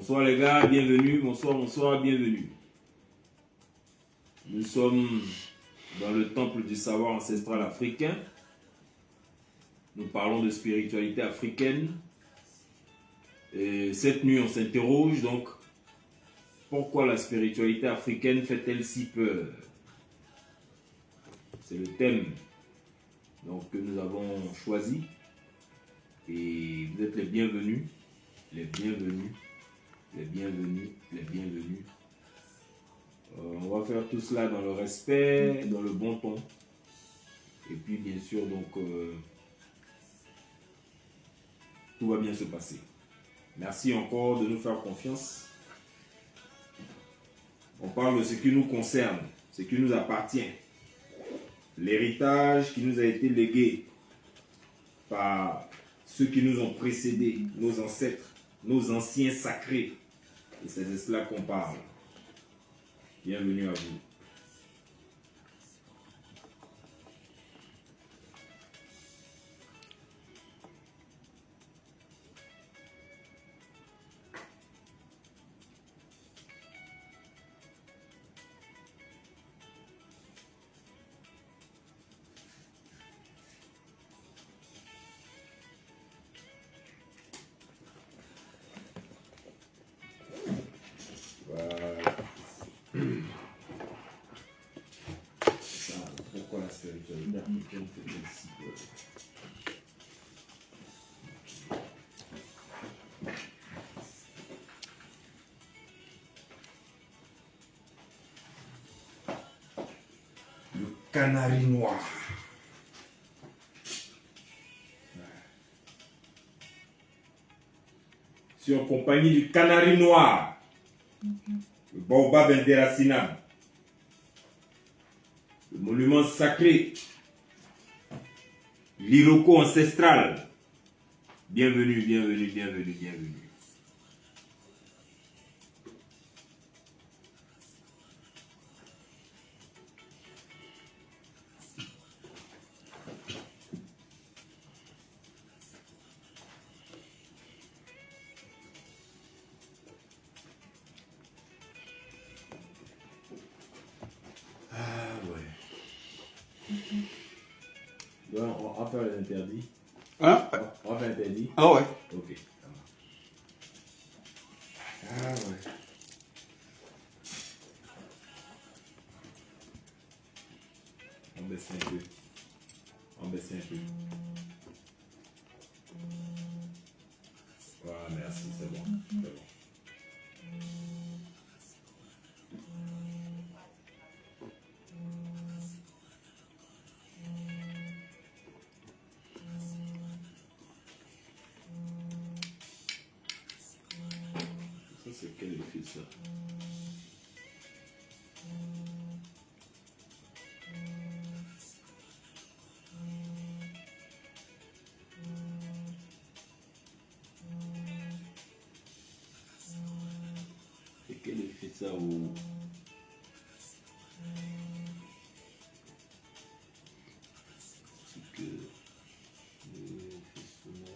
Bonsoir les gars, bienvenue. Bonsoir, bonsoir, bienvenue. Nous sommes dans le temple du savoir ancestral africain. Nous parlons de spiritualité africaine. Et cette nuit, on s'interroge donc, pourquoi la spiritualité africaine fait-elle si peur? C'est le thème donc, que nous avons choisi. Et vous êtes les bienvenus, les bienvenus, les bienvenus, les bienvenus. On va faire tout cela dans le respect, dans le bon ton. Et puis bien sûr, donc, tout va bien se passer. Merci encore de nous faire confiance. On parle de ce qui nous concerne, ce qui nous appartient. L'héritage qui nous a été légué par ceux qui nous ont précédés, nos ancêtres, nos anciens sacrés. Et c'est de cela qu'on parle. Bienvenue à vous. Pourquoi la spiritualité africaine fait-elle si peur? Le canari noir. Je suis en compagnie du canari noir, le baobab indéracinable, le monument sacré, l'iroko ancestral. Bienvenue, bienvenue, bienvenue, bienvenue. On va faire les interdits. Hein? On va faire l'interdit. Ah ouais. Ok, ça va. Ah ouais. On baisse un peu. On baisse un peu. Voilà, merci, c'est bon. C'est bon. Ça, c'est quel effet ça? Et quel effet ça au... C'est que... L'effet sonore...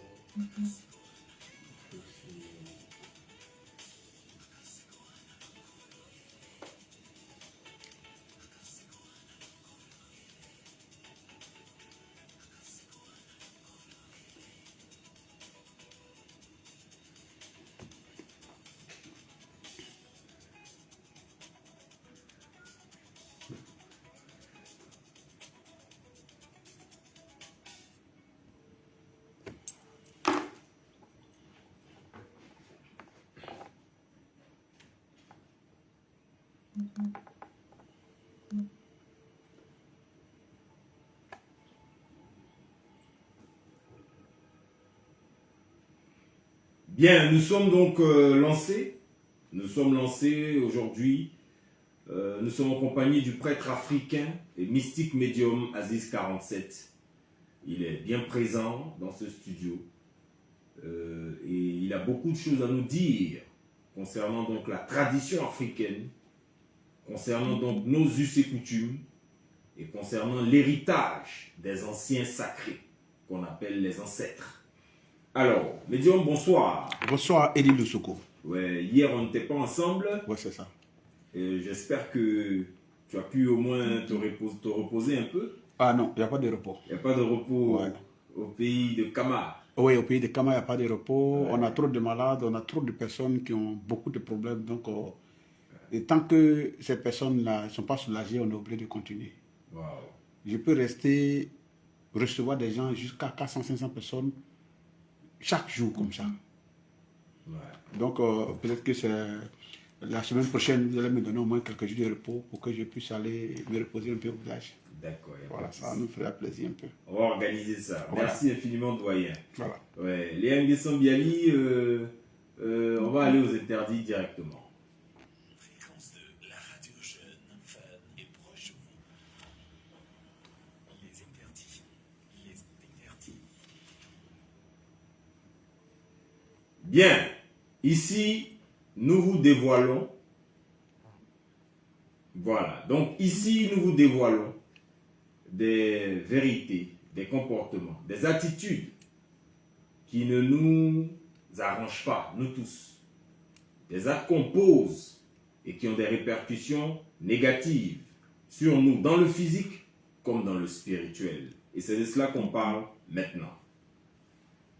Bien, nous sommes donc lancés. Nous sommes lancés aujourd'hui. Nous sommes en compagnie du prêtre africain et mystique médium Aziz 47. Il est bien présent dans ce studio. Et il a beaucoup de choses à nous dire concernant donc la tradition africaine, concernant donc nos us et coutumes et concernant l'héritage des anciens sacrés qu'on appelle les ancêtres. Alors, médium, bonsoir. Bonsoir, Elie Lusoko. Ouais, hier, on n'était pas ensemble. Ouais, c'est ça. J'espère que tu as pu au moins te reposer un peu. Ah non, il n'y a pas de repos. Il n'y a pas de repos Ouais. au pays de Kama. Oui, au pays de Kama, il n'y a pas de repos. Ouais. On a trop de malades, on a trop de personnes qui ont beaucoup de problèmes. Donc, et tant que ces personnes-là ne sont pas soulagées, on est obligé de continuer. Wow. Je peux rester, recevoir des gens jusqu'à 400-500 personnes chaque jour comme ça. Ouais. Donc, peut-être que c'est la semaine prochaine, vous allez me donner au moins quelques jours de repos pour que je puisse aller me reposer un peu au village. D'accord. Voilà, ça nous ferait plaisir un peu. On va organiser ça. Voilà. Merci infiniment, doyen. Voilà. Ouais. Léa Nguesson Biali, on va aller aux interdits directement. Fréquence de la radio jeune, fun et proche de vous. Les interdits. Les interdits. Bien. Ici, nous vous dévoilons. Voilà. Donc, ici, nous vous dévoilons des vérités, des comportements, des attitudes qui ne nous arrangent pas, nous tous. Des actes qu'on pose et qui ont des répercussions négatives sur nous, dans le physique comme dans le spirituel. Et c'est de cela qu'on parle maintenant.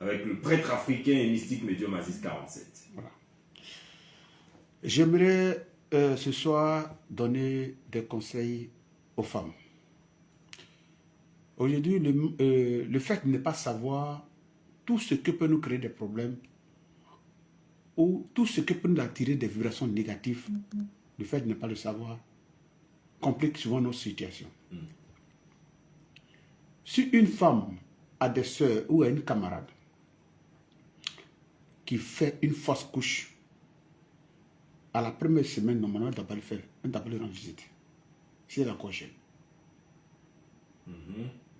Avec le prêtre africain et mystique médium Aziz 47. Voilà. J'aimerais ce soir donner des conseils aux femmes. Aujourd'hui, le fait de ne pas savoir tout ce qui peut nous créer des problèmes ou tout ce qui peut nous attirer des vibrations négatives, le fait de ne pas le savoir complique souvent nos situations. Si une femme a des sœurs ou a une camarade qui fait une fausse couche, à la première semaine, normalement, elle ne doit pas le faire. Elle ne doit pas le rendre visite. Si elle est encore jeune.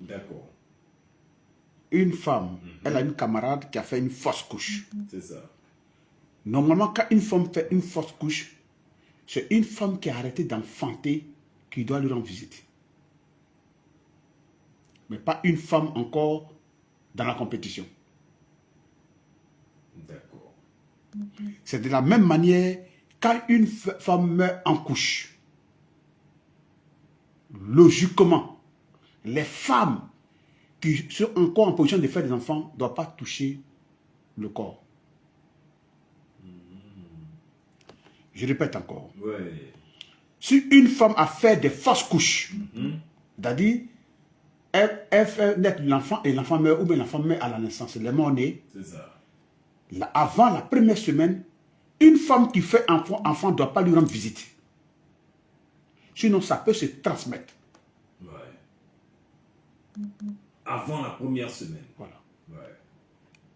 D'accord. Une femme, elle a une camarade qui a fait une fausse couche. C'est ça. Normalement, quand une femme fait une fausse couche, c'est une femme qui a arrêté d'enfanter qui doit lui rendre visite. Mais pas une femme encore dans la compétition. D'accord. C'est de la même manière, quand une femme meurt en couche, logiquement, les femmes qui sont encore en position de faire des enfants ne doivent pas toucher le corps. Je répète encore. Ouais. Si une femme a fait des fausses couches, c'est-à-dire, elle fait naître l'enfant et l'enfant meurt, ou bien l'enfant meurt à la naissance, les morts-nés. C'est ça. Avant la première semaine, une femme qui fait enfant ne doit pas lui rendre visite. Sinon, ça peut se transmettre. Ouais. Avant la première semaine. Voilà. Ouais.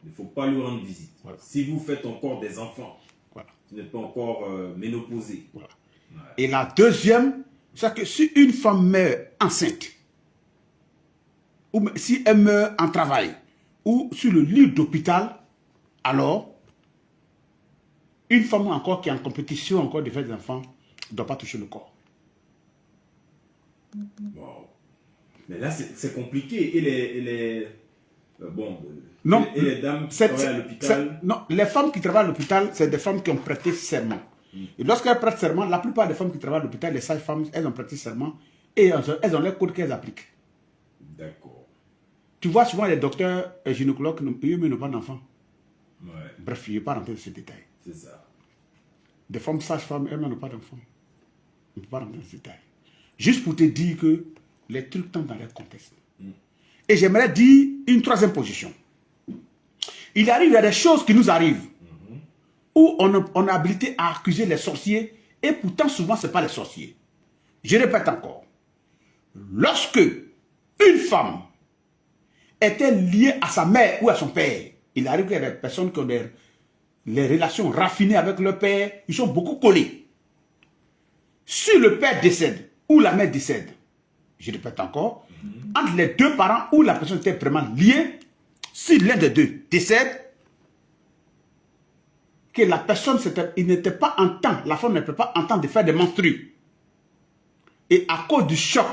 Il ne faut pas lui rendre visite. Voilà. Si vous faites encore des enfants, Voilà. vous n'êtes pas encore ménopausé. Voilà. Ouais. Et la deuxième, c'est que si une femme meurt enceinte, ou si elle meurt en travail, ou sur le lit d'hôpital, alors, une femme encore qui est en compétition encore de faire des enfants ne doit pas toucher le corps. Wow. Mais là, c'est compliqué. Et les Non, et les dames qui travaillent à l'hôpital. Non, les femmes qui travaillent à l'hôpital, c'est des femmes qui ont prêté serment. Et lorsqu'elles prêtent serment, la plupart des femmes qui travaillent à l'hôpital, les sages-femmes, elles ont prêté serment et elles ont les codes qu'elles appliquent. D'accord. Tu vois souvent les docteurs et gynécologues qui n'ont pas d'enfants. Ouais. Bref, je ne vais pas rentrer dans ces détails. C'est ça. Des femmes sages-femmes, elles n'ont pas d'enfants. Je ne peux pas rentrer dans ces détails. Juste pour te dire que les trucs tombent dans leur contexte. Et j'aimerais dire une troisième position. Il arrive, il y a des choses qui nous arrivent où on a habilité à accuser les sorciers et pourtant souvent ce n'est pas les sorciers. Je répète encore. Lorsque une femme était liée à sa mère ou à son père, il arrive qu'il y a des personnes qui ont les relations raffinées avec leur père, ils sont beaucoup collés. Si le père décède ou la mère décède, je répète encore, entre les deux parents où la personne était vraiment liée, si l'un des deux décède, que la personne il n'était pas en temps, la femme ne peut pas en temps de faire des menstrues. Et à cause du choc,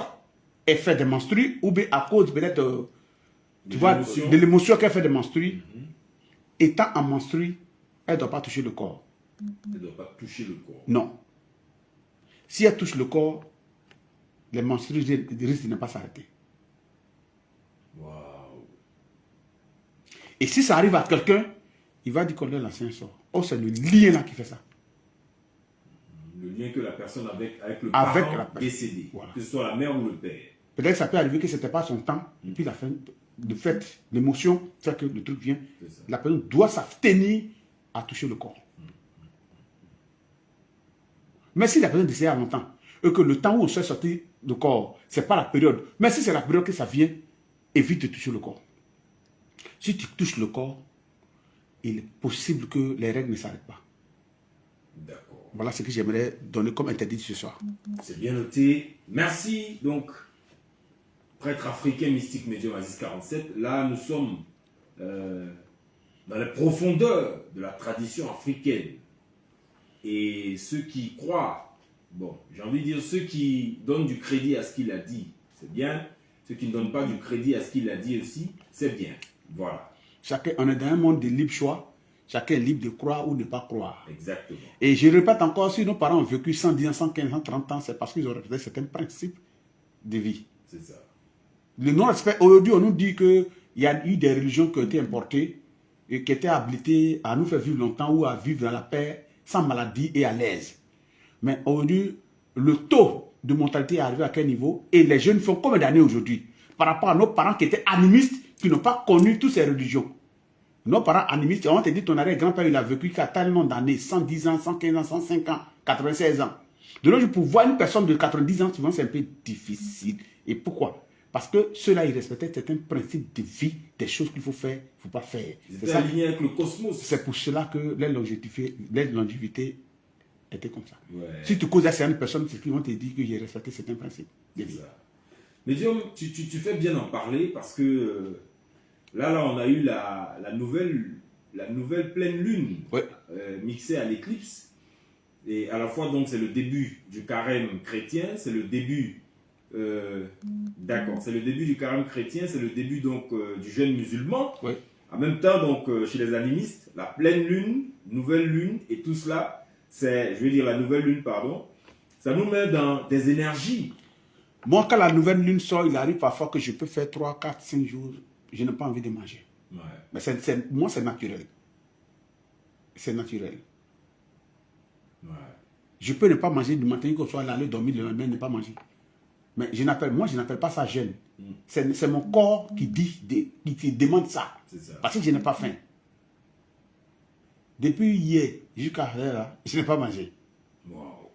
elle fait des menstrues, ou bien à cause peut-être de l'émotion qu'elle fait des menstrues, étant en menstrue, elle ne doit pas toucher le corps. Elle ne doit pas toucher le corps. Non. Si elle touche le corps, les menstrues risquent de ne pas s'arrêter. Waouh. Et si ça arrive à quelqu'un, il va dire qu'on est l'ancien sort. Oh, c'est le lien là qui fait ça. Le lien que la personne avec le Avec parent la personne. décédé, Voilà. que ce soit la mère ou le père. Peut-être que ça peut arriver que ce n'était pas son temps, et puis la fin, de fait, l'émotion fait que le truc vient. C'est ça. La personne doit s'abstenir à toucher le corps. Mais si la personne décède à longtemps, et que le temps où on se sortir le corps, ce n'est pas la période, mais si c'est la période que ça vient, évite de toucher le corps. Si tu touches le corps, il est possible que les règles ne s'arrêtent pas. D'accord. Voilà ce que j'aimerais donner comme interdit ce soir. C'est bien noté. Merci. Donc, prêtre africain, mystique, médium, Aziz 47. Là, nous sommes dans les profondeurs de la tradition africaine. Et ceux qui croient, bon, j'ai envie de dire ceux qui donnent du crédit à ce qu'il a dit, c'est bien. Ceux qui ne donnent pas du crédit à ce qu'il a dit aussi, c'est bien. Voilà. Chacun, on est dans un monde de libre choix. Chacun est libre de croire ou ne pas croire. Exactement. Et je répète encore, si nos parents ont vécu 110 ans, 115 ans, 30 ans, c'est parce qu'ils ont respecté certains principes de vie. C'est ça. Le non-respect, aujourd'hui, on nous dit qu'il y a eu des religions qui ont été importées et qui étaient habilitées à nous faire vivre longtemps ou à vivre dans la paix, sans maladie et à l'aise. Mais aujourd'hui, le taux de mortalité est arrivé à quel niveau? Et les jeunes font combien d'années aujourd'hui? Par rapport à nos parents qui étaient animistes, qui n'ont pas connu toutes ces religions. Nos parents animistes, on te dit ton arrière-grand-père, il a vécu qu'à tel nombre d'années, 110 ans, 115 ans, 105 ans, 96 ans. De nos jours, pour voir une personne de 90 ans, souvent c'est un peu difficile. Et pourquoi? Parce que ceux-là, ils respectaient certains principes de vie, des choses qu'il faut faire, il ne faut pas faire. Ils étaient alignés avec le cosmos. C'est pour cela que les longévité était comme ça. Ouais. Si tu causes à certaines personnes, c'est qu'ils vont te dire que j'ai respecté certains principes de vie. C'est ça. Médium, tu fais bien en parler parce que là, on a eu la nouvelle pleine lune Ouais. mixée à l'éclipse. Et à la fois, donc, c'est le début du carême chrétien, c'est le début... D'accord, c'est le début du carême chrétien, c'est le début donc du jeûne musulman. Ouais. En même temps, donc, chez les animistes, la pleine lune, nouvelle lune et tout cela, c'est, je veux dire la nouvelle lune, pardon, ça nous met dans des énergies. Moi, quand la nouvelle lune sort, il arrive parfois que je peux faire 3, 4, 5 jours, je n'ai pas envie de manger. Ouais. Mais moi, c'est naturel. C'est naturel. Ouais. Je peux ne pas manger du matin au soir, aller dormir le lendemain, ne pas manger. Mais je n'appelle pas ça jeûne. C'est mon corps qui qui demande ça. C'est ça. Parce que je n'ai pas faim. Depuis hier jusqu'à là, je n'ai pas mangé. Wow.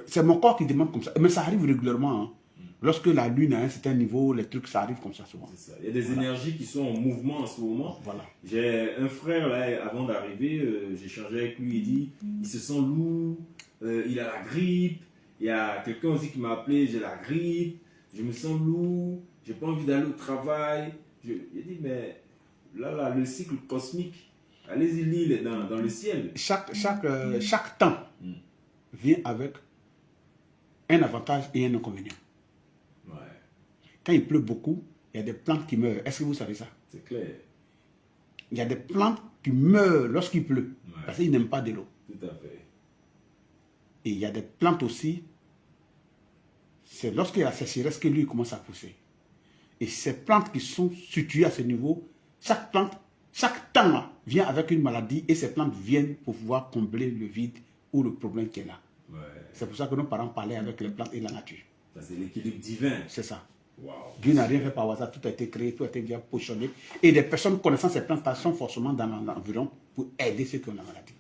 C'est mon corps qui demande comme ça. Mais ça arrive régulièrement. Hein. Lorsque la lune a un certain niveau, les trucs, ça arrive comme ça souvent. C'est ça. Il y a des énergies qui sont en mouvement en ce moment. Voilà. J'ai un frère, là, avant d'arriver, j'ai échangé avec lui, il dit, il se sent lourd, il a la grippe. Il y a quelqu'un aussi qui m'a appelé, j'ai la grippe, je me sens lourd, j'ai pas envie d'aller au travail. J'ai dit, mais là, le cycle cosmique, allez-y, l'île est dans le ciel. Chaque temps vient avec un avantage et un inconvénient. Ouais, Quand il pleut beaucoup, il y a des plantes qui meurent. Est-ce que vous savez ça? c'est clair. Il y a des plantes qui meurent lorsqu'il pleut. Ouais. Parce qu'ils n'aiment pas de l'eau. Tout à fait. Et il y a des plantes aussi, c'est lorsqu'il y a la sécheresse que lui commence à pousser. Et ces plantes qui sont situées à ce niveau, chaque plante, chaque temps là, vient avec une maladie et ces plantes viennent pour pouvoir combler le vide ou le problème qu'il y a là. Ouais. C'est pour ça que nos parents parlaient avec les plantes et la nature. Ça, c'est l'équilibre divin. C'est ça. Wow. Dieu n'a rien fait par hasard, tout a été créé, tout a été bien positionné. Et des personnes connaissant ces plantes sont forcément dans l'environ pour aider ceux qui ont la maladie.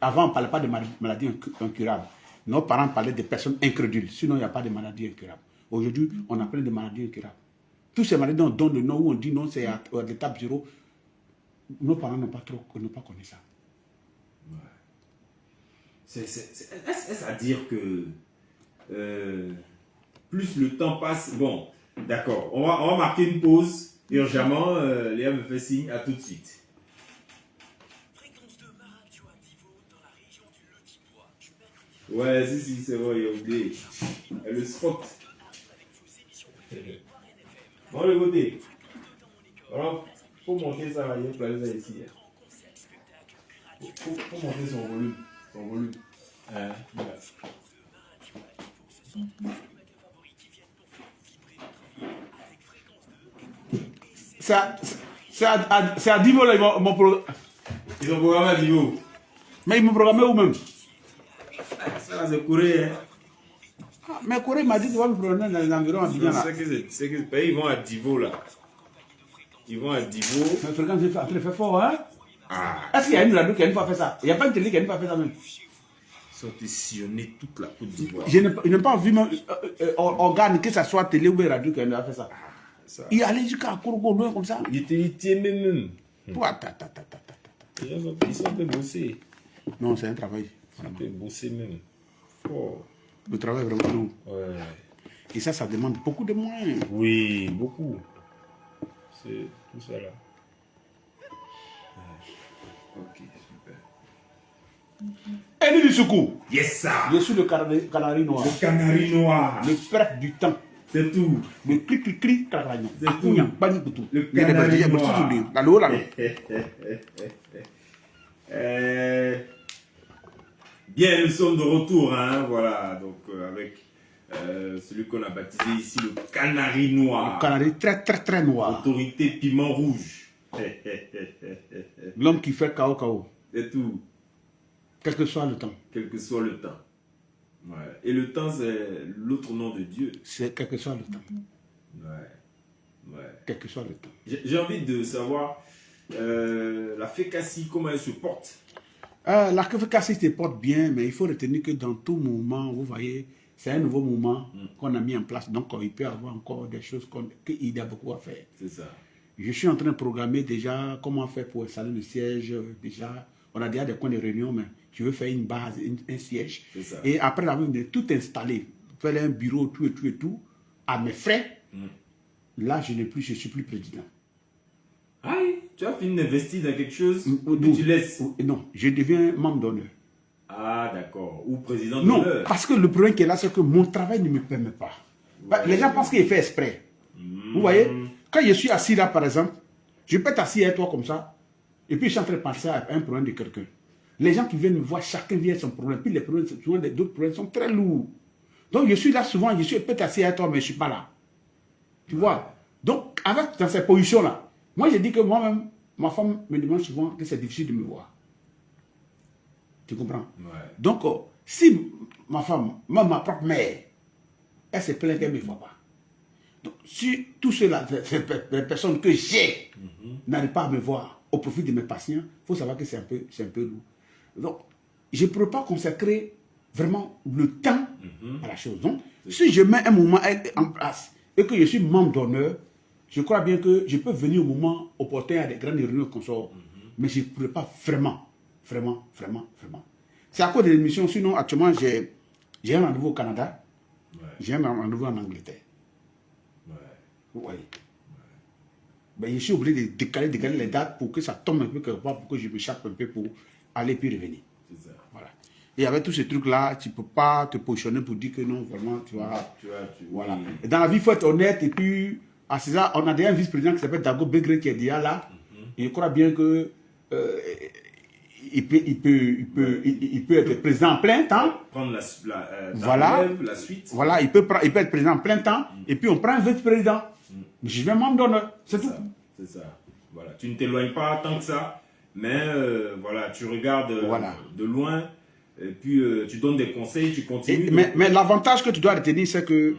Avant, on ne parlait pas de maladies incurables. Nos parents parlaient de personnes incrédules. Sinon, il n'y a pas de maladies incurables. Aujourd'hui, on appelle des maladies incurables. Tous ces maladies, on donne le nom où on dit non, c'est à l'étape 0. Nos parents n'ont pas connu ça. Ouais. Est-ce à dire que plus le temps passe... Bon, d'accord. On va marquer une pause. Urgemment, Léa me fait signe. À tout de suite. Fréquence de ma radio à Divo dans la région du Lotinois du mercredi Ouais, si, c'est vrai, il a oublié. Et le spot. avec vos émissions préférées par NFM. Bon, le côté. Alors, faut monter ça là, il y a pas ça ici. Grand concept spectacle Faut monter son volume. Son volume. Voilà. C'est à Divo, là, ils m'ont Ils ont programmé à Divo. mais ils m'ont programmé où-même. Ça là, c'est Corée. Hein. Ah, mais Corée m'a dit qu'il va me programmer dans les environs à Bignan, là. C'est que ils vont à Divo là. Ils vont à Divo. Mais fréquence, c'est en train de faire fort, hein. Ah. Est-ce qu'il y a une radio qui a une fois fait ça? Il n'y a pas une télé qui a une fois fait ça même. Ils ont été sillonnés toute la Côte d'Ivoire. Je n'ai pas vu même organe, que ce soit télé ou radio qui a fait ça. Ça. Il allait jusqu'à Kourougo, loin comme ça. Il était même. Ta. Ils sont un peu bossés. Non, c'est un travail. Ils sont un peu bossés même. Fort. Le travail est vraiment lourd. Ouais. Et ça demande beaucoup de moyens. Oui, beaucoup. C'est tout ça là. Ouais. Ok, super. Elie Bissoukou, Yes, ça. je suis le canari noir. Le canari noir. Le prêtre du temps. C'est tout. Le cri, caragnon. C'est tout. Akounya, Bani Koutou. Le canari noir. La loi, là. Bien, nous sommes de retour, hein, voilà, donc avec celui qu'on a baptisé ici le canari noir. Le canari très noir. Autorité piment rouge. L'homme qui fait KO. C'est tout, Quel que soit le temps. quel que soit le temps. Ouais. Et le temps, c'est l'autre nom de Dieu. C'est quel que soit le temps. Ouais. Ouais. Quel que soit le temps. J'ai envie de savoir la fécassie, comment elle se porte. La fécassie se porte bien, mais il faut retenir que dans tout moment, vous voyez, c'est un nouveau moment qu'on a mis en place. Donc, il peut y avoir encore des choses qu'il y a beaucoup à faire. C'est ça. Je suis en train de programmer déjà comment faire pour installer le siège. Déjà, on a déjà des coins de réunion, mais je veux faire une base, un siège. C'est ça. Et après avoir tout installé, faire un bureau, tout, à mes frais, là, je suis plus président. Aïe, tu as fini d'investir dans quelque chose Non, que tu laisses. non, je deviens membre d'honneur. Ah, d'accord. Ou président Non, d'honneur. parce que le problème qui est là, c'est que mon travail ne me permet pas. Ouais. Les gens pensent qu'il est fait exprès. Vous voyez, quand je suis assis là, par exemple, je peux être assis avec toi comme ça, et puis je suis en train de penser à un problème de quelqu'un. Les gens qui viennent me voir, chacun vient avec son problème. Puis les problèmes, souvent, d'autres problèmes sont très lourds. Donc je suis là souvent, je suis peut-être assis avec toi, mais je ne suis pas là. Tu vois. Donc, dans ces positions-là, moi je dis que moi-même, ma femme me demande souvent que c'est difficile de me voir. Tu comprends? Ouais. Donc, si ma femme, même ma propre mère, elle se plaint qu'elle ne me voit pas. Donc, si tout cela, les personnes que j'ai n'arrivent pas à me voir au profit de mes patients, il faut savoir que c'est un peu lourd. Donc, je ne peux pas consacrer vraiment le temps à la chose. Donc, si je mets un moment en place et que je suis membre d'honneur, je crois bien que je peux venir au moment opportun à des grandes réunions qu'on sort. Mais je ne pourrais pas vraiment. C'est à cause de l'émission. Sinon, actuellement, j'ai un rendez-vous au Canada. Ouais. J'ai un rendez-vous en Angleterre. Ouais. Vous voyez. Ben, je suis obligé de décaler les dates pour que ça tombe un peu quelque part, pour que je m'échappe un peu pour aller puis revenir. C'est ça. Voilà. Et avec tous ces trucs-là, tu ne peux pas te positionner pour dire que non, vraiment, tu vois. Voilà. Oui. Et dans la vie, il faut être honnête. Et puis, à César, on a déjà un vice-président qui s'appelle Dago Begré qui est déjà là. Et je crois bien que il peut être président en plein temps. Prendre la Voilà. relève, la suite. Voilà, il peut être président en plein temps. Et puis, on prend un vice-président. Je vais membre d'honneur. C'est tout. C'est ça. Voilà. Tu ne t'éloignes pas tant que ça, mais voilà, tu regardes de loin, et puis tu donnes des conseils, tu continues. Mais l'avantage que tu dois retenir, c'est que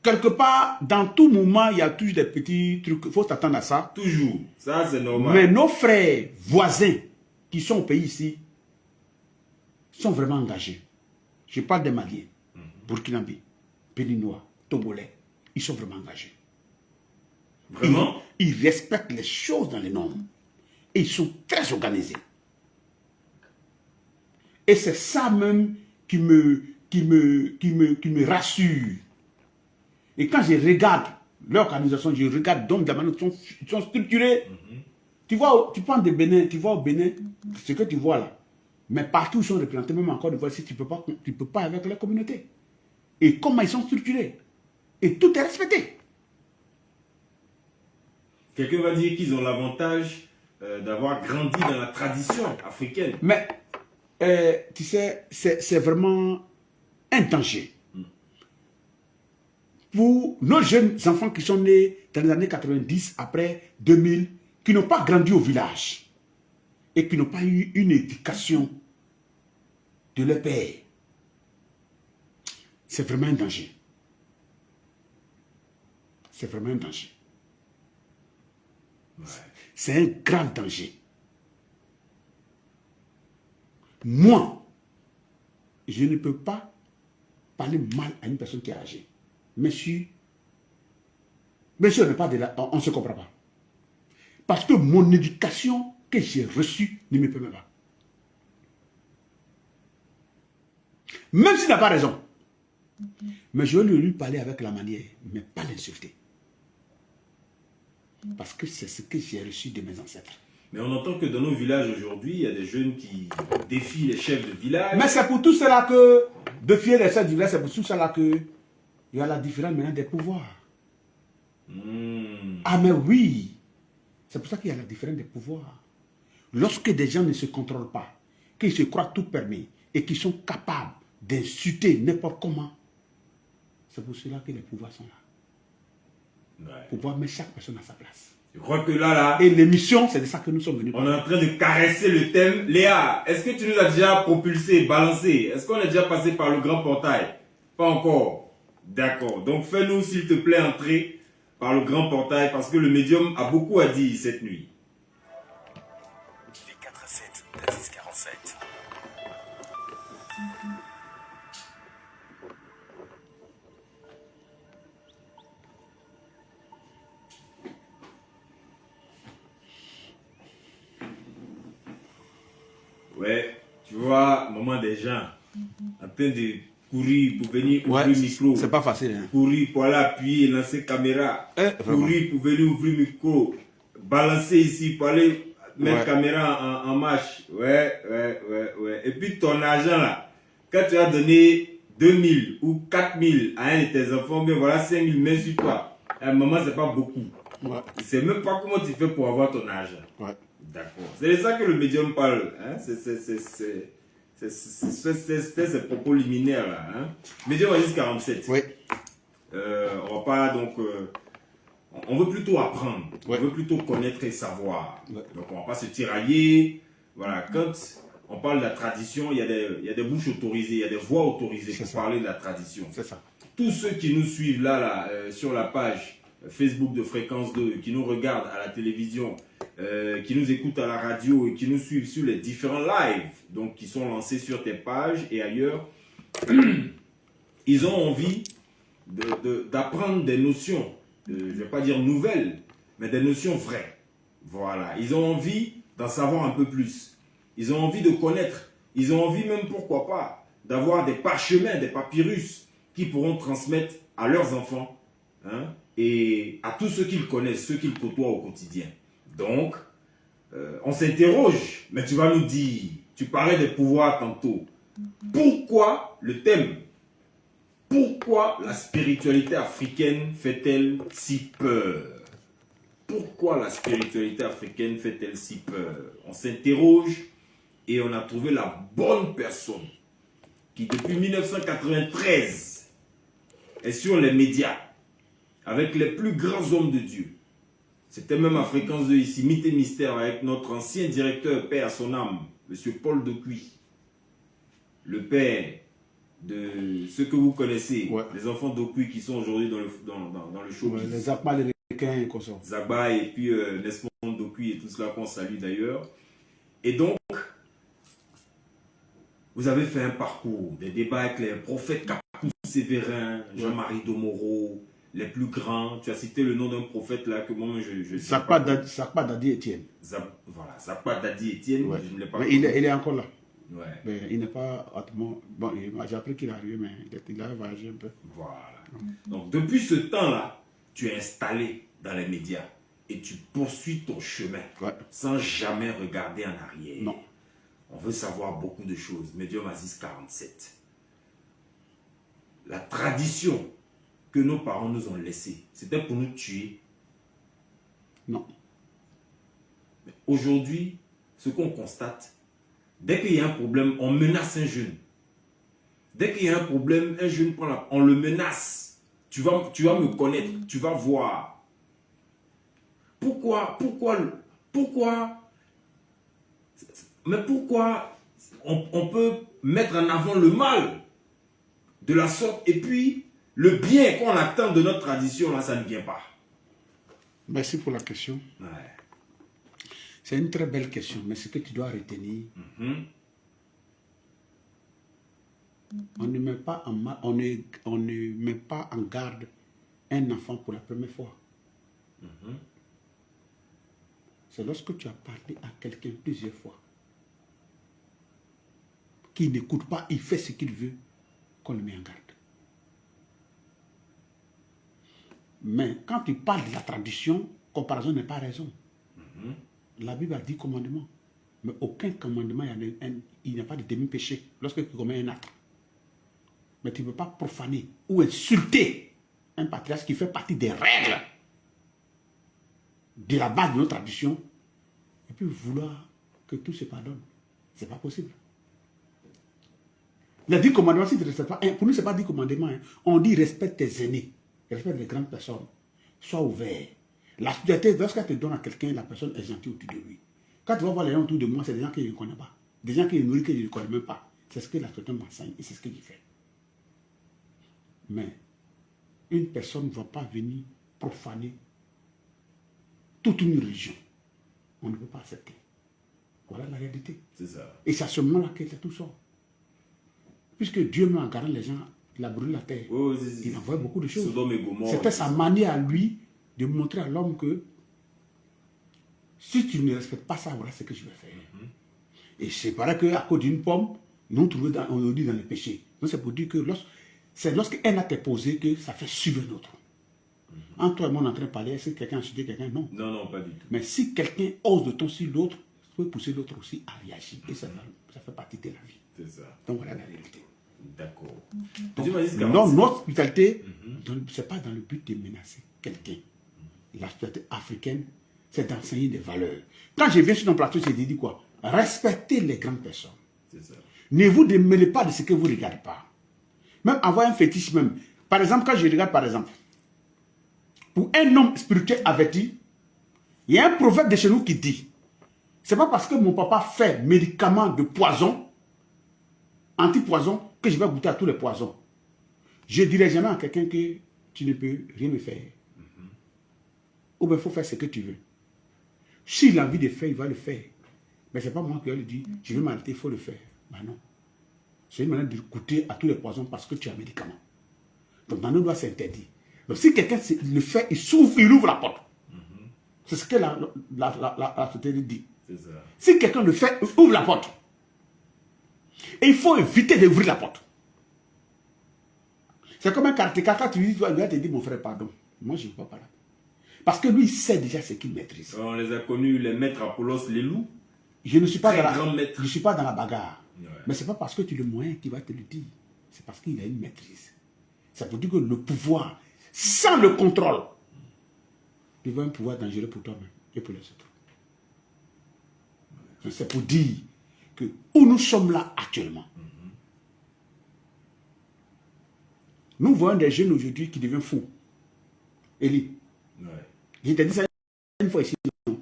quelque part, dans tout moment, il y a toujours des petits trucs. Il faut s'attendre à ça. Toujours. Ça, c'est normal. Mais nos frères voisins qui sont au pays ici sont vraiment engagés. Je parle des Maliens, Burkinabés, Béninois, Togolais. Ils sont vraiment engagés. Vraiment? Ils respectent les choses dans les normes. Et ils sont très organisés. Et c'est ça même qui me rassure. Et quand je regarde l'organisation, je regarde donc la manière dont ils sont structurés. Tu vois, tu prends des Bénin, tu vois au Bénin, ce que tu vois là. Mais partout ils sont représentés, même encore de fois, si tu ne peux pas avec la communauté. Et comment ils sont structurés. Et tout est respecté. Quelqu'un va dire qu'ils ont l'avantage d'avoir grandi dans la tradition africaine. Mais, tu sais, c'est vraiment un danger. Pour nos jeunes enfants qui sont nés dans les années 90, après 2000, qui n'ont pas grandi au village et qui n'ont pas eu une éducation de leur père, c'est vraiment un danger. C'est vraiment un danger. Ouais. C'est un grand danger. Moi, je ne peux pas parler mal à une personne qui est âgée. Monsieur, on n'est pas de là, on ne se comprend pas. Parce que mon éducation que j'ai reçue ne me permet pas. Même s'il n'a pas raison. Mais je vais lui parler avec la manière, mais pas l'insulter. Parce que c'est ce que j'ai reçu de mes ancêtres. Mais on entend que dans nos villages aujourd'hui, il y a des jeunes qui défient les chefs de village. Mais c'est pour tout cela que, défier les chefs du village, c'est pour tout cela que il y a la différence maintenant des pouvoirs. Ah mais oui, c'est pour ça qu'il y a la différence des pouvoirs. Lorsque des gens ne se contrôlent pas, qu'ils se croient tout permis et qu'ils sont capables d'insulter n'importe comment, c'est pour cela que les pouvoirs sont là. Ouais. Pour pouvoir mettre chaque personne à sa place. Je crois que là, Et l'émission, c'est de ça que nous sommes venus. on est en train de caresser le thème. Léa, est-ce que tu nous as déjà propulsé, balancé? Est-ce qu'on est déjà passé par le grand portail? Pas encore. D'accord. Donc fais-nous, s'il te plaît, entrer par le grand portail parce que le médium a beaucoup à dire cette nuit. Les 4 à 7 d'Aziz 47. Ouais, tu vois, maman des gens en train de courir pour venir ouvrir le micro. c'est pas facile. Hein. Courir pour aller appuyer, lancer caméra. Vraiment. Courir pour venir ouvrir le micro. Balancer ici pour aller mettre Ouais. caméra en marche. Ouais. Et puis ton argent là, quand tu as donné 2000 ou 4000 à un de tes enfants, mais voilà 5000, mets sur toi. Maman, c'est pas beaucoup. Ouais. Tu sais même pas comment tu fais pour avoir ton argent. Ouais. D'accord. C'est de ça que le médium parle. Hein? C'était ces propos liminaires là. Hein? Médium Aziz 47. Oui. On va pas donc. On veut plutôt apprendre. Ouais. On veut plutôt connaître et savoir. Ouais. Donc on va pas se tirailler. Voilà. Quand on parle de la tradition, il y a des bouches autorisées, il y a des voix autorisées C'est pour ça. parler de la tradition. C'est ça. Tous ceux qui nous suivent là, sur la page Facebook de Fréquence 2, qui nous regardent à la télévision, qui nous écoutent à la radio et qui nous suivent sur les différents lives, donc qui sont lancés sur tes pages et ailleurs, ils ont envie d'apprendre des notions, je ne vais pas dire nouvelles, mais des notions vraies. Voilà, ils ont envie d'en savoir un peu plus. Ils ont envie de connaître. Ils ont envie même, pourquoi pas, d'avoir des parchemins, des papyrus qui pourront transmettre à leurs enfants, hein, et à tous ceux qu'ils connaissent, ceux qu'ils côtoient au quotidien. Donc, on s'interroge, mais tu vas nous dire, tu parlais des pouvoirs tantôt. Pourquoi le thème? Pourquoi la spiritualité africaine fait-elle si peur? Pourquoi la spiritualité africaine fait-elle si peur? On s'interroge et on a trouvé la bonne personne qui, depuis 1993, est sur les médias avec les plus grands hommes de Dieu. C'était même à Fréquence 2 ici, Mythe et Mystère, avec notre ancien directeur, paix à son âme, M. Paul Dokuy, le père de ceux que vous connaissez, Ouais. les enfants Dokuy qui sont aujourd'hui dans le showbiz. Ouais, les appâts, les requins, comme ça. Zagba et puis Nesmond Dokuy et tout cela qu'on salue d'ailleurs. Et donc, vous avez fait un parcours, des débats avec les prophètes Kapou Sévérin, Jean-Marie Domoro, les plus grands. Tu as cité le nom d'un prophète là que moi je Sakpa Dadi Etienne. Voilà, Sakpa Dadi Etienne, Ouais. je ne l'ai pas Mais connu. il est encore là. Ouais, Mais il n'est pas hautement. Bon, j'ai appris qu'il est arrivé, mais il a voyagé un peu. voilà. Donc depuis ce temps-là, tu es installé dans les médias et tu poursuis ton chemin Ouais. sans jamais regarder en arrière. Non. On veut savoir beaucoup de choses. Médium Aziz 47. La tradition que nos parents nous ont laissée, c'était pour nous tuer. Non. Aujourd'hui, ce qu'on constate, dès qu'il y a un problème, on menace un jeune. Dès qu'il y a un problème, un jeune prend la... on le menace. Tu vas me connaître, tu vas voir. Pourquoi on peut mettre en avant le mal de la sorte et puis le bien qu'on attend de notre tradition, là, ça ne vient pas. Merci pour la question. Ouais. C'est une très belle question, mais ce que tu dois retenir, on ne met pas on ne met pas en garde un enfant pour la première fois. C'est lorsque tu as parlé à quelqu'un plusieurs fois, qui n'écoute pas, il fait ce qu'il veut, qu'on le met en garde. Mais quand tu parles de la tradition, comparaison n'est pas raison. La Bible a 10 commandements. Mais aucun commandement, il n'y a pas de demi-péché lorsque tu commets un acte. Mais tu ne peux pas profaner ou insulter un patriarche qui fait partie des règles de la base de nos traditions et puis vouloir que tout se pardonne. Ce n'est pas possible. Les 10 commandements, si tu ne respectes pas, pour nous, ce n'est pas 10 commandements. Hein. On dit respecte tes aînés, respecte les grandes personnes, sois ouvert. La fidélité, lorsqu'elle te donne à quelqu'un, la personne est gentille autour de lui. Quand tu vas voir les gens autour de moi, c'est des gens que je ne connais pas. Des gens qui nourrissent que je ne connais même pas. C'est ce que la société m'enseigne et c'est ce que je fais. Mais une personne ne va pas venir profaner toute une religion. On ne peut pas accepter. Voilà la réalité. C'est ça. Et c'est à ce moment-là que tout sort. Puisque Dieu m'a gardé les gens, il a brûlé la terre. Oh, il envoie beaucoup de choses. Sodome et Gomorrhe. C'était sa manière à lui de montrer à l'homme que si tu ne respectes pas ça, voilà ce que je vais faire. Et c'est pareil qu'à cause d'une pomme, nous trouvons aujourd'hui dans le péché. Donc c'est pour dire que c'est lorsqu'un acte est posé que ça fait suivre l'autre. Entre toi et moi, on est en train de parler, est-ce que quelqu'un a insulté quelqu'un? Non. Non, non, pas du tout. Mais si quelqu'un ose de ton sur l'autre, tu peux pousser l'autre aussi à réagir. Et ça fait partie de la vie. C'est ça. Donc voilà la réalité. D'accord. Non, notre hospitalité, ce n'est pas dans le but de menacer quelqu'un. L'hospitalité africaine, c'est d'enseigner des valeurs. Quand je viens sur ton plateau, je dis quoi? Respectez les grandes personnes. C'est ça. Ne vous démêlez pas de ce que vous ne regardez pas. Même avoir un fétiche même. Par exemple, quand je regarde, par exemple, pour un homme spirituel averti, il y a un proverbe de chez nous qui dit, c'est pas parce que mon papa fait médicaments de poison, anti-poison, que je vais goûter à tous les poisons. Je ne dirai jamais à quelqu'un que tu ne peux rien me faire. Ou bien il faut faire ce que tu veux. S'il a envie de faire, il va le faire. Mais ce n'est pas moi qui vais lui dire, je veux m'arrêter, il faut le faire. Ben non. C'est une manière de goûter à tous les poisons parce que tu as un médicament. Donc dans nos lois, c'est interdit. Donc si quelqu'un le fait, il ouvre la porte. C'est ce que la société dit. Ça. Si quelqu'un le fait, il ouvre la porte. Et il faut éviter d'ouvrir la porte. C'est comme un karatéka. Quand tu dis, tu vas te dire, mon frère, pardon. Moi, je ne vais pas parler. Parce que lui, il sait déjà ce qu'il maîtrise. On les a connus, les maîtres Apollos, les loups. Je ne suis pas, je suis pas dans la bagarre. Ouais. Mais ce n'est pas parce que tu es le moyen qui va te le dire. C'est parce qu'il a une maîtrise. Ça veut dire que le pouvoir, sans le contrôle, devient un pouvoir dangereux pour toi-même et pour les autres. C'est pour dire que où nous sommes là actuellement, nous voyons des jeunes aujourd'hui qui deviennent fous. Élie, je t'ai dit ça une fois ici.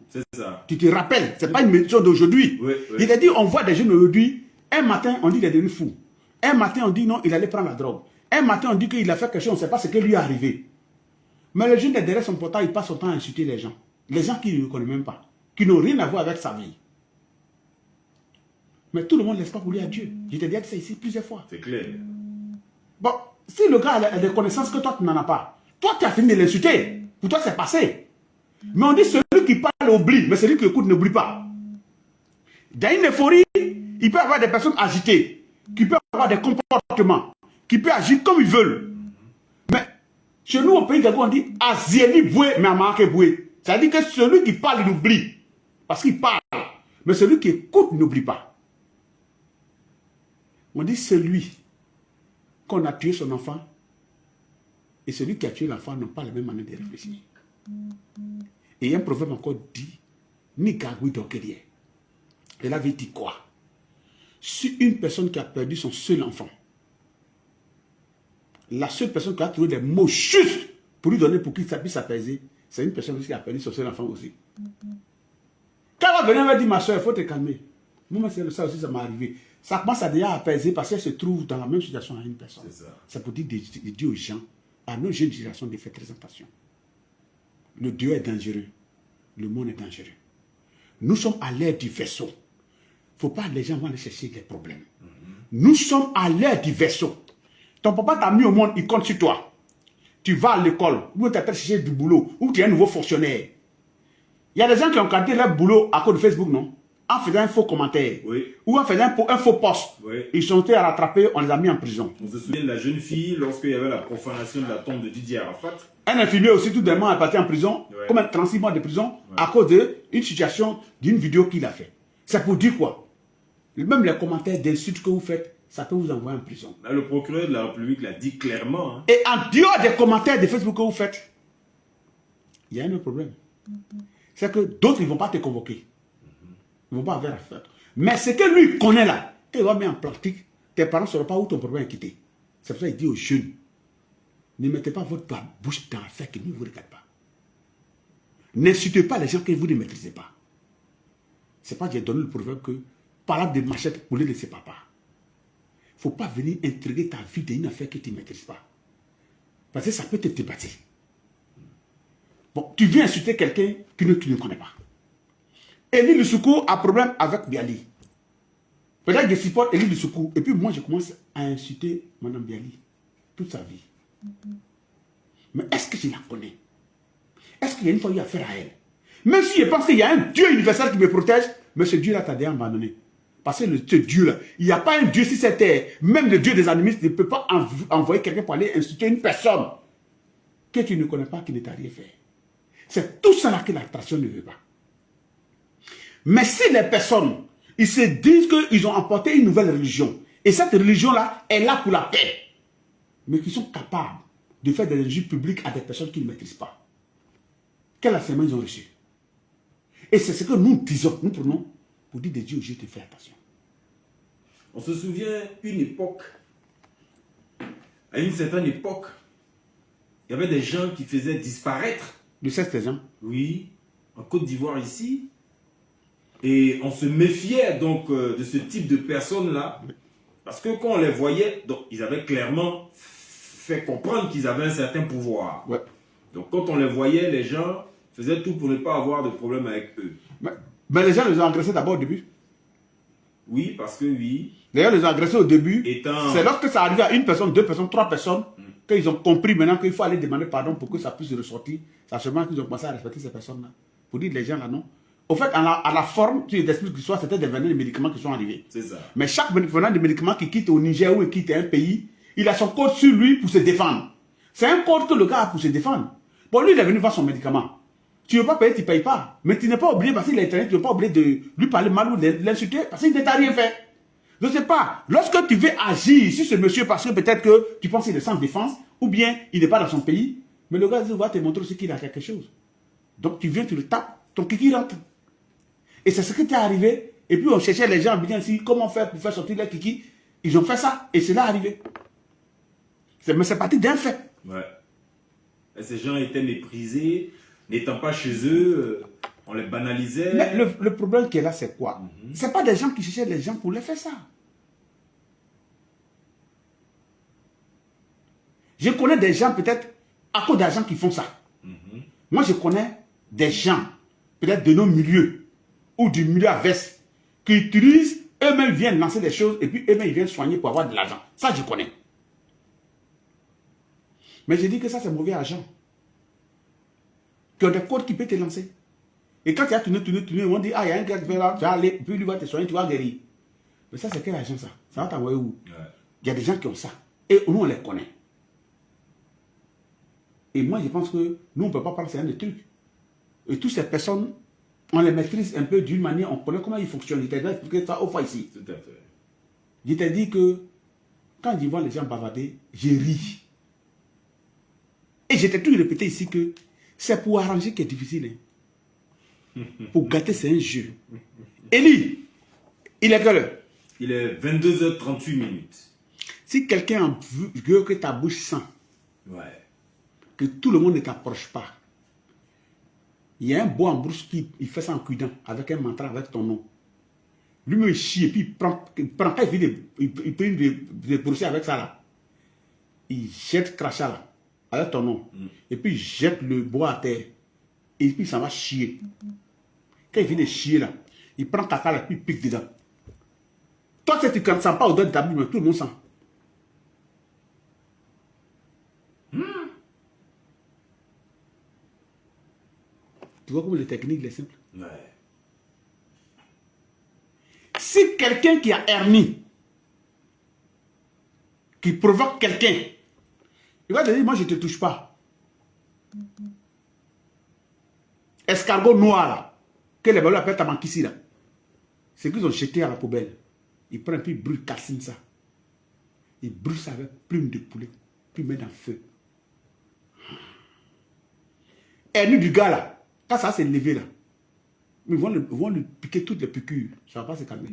C'est ça. Tu te rappelles, ce n'est pas une méthode d'aujourd'hui. Oui. Je t'ai dit, on voit des jeunes aujourd'hui, un matin on dit qu'il est devenu fou. Un matin on dit non, il allait prendre la drogue. Un matin on dit qu'il a fait quelque chose, on ne sait pas ce qui lui est arrivé. Mais le jeune est derrière son portail, il passe son temps à insulter les gens. Les gens qui ne le connaissent même pas, qui n'ont rien à voir avec sa vie. Mais tout le monde laisse pas couler à Dieu. Je t'ai dit ça ici plusieurs fois. C'est clair. Bon, si le gars a des connaissances que toi tu n'en as pas, toi tu as fini de l'insulter. Pour toi c'est passé. Mais on dit celui qui parle oublie, mais celui qui écoute n'oublie pas. Dans une euphorie, il peut y avoir des personnes agitées, qui peuvent avoir des comportements, qui peuvent agir comme ils veulent. Mais chez nous au pays Gabon on dit Azieni boué, mais Amake boué. C'est-à-dire que celui qui parle il oublie. Parce qu'il parle. Mais celui qui écoute n'oublie pas. On dit celui qu'on a tué son enfant et celui qui a tué l'enfant n'ont pas la même manière de réfléchir. Et un proverbe encore dit ni Gagui Dokerier. Elle avait dit quoi? Si une personne qui a perdu son seul enfant, la seule personne qui a trouvé des mots justes pour lui donner pour qu'il puisse s'apaiser, c'est une personne qui a perdu son seul enfant aussi. Quand elle va venir, elle va dire, ma soeur, il faut te calmer. Moi, c'est ça aussi, ça m'est arrivé. Ça commence à déjà apaiser parce qu'elle se trouve dans la même situation à une personne. C'est pour dire de dire aux gens, à nos jeunes générations, de faire très attention. Le Dieu est dangereux. Le monde est dangereux. Nous sommes à l'ère du vaisseau. Il ne faut pas que les gens vont aller chercher des problèmes. Nous sommes à l'ère du vaisseau. Ton papa t'a mis au monde, il compte sur toi. Tu vas à l'école, ou tu as cherché du boulot, ou tu es un nouveau fonctionnaire. Il y a des gens qui ont gardé leur boulot à cause de Facebook, non? En faisant un faux commentaire. Oui. Ou en faisant un faux post. Oui. Ils sont été rattrapés, on les a mis en prison. On se souvient de la jeune fille lorsqu'il y avait la profanation de la tombe de Didier Arafat. Un infirmier aussi, tout d'un moment, est parti en prison, Ouais. comme 36 mois de prison, à cause d'une situation, d'une vidéo qu'il a fait. C'est pour dire quoi? Même les commentaires d'insultes que vous faites, ça peut vous envoyer en prison. Là, le procureur de la République l'a dit clairement. Hein. Et en dehors des commentaires de Facebook que vous faites, il y a un autre problème. C'est que d'autres, ils ne vont pas te convoquer. Ils ne vont pas avoir affaire. Mais ce que lui connaît là, qu'il va mettre en pratique, tes parents ne sauront pas où ton problème est quitté. C'est pour ça qu'il dit aux jeunes, ne mettez pas votre bouche dans l'affaire qui ne vous regarde pas. N'insultez pas les gens que vous ne maîtrisez pas. C'est pas que j'ai donné le proverbe que parlant de machette pour de ses papas. Il ne faut pas venir intriguer ta vie d'une affaire que tu ne maîtrises pas. Parce que ça peut te débattre. Bon, tu viens insulter quelqu'un que tu ne connais pas. Elie Lusoukou a problème avec Biali. Peut-être que je supporte Elie Lusoukou. Et puis moi, je commence à insulter Mme Biali toute sa vie. Mais est-ce que je la connais? Est-ce qu'il y a une fois eu affaire à elle? Même si je pense qu'il y a un Dieu universel qui me protège, mais ce Dieu-là t'a déjà abandonné. Parce que ce Dieu-là, il n'y a pas un Dieu sur cette terre. Même le Dieu des animistes ne peut pas envoyer quelqu'un pour aller insulter une personne que tu ne connais pas, qui ne t'a rien fait. C'est tout ça là que l'attraction ne veut pas. Mais si les personnes, ils se disent qu'ils ont apporté une nouvelle religion, et cette religion-là est là pour la paix, mais qui sont capables de faire des injures publiques à des personnes qui ne maîtrisent pas, quel enseignement ils ont reçu? Et c'est ce que nous disons, nous prenons pour dire de Dieu, je te fais attention. On se souvient une époque, à une certaine époque, il y avait des gens qui faisaient disparaître. De 16 ans? Oui, en Côte d'Ivoire ici. Et on se méfiait donc de ce type de personnes-là. Parce que quand on les voyait, donc, ils avaient clairement fait comprendre qu'ils avaient un certain pouvoir. Ouais. Donc quand on les voyait, les gens faisaient tout pour ne pas avoir de problème avec eux. Mais les gens les ont agressés d'abord au début. Oui, parce que oui. D'ailleurs, les ont agressés au début. Étant... C'est lorsque ça arrive à une personne, deux personnes, trois personnes, qu'ils ont compris maintenant qu'il faut aller demander pardon pour que ça puisse ressortir. C'est seulement qu'ils ont commencé à respecter ces personnes-là. Pour dire les gens là, non. Au fait, à la forme, tu t'expliques l'histoire, c'était des venants de médicaments qui sont arrivés. C'est ça. Mais chaque venant de médicaments qui quitte au Niger ou qui quitte un pays, il a son code sur lui pour se défendre. C'est un code que le gars a pour se défendre. Bon, lui, il est venu voir son médicament. Tu ne veux pas payer, tu ne payes pas. Mais tu n'es pas obligé, parce qu'il est étranger, tu n'es pas obligé de lui parler mal ou de l'insulter, parce qu'il ne t'a rien fait. Je ne sais pas. Lorsque tu veux agir sur ce monsieur, parce que peut-être que tu penses qu'il est sans défense, ou bien il n'est pas dans son pays, mais le gars va te montrer aussi qu'il a quelque chose. Donc tu viens, tu le tapes, ton kiki rentre. Et c'est ce qui t'est arrivé. Et puis on cherchait les gens en disant ici, comment faire pour faire sortir les kiki. Ils ont fait ça, et c'est là arrivé. Mais c'est parti d'un fait. Ouais. Et ces gens étaient méprisés, n'étant pas chez eux, on les banalisait. Mais le problème qui est là, c'est quoi? C'est pas des gens qui cherchaient les gens pour les faire ça. Je connais des gens peut-être à cause d'argent qui font ça. Moi, je connais des gens, peut-être de nos milieux, ou du milieu adverse, qui utilisent, eux-mêmes viennent lancer des choses, et puis eux-mêmes ils viennent soigner pour avoir de l'argent. Ça, je connais. Mais je dis que ça, c'est mauvais argent. Qui ont des codes qui peuvent te lancer. Et quand tu as tourné, on dit, ah, il y a un gars qui fait là, tu vas aller, puis lui va te soigner, tu vas guérir. Mais ça, c'est quel argent ça? Ça va t'envoyer où? Il y a des gens qui ont ça. Et nous, on les connaît. Et moi, je pense que nous, on ne peut pas parler, c'est un des trucs. Et toutes ces personnes, on les maîtrise un peu d'une manière, on connaît comment ils fonctionnent. Je t'ai déjà expliqué ça au fois ici. Tout à fait. Je t'ai dit que quand je vois les gens bavarder, je ris. Et je t'ai toujours répété ici que c'est pour arranger qui est difficile. Hein. Pour gâter, c'est un jeu. Eli, il est quelle heure? Il est 22h38. Si quelqu'un veut que ta bouche sent, Ouais. que tout le monde ne t'approche pas, il y a un bois en brousse qui il fait ça en cuidant, avec un mantra, avec ton nom. Lui-même, il chie, et puis il prend quand il prend des brosser avec ça là. Il jette crachat là, avec ton nom. Et puis il jette le bois à terre. Et puis il s'en va chier. Quand il vient de chier là, il prend caca là, puis il pique dedans. Toi, si tu ne sens pas odeur de ta bouche, mais tout le monde sent. Tu vois comment les techniques, les simples. Ouais. Si quelqu'un qui a hernie, qui provoque quelqu'un, il va te dire, moi je ne te touche pas. Escargot noir là, que les ballons appellent tabankissi là, c'est qu'ils ont jeté à la poubelle. Ils prennent puis ils brûlent, calcinent ça. Ils brûlent ça avec plume de poulet, puis ils mettent dans le feu. Hernie du gars là, quand ça s'est levé là, ils vont lui piquer toutes les piqûres. Ça ne va pas se calmer.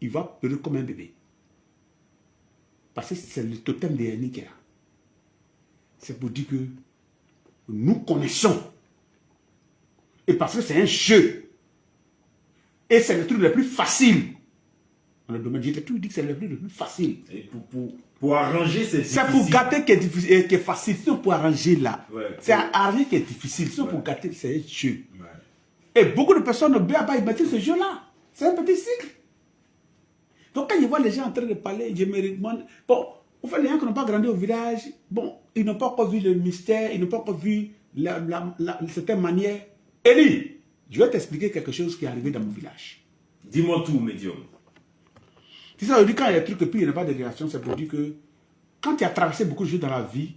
Il va pleurer comme un bébé. Parce que c'est le totem des hernies qu'il y a. C'est pour dire que nous connaissons. Et parce que c'est un jeu. Et c'est le truc le plus facile. Dans le domaine, j'ai toujours dit que c'est le plus facile. Et pour arranger, c'est difficile. C'est pour gâter qui est difficile, qui est facile. Sinon pour arranger là. Ouais. C'est arranger qui est difficile. Sinon pour gâter, c'est un jeu. Ouais. Et beaucoup de personnes ne bien pas y mettre ce jeu-là. C'est un petit cycle. Donc quand je vois les gens en train de parler, je me demande, bon, en fait, les gens qui n'ont pas grandi au village, bon, ils n'ont pas encore vu le mystère, ils n'ont pas encore vu certaines manières. Eli, je vais t'expliquer quelque chose qui est arrivé dans mon village. Dis-moi tout, médium. C'est ça, je dis quand il y a des trucs et puis il n'y a pas de réaction, c'est pour dire que quand tu as traversé beaucoup de choses dans la vie,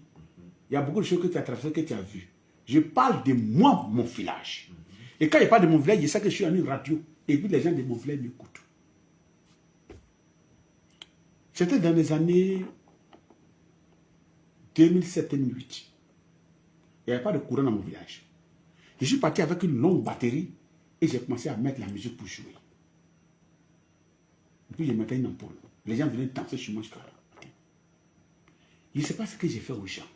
il y a beaucoup de choses que tu as traversées, que tu as vues. Je parle de moi, mon village. Et quand il parle de mon village, je sais que je suis en une radio. Et puis les gens de mon village m'écoutent. C'était dans les années 2007-2008. Il n'y avait pas de courant dans mon village. Je suis parti avec une longue batterie et j'ai commencé à mettre la musique pour jouer. Et puis je mettais une ampoule. Les gens venaient danser chez moi jusqu'à la matin. Je ne sais pas ce que j'ai fait aux gens.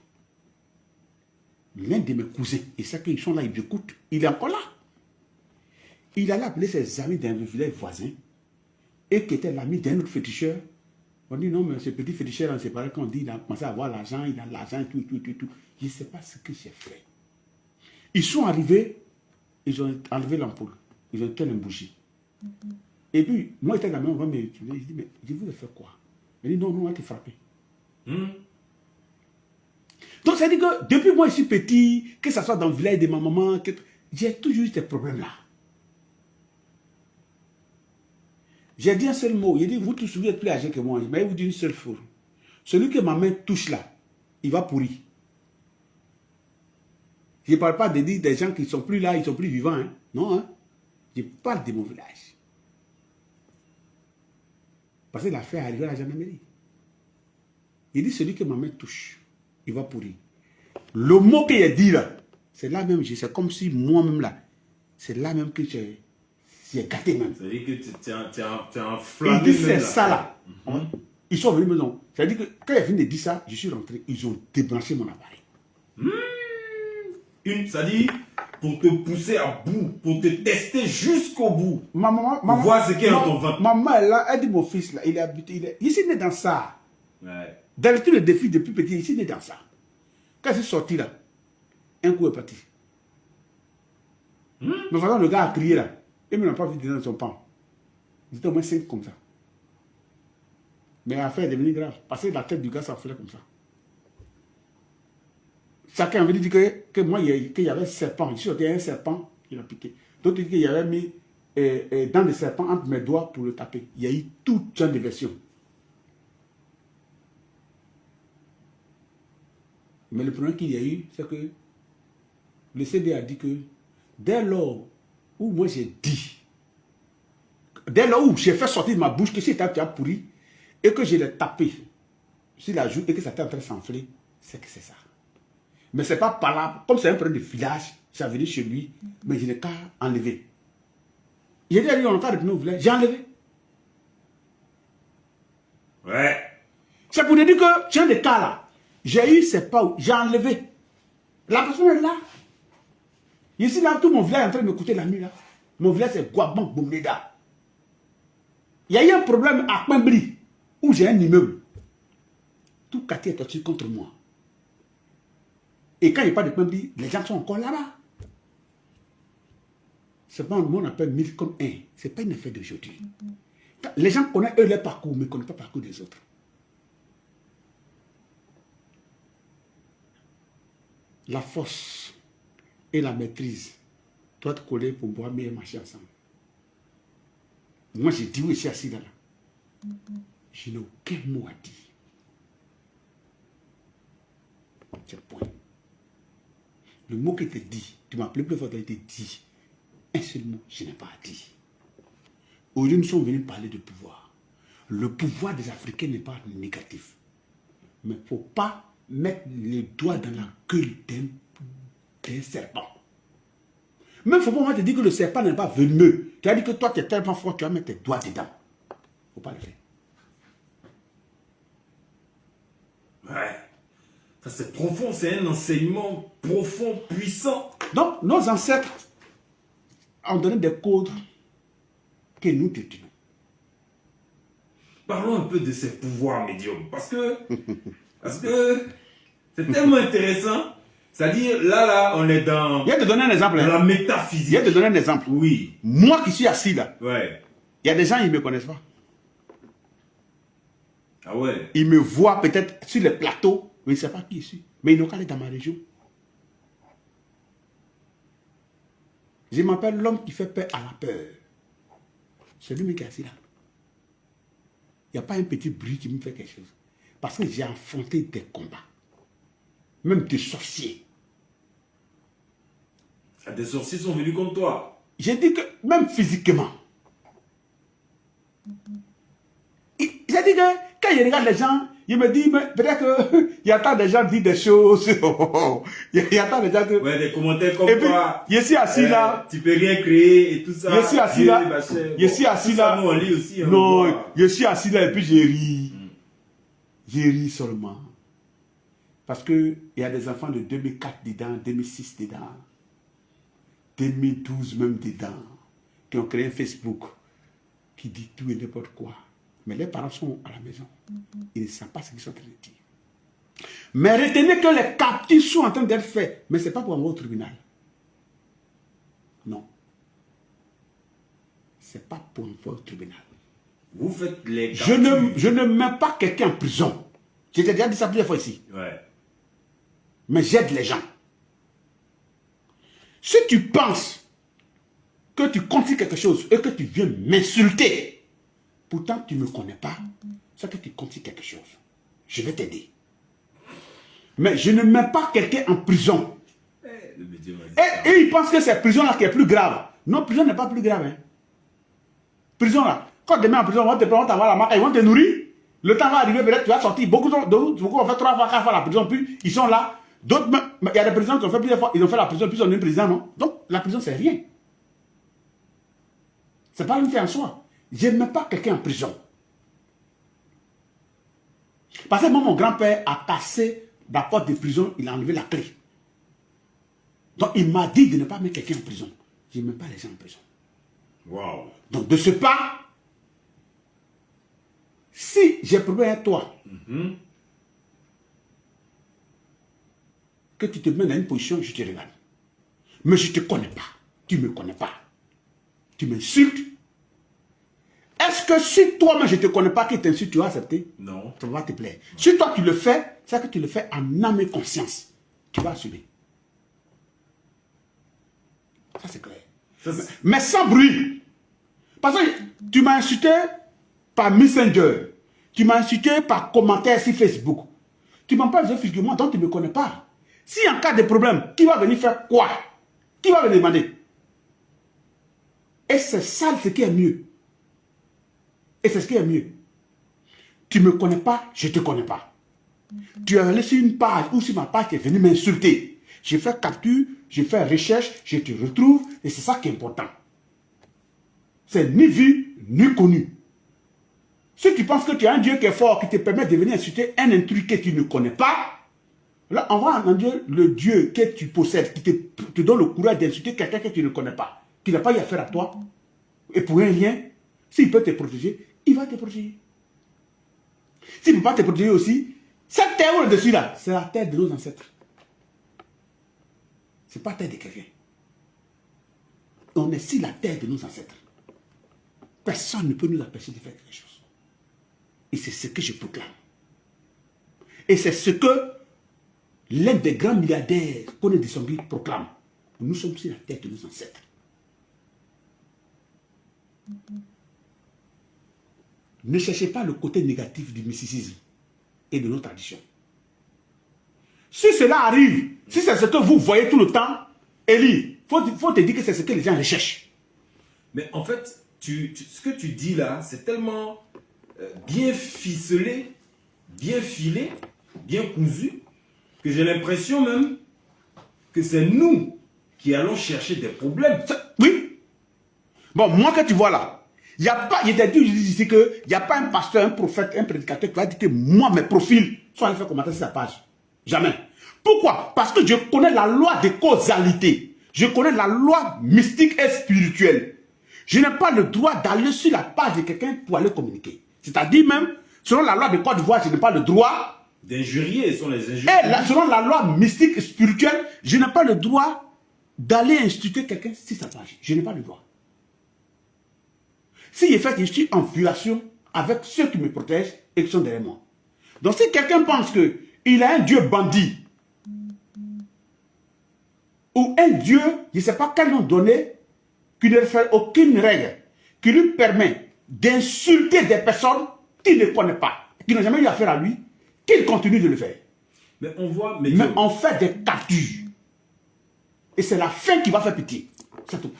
L'un de mes cousins, et ça qu'ils sont là, ils écoutent, il est encore là. Il allait appeler ses amis d'un village voisin et qui était l'ami d'un autre féticheur. On dit non, mais ce petit féticheur, c'est pareil qu'on dit, il a commencé à avoir l'argent, il a l'argent, tout. Je ne sais pas ce que j'ai fait. Ils sont arrivés, ils ont enlevé l'ampoule, ils ont éteint une bougie. Et puis, moi, j'étais dans la main, on va me dire, je dis, mais je vous ai fait quoi? Il dit non, on va te frapper. Donc, ça dit que depuis moi, je suis petit, que ce soit dans le village de ma maman, j'ai toujours eu ces problèmes-là. J'ai dit un seul mot. Il dit, vous tous, vous êtes plus âgés que moi. Mais il vous dit une seule fois. Celui que ma main touche là, il va pourrir. Je ne parle pas de dire des gens qui ne sont plus là, ils ne sont plus vivants. Hein. Non, hein. Je parle de mon village. Parce que l'affaire est arrivée à la gendarmerie. Il dit, celui que ma main touche, il va pourrir. Le mot qu'il a dit là, c'est là même, c'est comme si moi-même là, c'est là même que j'ai gâté même. Ça veut dire que tu as enflammé. Il dit c'est ça là. Ils sont venus me dire. Ça veut dire que quand ils viennent de dire ça, je suis rentré, ils ont débranché mon appareil. Ça dit pour te pousser à bout, pour te tester jusqu'au bout. Ma maman, pour voir ce qu'il y a dans ton ventre. Maman, elle dit mon fils là, il est habitué, il s'est né dans ça. Ouais. Dans tous les défis depuis petit, il s'est né dans ça. Quand je suis sorti là, un coup est parti. Mais vraiment, le gars a crié là. Il ne m'a pas vu dans son pan. Il était au moins 5 comme ça. Mais l'affaire est devenue grave. Parce que la tête du gars s'enflait comme ça. Chacun avait dit que moi, qu'il y avait un serpent. Ici, il y avait un serpent qui l'a piqué. D'autres disent qu'il y avait mis dans le serpent entre mes doigts pour le taper. Il y a eu tout genre de versions. Mais le problème qu'il y a eu, c'est que le CD a dit que dès lors où moi j'ai dit, dès lors où j'ai fait sortir de ma bouche que si tu as pourri et que je l'ai tapé sur la joue et que ça était en train de s'enfler, c'est que c'est ça. Mais ce n'est pas par là, comme c'est un problème de filage, ça venait chez lui, mais je n'ai qu'à enlever. J'ai dit, on n'a pas de ouvrière. J'ai enlevé. Ouais. C'est pour te dire que, tiens, des cas là, j'ai eu ces pas, j'ai enlevé. La personne est là. Ici, là, tout mon village est en train de m'écouter la nuit, là. Mon village, c'est Guaban Boumeda. Il y a eu un problème à Pembri, où j'ai un immeuble. Tout quartier est torturé contre moi. Et quand il n'y a pas de Pembri, les gens sont encore là-bas. C'est pas un monde appelle 1000 comme un. Ce n'est pas une affaire d'aujourd'hui. Les gens connaissent eux leur parcours, mais ne connaissent pas le parcours des autres. La force et la maîtrise doivent être collées pour pouvoir mieux marcher ensemble. Moi, j'ai dit où je suis assis là. Je n'ai aucun mot à dire. C'est le point. Le mot qui te dit, tu m'as appelé plus fort, il te dit. Un seul mot, je n'ai pas à dire. Aujourd'hui, nous sommes venus parler de pouvoir. Le pouvoir des Africains n'est pas négatif. Mais il ne faut pas mettre les doigts dans la gueule d'un serpent. Mais il ne faut pas te dire que le serpent n'est pas venimeux. Tu as dit que toi, tu es tellement fort, tu vas mettre tes doigts dedans. Il ne faut pas le faire. Ouais. Ça, c'est profond, c'est un enseignement profond, puissant. Donc, nos ancêtres ont donné des codes que nous détenons. Parlons un peu de ces pouvoirs médiums. Parce que c'est tellement intéressant. C'est-à-dire, là, on est dans... Je vais te donner un exemple. Dans la métaphysique. Je vais te donner un exemple. Oui. Moi qui suis assis là, Ouais. il y a des gens qui ne me connaissent pas. Ah ouais. Ils me voient peut-être sur les plateaux, mais ils ne savent pas qui je suis. Mais ils n'ont qu'à aller dans ma région. Je m'appelle l'homme qui fait peur à la peur. C'est lui qui est assis là. Il n'y a pas un petit bruit qui me fait quelque chose. Parce que j'ai affronté des combats. Même des sorciers. Ah, des sorciers sont venus contre toi. J'ai dit que même physiquement. J'ai dit que quand je regarde les gens, il me dit, peut-être qu'il y a tant de gens qui disent des choses. Il y a tant de gens que... Ouais, des commentaires comme Et puis, quoi. je suis assis là. Tu peux rien créer et tout ça. Je suis assis là. Je suis assis là. Nous, on lit aussi. Hein, Non, je suis assis là et puis j'ai ri. J'ai ri seulement. Parce qu'il y a des enfants de 2004 dedans, 2006 dedans, 2012 même dedans, qui ont créé un Facebook, qui dit tout et n'importe quoi. Mais les parents sont à la maison. Ils ne savent pas ce qu'ils sont en train de dire. Mais retenez que les captures sont en train d'être faites. Mais ce n'est pas pour envoyer au tribunal. Non. Ce n'est pas pour envoyer au tribunal. Vous faites les captures. Je ne mets pas quelqu'un en prison. J'ai déjà dit ça plusieurs fois ici. Ouais. Mais j'aide les gens. Si tu penses que tu continues quelque chose et que tu viens m'insulter, pourtant tu ne me connais pas, c'est que tu continues quelque chose. Je vais t'aider. Mais je ne mets pas quelqu'un en prison. Le médium a dit Et ils pensent que c'est prison-là qui est plus grave. Non, prison n'est pas plus grave. Hein. Prison-là, quand tu te mets en prison, on va te prendre la marque, ils vont te nourrir. Le temps va arriver, peut-être tu vas sortir. Beaucoup vont faire 3 fois, 4 fois la prison, puis ils sont là. D'autres, il y a des présidents qui ont fait plusieurs fois, ils ont fait la prison, puis ils sont devenus présidents, non? Donc, la prison, c'est rien. C'est pas une fin en soi. Je ne mets pas quelqu'un en prison. Parce que moi, mon grand-père a cassé la porte de prison, il a enlevé la clé. Donc, il m'a dit de ne pas mettre quelqu'un en prison. Je ne mets pas les gens en prison. waouh. Donc, de ce pas, si j'ai problème avec toi, que tu te mets dans une position, je te regarde. Mais je ne te connais pas. Tu ne me connais pas. Tu m'insultes. Est-ce que si toi-même je ne te connais pas, qui t'insulte, tu vas accepter? Non. Ça va te plaire. Si toi tu le fais, c'est que tu le fais en âme et conscience. Tu vas assumer. Ça c'est clair. Mais sans bruit. Parce que tu m'as insulté par Messenger. Tu m'as insulté par commentaire sur Facebook. Tu m'en parles physiquement, donc tu ne me connais pas. Si en cas de problème, qui va venir faire quoi? Qui va me demander? Et c'est ça ce qui est mieux. Et c'est ce qui est mieux. Tu ne me connais pas, je ne te connais pas. Tu as laissé une page ou sur ma page qui est venu m'insulter. J'ai fait capture, j'ai fait recherche, je te retrouve et c'est ça qui est important. c'est ni vu, ni connu. Si tu penses que tu as un Dieu qui est fort, qui te permet de venir insulter un intrus que tu ne connais pas, là, on va entendre le Dieu que tu possèdes, qui te donne le courage d'insulter quelqu'un que tu ne connais pas, qui n'a pas eu affaire à toi, et pour un rien, s'il peut te protéger, il va te protéger. S'il ne peut pas te protéger aussi, cette terre au-dessus là, c'est la terre de nos ancêtres. Ce n'est pas la terre de quelqu'un. On est sur la terre de nos ancêtres. Personne ne peut nous empêcher de faire quelque chose. Et c'est ce que je proclame. Et c'est ce que l'un des grands milliardaires qu'on est descendu proclame. Nous sommes sur la terre de nos ancêtres. Ne cherchez pas le côté négatif du mysticisme et de nos traditions. Si cela arrive, si c'est ce que vous voyez tout le temps, Élie, il faut te dire que c'est ce que les gens recherchent. Mais en fait, ce que tu dis là, c'est tellement bien ficelé, bien filé, bien cousu, que j'ai l'impression même que c'est nous qui allons chercher des problèmes. Oui. Bon, moi que tu vois là, il n'y a pas, il t'a dit ici qu'il n'y a pas un pasteur, un prophète, un prédicateur qui va dire que moi, mes profils sont allés faire commenter sur sa page. Jamais. Pourquoi? Parce que je connais la loi de causalité. Je connais la loi mystique et spirituelle. Je n'ai pas le droit d'aller sur la page de quelqu'un pour aller communiquer. C'est-à-dire même, selon la loi de Côte d'Ivoire, je n'ai pas le droit d'injurier, sont les injuriers. Et selon la loi mystique et spirituelle, je n'ai pas le droit d'aller insulter quelqu'un sur sa page. Je n'ai pas le droit. Si je fais que je suis en violation avec ceux qui me protègent et qui sont derrière moi. Donc si quelqu'un pense qu'il a un Dieu bandit, ou un Dieu, je ne sais pas quel nom donner, qui ne fait aucune règle, qui lui permet d'insulter des personnes qu'il ne connaît pas, qui n'ont jamais eu affaire à lui, qu'il continue de le faire. Mais on voit... Mais on fait des captures. Et c'est la fin qui va faire pitié. C'est tout.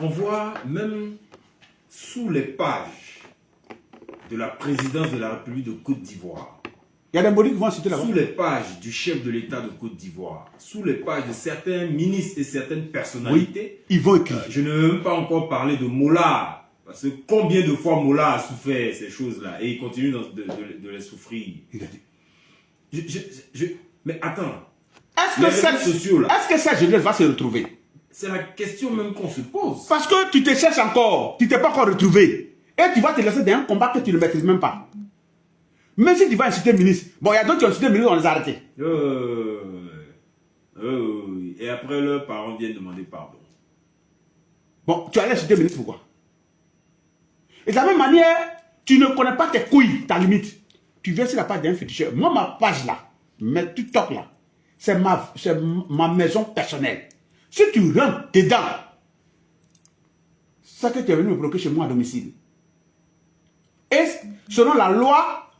On voit même sous les pages de la présidence de la République de Côte d'Ivoire, il y a des mots qui vont citer là-bas. sous les pages du chef de l'État de Côte d'Ivoire, sous les pages de certains ministres et certaines personnalités, oui, ils vont écrire. Je ne veux même pas encore parler de Mola, parce que combien de fois Mola a souffert ces choses-là, et il continue de les souffrir. Il a dit. Mais attends, est-ce que cette jeunesse va se retrouver? C'est la question même qu'on se pose. Parce que tu te cherches encore, tu ne t'es pas encore retrouvé. Et tu vas te laisser dans un combat que tu ne maîtrises même pas. Même si tu vas insulter le ministre. Bon, il y a d'autres qui ont insulté le ministre, on les a arrêtés. Et après, leurs parents viennent demander pardon. Bon, tu allais insulter le ministre, pourquoi? Et de la même manière, tu ne connais pas tes couilles, ta limite. Tu viens sur la page d'un féticheur. Moi, ma page là, mes TikTok là, c'est ma maison personnelle. Si tu rentres dedans, c'est ça que tu es venu me bloquer chez moi à domicile. Et selon la loi,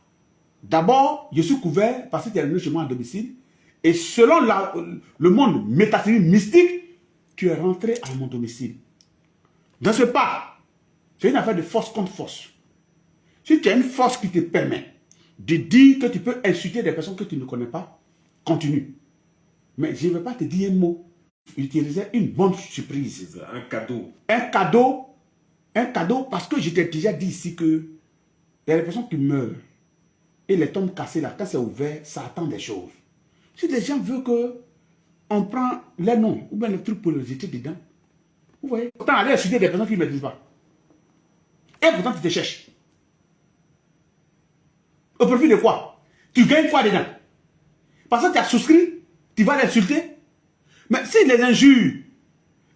d'abord, je suis couvert parce que tu es venu chez moi à domicile. Et selon le monde métaphysique mystique, tu es rentré à mon domicile. Dans ce pas, c'est une affaire de force contre force. Si tu as une force qui te permet de dire que tu peux insulter des personnes que tu ne connais pas, continue. Mais je ne vais pas te dire un mot. Utiliser une bonne surprise. Un cadeau. Un cadeau parce que je t'ai déjà dit ici que il y a des personnes qui meurent. Et les tombes cassées là, quand c'est ouvert, ça attend des choses. Si les gens veulent que on prend les noms ou bien les trucs pour les jeter dedans, vous voyez, autant aller insulter des personnes qui ne maîtrisent pas. Et pourtant tu te cherches. Au profit de quoi? Tu gagnes quoi dedans? Parce que tu as souscrit, tu vas l'insulter. Mais si les injures,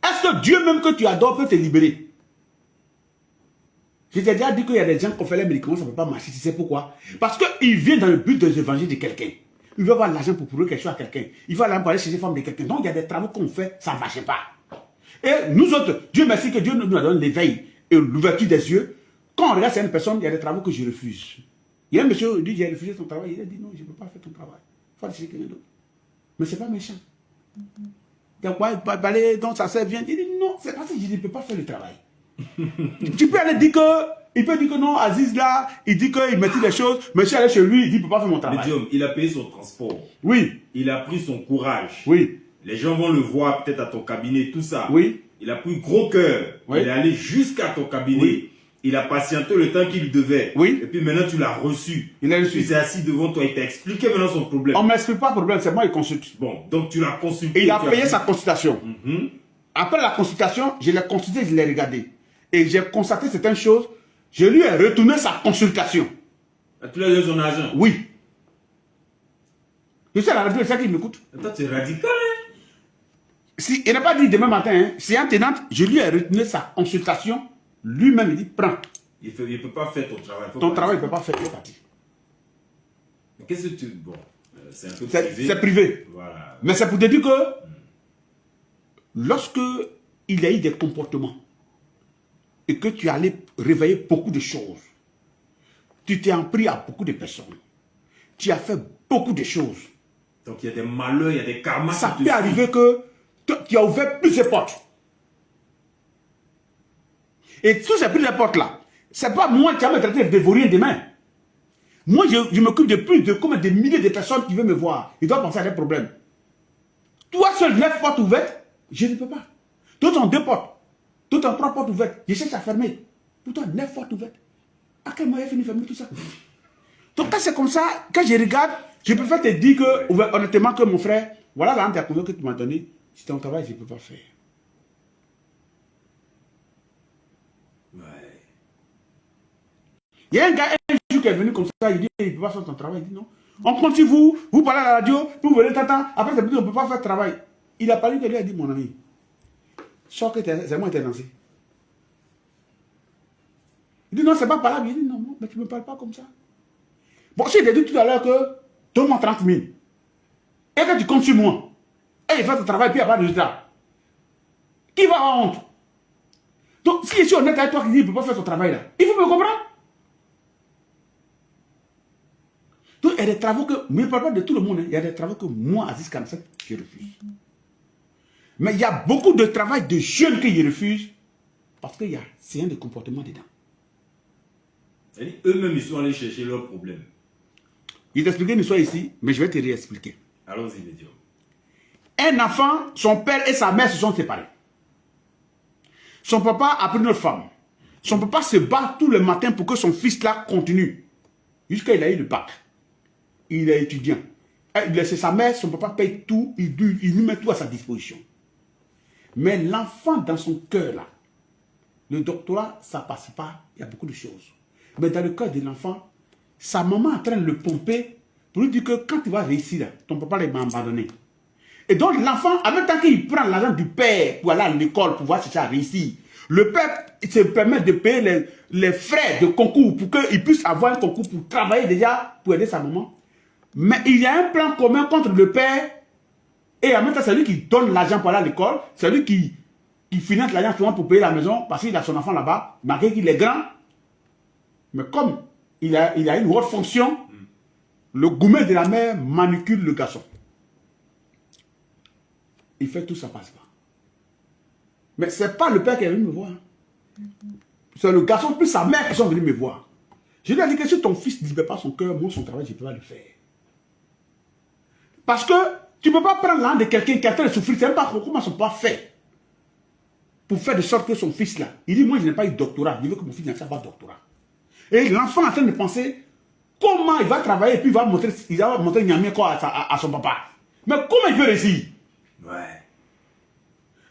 est-ce que Dieu même que tu adores peut te libérer? Je t'ai déjà dit qu'il y a des gens qui ont fait les médicaments, ça ne peut pas marcher. Tu sais pourquoi? Parce qu'il vient dans le but des évangiles de quelqu'un. Il veut avoir l'argent pour prouver quelque chose à quelqu'un. Il va aller chez les femmes de quelqu'un. Donc il y a des travaux qu'on fait, ça ne marche pas. Et nous autres, Dieu merci que Dieu nous donne l'éveil et l'ouverture des yeux. Quand on regarde cette personne, il y a des travaux que je refuse. Il y a un monsieur qui dit j'ai refusé ton travail. Il a dit non, je ne peux pas faire ton travail. Il faut aller chez quelqu'un d'autre. Mais ce n'est pas méchant. Donc ça sert bien. Il dit non, c'est parce que je ne peux pas faire le travail. Tu peux aller dire que, il peut dire que non, Aziz là, il dit qu'il maîtrise les choses, mais si je suis allé chez lui, il dit qu'il ne peut pas faire mon travail. Médium, il a payé son transport. Oui. Il a pris son courage. Oui. Les gens vont le voir peut-être à ton cabinet, tout ça. Oui. il a pris gros cœur. Oui. Il est allé jusqu'à ton cabinet. Oui. Il a patienté le temps qu'il devait. Oui. Et puis maintenant, tu l'as reçu. Il a reçu. Il s'est assis devant toi. Il t'a expliqué maintenant son problème. On ne m'explique pas le problème, c'est moi qui consulte. Bon, donc tu l'as consulté. Et il a tu as payé dit- sa consultation. Mhm. Après la consultation, je l'ai consulté, je l'ai regardé. Et j'ai constaté certaines choses. Je lui ai retourné sa consultation. Tu lui as donné son argent. Oui. Je sais, la radio, c'est ça qui m'écoute. Attends, tu es radical, hein? Si, il n'a pas dit demain matin, hein, séance tenante, je lui ai retourné sa consultation. Lui-même, il dit, prends. Il ne peut pas faire ton travail. Faut Ton pas travail, il dire. ne peut pas faire, il est parti. Mais qu'est-ce que tu... Bon, c'est un peu C'est privé. privé. Voilà. Mais c'est pour te dire que lorsque il y a eu des comportements et que tu allais réveiller beaucoup de choses, tu t'es en pris à beaucoup de personnes, tu as fait beaucoup de choses. Donc il y a des malheurs, il y a des karmas. Ça qui te peut suivent. arriver que tu as ouvert plusieurs portes. Et sous ces plusieurs portes-là, c'est pas moi qui va me traiter de vaurien demain. Moi, je m'occupe de plus de combien de milliers de personnes qui veulent me voir. Ils doivent penser à des problèmes. Toi seul, 9 portes ouvertes, je ne peux pas. D'autres ont 2 portes. D'autres ont 3 portes ouvertes. Je cherche à fermer. Pourtant, 9 portes ouvertes. À quel moment il a fini de fermer tout ça? Donc, quand c'est comme ça, quand je regarde, je préfère te dire que, honnêtement, que mon frère, voilà la honte que tu m'as donné. C'est ton travail, je ne peux pas faire. Ouais. Il y a un gars, un jour, qui est venu comme ça, il dit, il ne peut pas faire son travail. Il dit non. On continue, vous parlez à la radio, vous venez, tata, après, c'est on ne peut pas faire le travail. Il a parlé de lui, il a dit, mon ami, sors que c'est moi qui t'ai lancé. Il dit, non, c'est pas parlable. Il dit, non, mais tu ne me parles pas comme ça. Bon, si il t'a dit tout à l'heure que, donne-moi 30 000, et que tu comptes sur moi, et il fait ton travail, puis il n'y a pas de résultat, qui va avoir honte? Donc, si je suis honnête avec toi qui dit, il ne peut pas faire son travail là, il faut me comprendre. Donc, il y a des travaux que, mais je ne parle pas de tout le monde, hein. Il y a des travaux que moi, Aziz 47, je refuse. Mais il y a beaucoup de travail de jeunes que je refuse parce qu'il y a c'est un de comportement dedans. C'est-à-dire, eux-mêmes, ils sont allés chercher leurs problèmes. Il t'expliquait une histoire ici, mais je vais te réexpliquer. Allons-y, médium. Un enfant, son père et sa mère se sont séparés. Son papa a pris une autre femme. Son papa se bat tous les matins pour que son fils là continue. Jusqu'à il a eu le bac. Il est étudiant. C'est sa mère, son papa paye tout, il lui met tout à sa disposition. Mais l'enfant dans son cœur là, le doctorat, ça ne passe pas, il y a beaucoup de choses. Mais dans le cœur de l'enfant, sa maman est en train de le pomper pour lui dire que quand tu vas réussir, là, ton papa m'a abandonné. Et donc l'enfant, en même temps qu'il prend l'argent du père pour aller à l'école, pour pouvoir chercher à réussir, le père se permet de payer les frais de concours pour qu'il puisse avoir un concours pour travailler déjà, pour aider sa maman. Mais il y a un plan commun contre le père et en même temps c'est lui qui donne l'argent pour aller à l'école, c'est lui qui finance l'argent souvent pour payer la maison parce qu'il a son enfant là-bas, malgré qu'il est grand. Mais comme il a une haute fonction, le gourmet de la mère manipule le garçon. Il fait tout ça passe pas. Mais ce n'est pas le père qui est venu me voir. C'est le garçon plus sa mère qui sont venus me voir. Je lui ai dit que si ton fils ne libère pas son cœur, moi son travail, je ne peux pas le faire. Parce que tu ne peux pas prendre l'âme de quelqu'un qui a fait de souffrir. C'est même pas comment son père fait. Pour faire de sorte que son fils là, il dit moi je n'ai pas eu de doctorat, je veux que mon fils n'ait pas de doctorat. Et l'enfant est en train de penser comment il va travailler et puis il va montrer Niamey quoi à son papa. Mais comment il peut réussir? Ouais.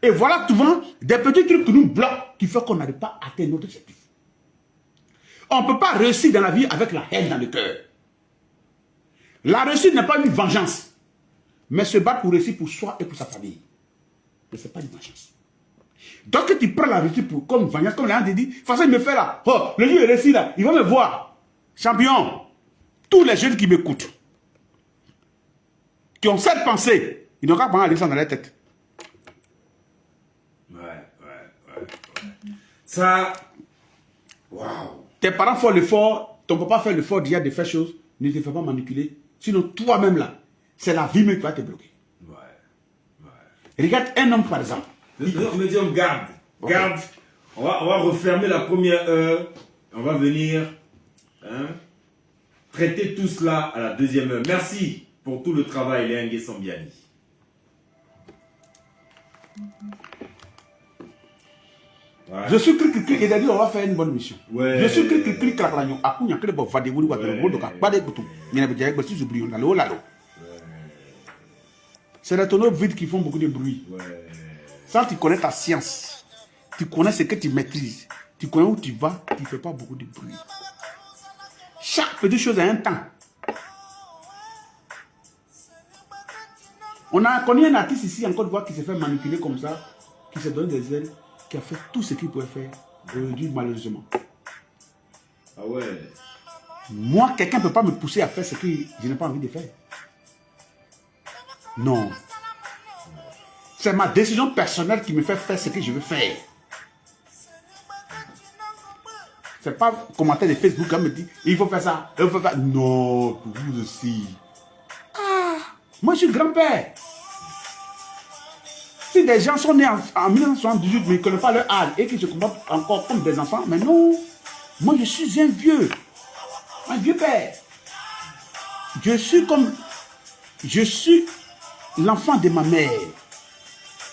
Et voilà souvent des petits trucs qui nous bloquent, qui font qu'on n'arrive pas à atteindre notre objectif. On ne peut pas réussir dans la vie avec la haine dans le cœur. La réussite n'est pas une vengeance, mais se battre pour réussir pour soi et pour sa famille. Mais ce n'est pas une vengeance. Donc tu prends la réussite pour, comme vengeance, comme l'un dit, de toute façon il me fait là, oh, le jeu est réussi là, il va me voir. Champion, tous les jeunes qui m'écoutent, qui ont cette pensée, ils n'ont qu'à prendre la dans la tête. Ouais. Ça, waouh. Tes parents font l'effort, ton papa fait l'effort déjà de faire choses, ne te fais pas manipuler. Sinon toi-même là, c'est la vie même qui va te bloquer. Ouais. Regarde un homme par exemple. Médium, garde. Garde. On va refermer la première heure. On va venir traiter tout cela à la deuxième heure. Merci pour tout le travail, Léangué Sambiani. Ouais. Je suis cri, il a dit on va faire une bonne mission. Ouais. Je suis cri, claclagnon. A kunya kele bo vade wuli wa Ouais. de mo doka pas de butu. Nyana be jaye si j'oublie on a lo lalo. C'est les tonneaux vides qui font beaucoup de bruit. Ouais. Ça, tu connais ta science. Tu connais ce que tu maîtrises. Tu connais où tu vas, tu ne fais pas beaucoup de bruit. Chaque petite chose a un temps. On a connu un artiste ici en Côte d'Ivoire qui s'est fait manipuler comme ça, qui s'est donné des ailes, qui a fait tout ce qu'il pouvait faire, aujourd'hui malheureusement. Ah ouais. Moi, quelqu'un ne peut pas me pousser à faire ce que je n'ai pas envie de faire. Non. C'est ma décision personnelle qui me fait faire ce que je veux faire. C'est pas commentaire de Facebook qui me dit il faut faire ça, il faut faire ça. Non, pour vous aussi. Ah, moi je suis grand-père. Si des gens sont nés en 1978 mais ils ne connaissent pas leur âge et qu'ils se comportent encore comme des enfants, mais non. Moi je suis un vieux père. Je suis l'enfant de ma mère.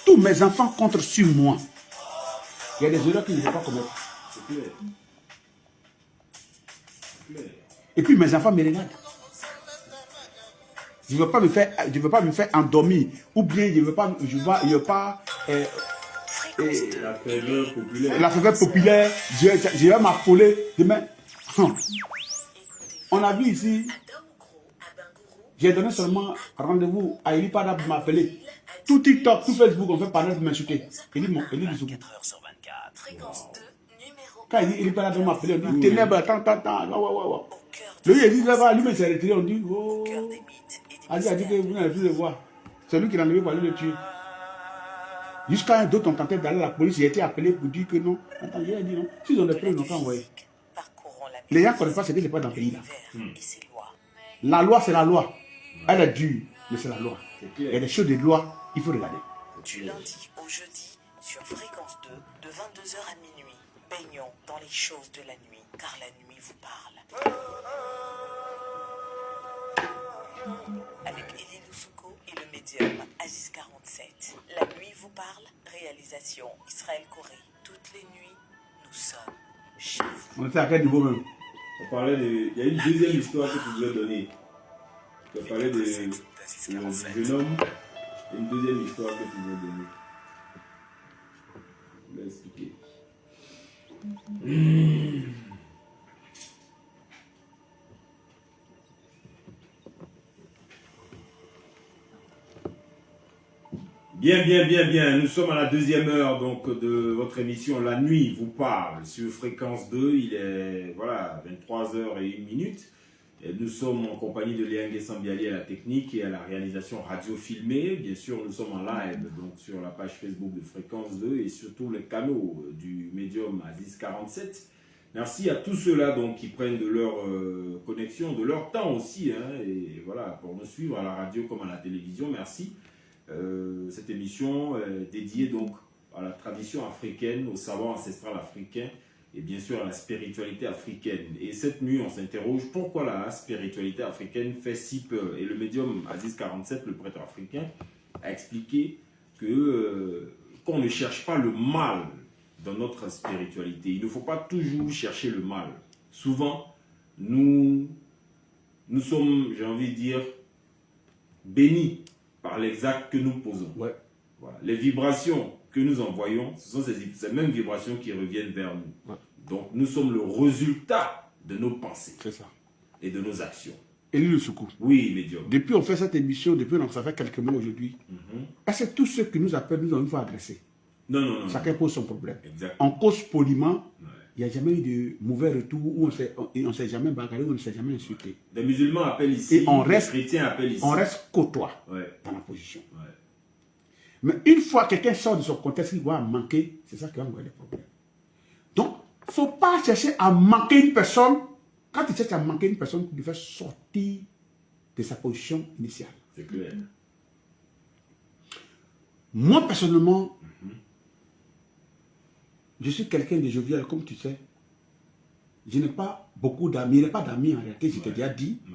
Tous mes enfants comptent sur moi. Il y a des erreurs qu'ils ne veulent pas commettre. C'est clair. Et puis mes enfants me regardent. Je ne veux pas me faire endormir. Ou bien je ne veux pas. La faveur populaire. La faveur populaire. Je vais m'affoler demain. On a vu ici. J'ai donné seulement rendez-vous à Eli Pada pour m'appeler. Tout TikTok, tout Facebook, on fait parler pour m'insulter. Eli du Sougou. 24 sur 24. Fréquence 2, numéro Quand il dit Eli Pada pour m'appeler, on dit Oui. ténèbres, attends. au cœur Lui, il dit là-bas, lui, il s'est retiré, on dit, oh. des mythes et des A dit que mystères. vous n'allez plus le voir. C'est lui qui l'a enlevé pour aller le tuer. Jusqu'à d'autres ont tenté d'aller à la police, j'ai été appelé pour dire que non. Attends, j'ai dit non. S'ils ont des preuves, ils n'ont pas envoyé. Parcourons la Les gens ne connaissent pas ce qui se passe dans le pays là. l'univers et ses lois. La loi, c'est la loi. Elle est dure, mais c'est la loi. C'est Il y a clair. des choses de loi, il faut regarder. Du lundi au jeudi sur Fréquence 2 de 22h à minuit. Baignons dans les choses de la nuit, car la nuit vous parle. Avec Elie Loussouko et le médium Aziz 47. La nuit vous parle, réalisation Israël Corée. Toutes les nuits, nous sommes chez vous. On était à quel niveau même? On parlait de. Il y a une deuxième histoire que tu vous as donnée. Tu as parlé du jeune homme. Il y a une deuxième histoire que tu vous as donnée. Je vais expliquer. Bien. Nous sommes à la deuxième heure donc, de votre émission La Nuit vous parle sur Fréquence 2. Il est 23h01. Et nous sommes en compagnie de Léangué Sambiali à la technique et à la réalisation radio filmée. Bien sûr, nous sommes en live donc, sur la page Facebook de Fréquence 2 et sur tous les canaux du médium Aziz 47. Merci à tous ceux-là donc, qui prennent de leur connexion, de leur temps aussi, hein, et voilà, pour nous suivre à la radio comme à la télévision. Merci. Cette émission dédiée donc à la tradition africaine, au savoir ancestral africain et bien sûr à la spiritualité africaine. Et cette nuit, on s'interroge pourquoi la spiritualité africaine fait si peur. Et le médium Aziz 47, le prêtre africain, a expliqué que qu'on ne cherche pas le mal dans notre spiritualité. Il ne faut pas toujours chercher le mal. Souvent, nous sommes, j'ai envie de dire, bénis par les actes que nous posons. Ouais. Voilà. Les vibrations que nous envoyons, ce sont ces mêmes vibrations qui reviennent vers nous. Ouais. Donc nous sommes le résultat de nos pensées C'est ça. et de nos actions. Elie Loussouko. Oui, médium. Depuis on fait cette émission, ça fait quelques mois aujourd'hui. Est-ce que tous ceux qui nous appellent, nous avons une fois adressé? Non. Chacun pose son problème. Exact. On cause poliment. Ouais. Il n'y a jamais eu de mauvais retour où on ne s'est jamais bagarré, on ne s'est jamais insulté. Les musulmans appellent ici, Et on reste- les chrétiens appellent ici. On reste côtoie Ouais. dans la position. Ouais. Mais une fois que quelqu'un sort de son contexte, il va manquer, c'est ça qui va envoyer des problèmes. Donc, il ne faut pas chercher à manquer une personne. Quand tu cherches à manquer une personne, tu devais sortir de sa position initiale. C'est clair. Moi, personnellement, je suis quelqu'un de jovial, comme tu sais. Je n'ai pas beaucoup d'amis. Je n'ai pas d'amis en réalité, je t'ai déjà dit, Ouais.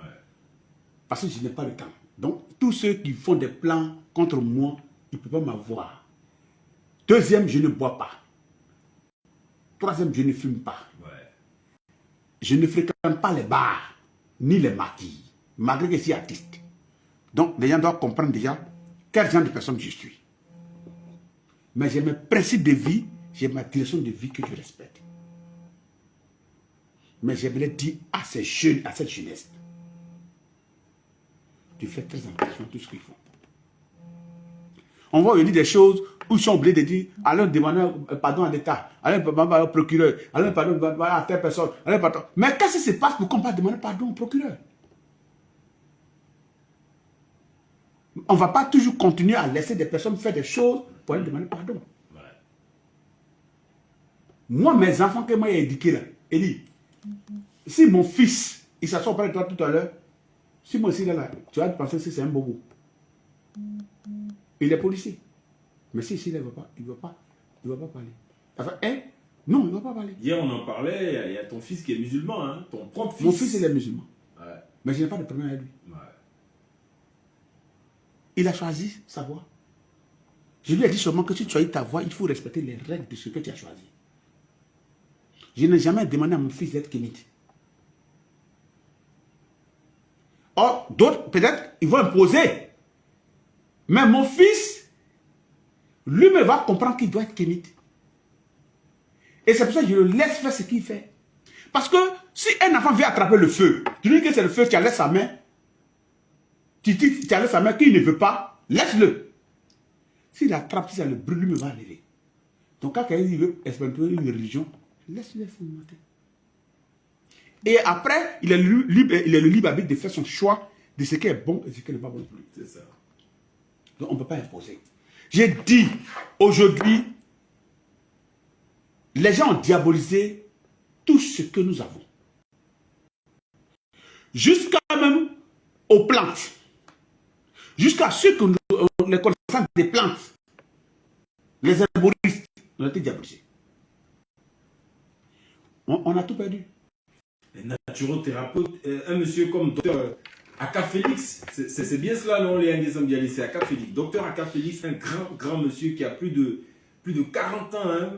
parce que je n'ai pas le temps. Donc, tous ceux qui font des plans contre moi, ils ne peuvent pas m'avoir. Deuxième, je ne bois pas. Troisième, je ne fume pas. Ouais. Je ne fréquente pas les bars, ni les maquilles, malgré que je suis artiste. Donc, les gens doivent comprendre déjà quel genre de personne je suis. Mais j'ai mes principes de vie, j'ai ma direction de vie que je respecte. Mais j'aimerais dire à ces jeunes, à cette jeunesse, de faire très attention à tout ce qu'ils font. On va dire des choses où ils sont obligés de dire, allons demander pardon à l'État, allons demander au procureur, allons pardon à telle personne, allons pardon. Mais qu'est-ce qui se passe pour qu'on ne demander pardon au procureur? On ne va pas toujours continuer à laisser des personnes faire des choses pour aller demander pardon. Ouais. Moi, mes enfants que moi j'ai éduqués là, il dit, si mon fils, il s'assoit auprès de toi tout à l'heure, si moi aussi là, tu vas penser que c'est un bobo. Il est policier. Mais si il ne va pas, il ne va pas parler. Enfin, hein? Non, il ne va pas parler. Hier, on en parlait, il y a ton fils qui est musulman, hein, ton propre fils. Mon fils, il est musulman. Ouais. Mais je n'ai pas de problème avec lui. Ouais. Il a choisi sa voie. Je lui ai dit seulement que si tu choisis ta voie, il faut respecter les règles de ce que tu as choisi. Je n'ai jamais demandé à mon fils d'être kémite. Or, d'autres, peut-être, ils vont imposer. Mais mon fils, lui-même va comprendre qu'il doit être kémite. Et c'est pour ça que je le laisse faire ce qu'il fait. Parce que si un enfant vient attraper le feu, tu lui dis que c'est le feu, tu laisses sa main, tu dis tu laisses sa main, qu'il ne veut pas, laisse-le. S'il attrape, si ça le brûle, lui va arriver. Donc quand quelqu'un veut expérimenter une religion, laisse-le expérimenter. Et après, il est le libre arbitre de faire son choix de ce qui est bon et ce qui n'est pas bon pour lui. C'est ça. Donc on ne peut pas imposer. J'ai dit, aujourd'hui, les gens ont diabolisé tout ce que nous avons. Jusqu'à même aux plantes. Jusqu'à ceux que nous, les connaissances des plantes. Les herboristes ont été diabolisés. On a tout perdu. Les naturothérapeutes, un monsieur comme docteur Aka Félix, c'est bien cela, non, les Angues c'est Aka Félix. Docteur Aka Félix, un grand monsieur qui a plus de 40 ans, hein,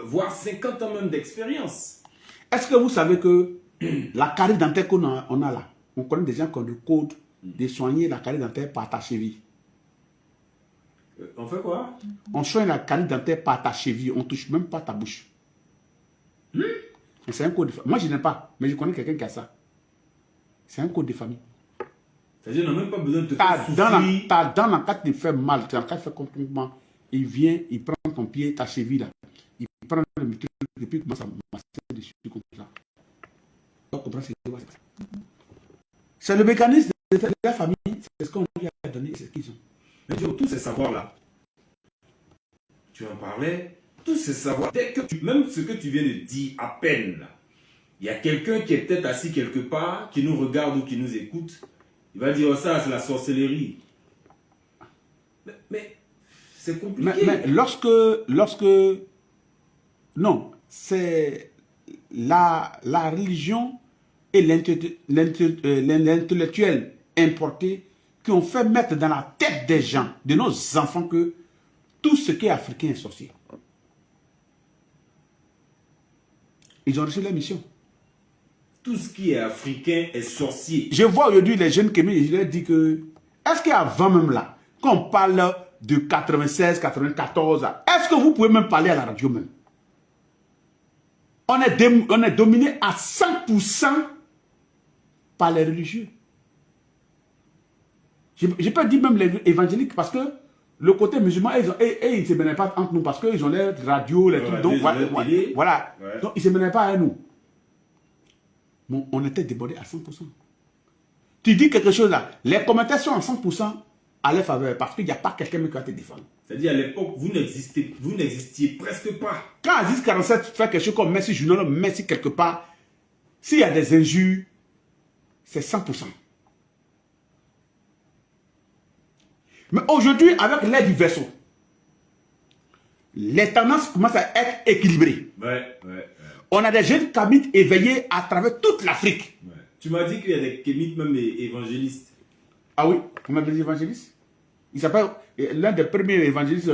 voire 50 ans même d'expérience. Est-ce que vous savez que la carie dentaire qu'on a là, on connaît des gens qui ont le code de soigner la carie dentaire par ta cheville. On fait quoi? On soigne la carie dentaire par ta cheville, on ne touche même pas ta bouche. C'est un code de famille. Moi, je n'ai pas, mais je connais quelqu'un qui a ça. C'est un code de famille. C'est-à-dire, on n'a même pas besoin de te faire souffrir. Ta dent, quand tu te fais mal, quand tu fais complètement, il vient, il prend ton pied, ta cheville là. Il prend le truc et puis il commence à masser dessus comme ça. Tu comprends ce que c'est? C'est le mécanisme de la famille, c'est ce qu'on lui a donné, c'est ce qu'ils ont. Mais tous ces savoirs-là, tu en parlais, tous ces savoirs, dès que même ce que tu viens de dire à peine, là, il y a quelqu'un qui est peut-être assis quelque part, qui nous regarde ou qui nous écoute, il va dire, oh, ça c'est la sorcellerie. Mais c'est compliqué. Mais lorsque non, c'est la religion et l'intellectuel importé qui ont fait mettre dans la tête des gens, de nos enfants, que tout ce qui est africain est sorcier. Ils ont reçu la mission. Tout ce qui est africain est sorcier. Je vois aujourd'hui les jeunes Kémis, je leur dis que, est-ce qu'avant même là, quand on parle de 96, 94, est-ce que vous pouvez même parler à la radio même? On est dominé à 100% par les religieux. Je peux dire même les évangéliques parce que le côté musulman, ils ne se mêlent pas entre nous parce qu'ils ont les radios, les trucs. Donc, voilà. Ouais. Donc, ils ne se mêlent pas à nous. Bon, on était débordés à 100%. Tu dis quelque chose là, les commentaires sont à 100% à leur faveur parce qu'il n'y a pas quelqu'un qui va te défendre. C'est-à-dire à l'époque, vous n'existiez presque pas. Quand Aziz 47 fait quelque chose comme Merci Journal, Merci quelque part, s'il y a des injures, c'est 100%. Mais aujourd'hui, avec l'aide du vaisseau, les tendances commencent à être équilibrées. Ouais. On a des jeunes kémites éveillés à travers toute l'Afrique. Ouais. Tu m'as dit qu'il y a des kémites même évangélistes. Ah oui, vous m'avez dit évangéliste? Il s'appelle l'un des premiers évangélistes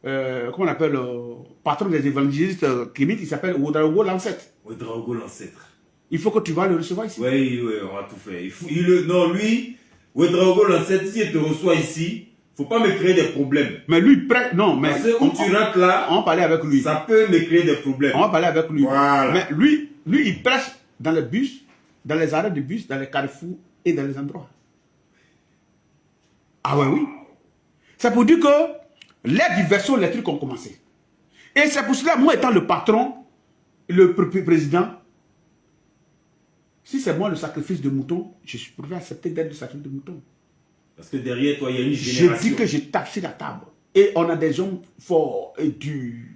comment on appelle, patron des évangélistes cliniques, il s'appelle Ouedraogo Lancet. Ouedraogo Lancet. Il faut que tu vas le recevoir ici. Oui, oui, on va tout faire. Non, lui, Ouedraogo Lancet, s'il te reçoit ici, faut pas me créer des problèmes. Mais lui, non, mais... Parce que quand tu rentres là, on va parler avec lui. Ça peut me créer des problèmes. On va parler avec lui. Voilà. Mais lui, il prêche dans les bus, dans les arrêts de bus, dans les carrefours et dans les endroits. Ah ouais, oui. C'est pour dire que les diversions, les trucs ont commencé. Et c'est pour cela, moi étant le patron, le président, si c'est moi le sacrifice de mouton, je suis prêt à accepter d'être le sacrifice de mouton. Parce que derrière toi, il y a une génération. Je dis que je tape sur la table. Et on a des hommes forts et durs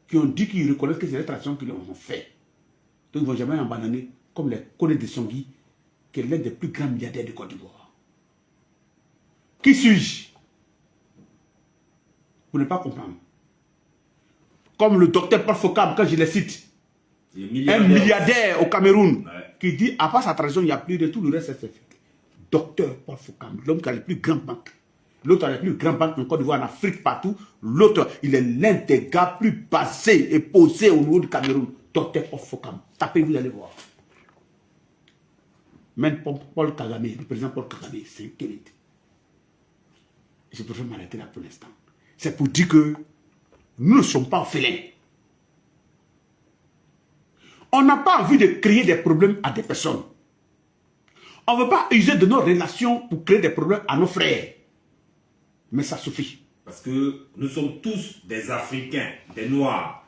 qui ont dit qu'ils reconnaissent que c'est les traditions qu'ils ont fait. Donc ils ne vont jamais abandonner, comme les Kone de Songui, qui est l'un des plus grands milliardaires de Côte d'Ivoire. Qui suis-je? Vous ne pouvez pas comprendre. Comme le docteur Paul Fokam, quand je le cite, un milliardaire au Cameroun, ouais, qui dit, à part sa tradition, il n'y a plus de tout le reste, c'est fait. Docteur Paul Fokam, l'homme qui a les plus grandes banques. L'autre a les plus grandes banques en Côte d'Ivoire, en Afrique, partout. L'autre, il est l'un des gars plus basés et posés au niveau du Cameroun. Docteur Paul Fokam. Tapez, vous allez voir. Même Paul Kagame, le président Paul Kagame, c'est un qualité. Je préfère m'arrêter là pour l'instant. C'est pour dire que nous ne sommes pas orphelins. On n'a pas envie de créer des problèmes à des personnes. On ne veut pas user de nos relations pour créer des problèmes à nos frères. Mais ça suffit. Parce que nous sommes tous des Africains, des Noirs.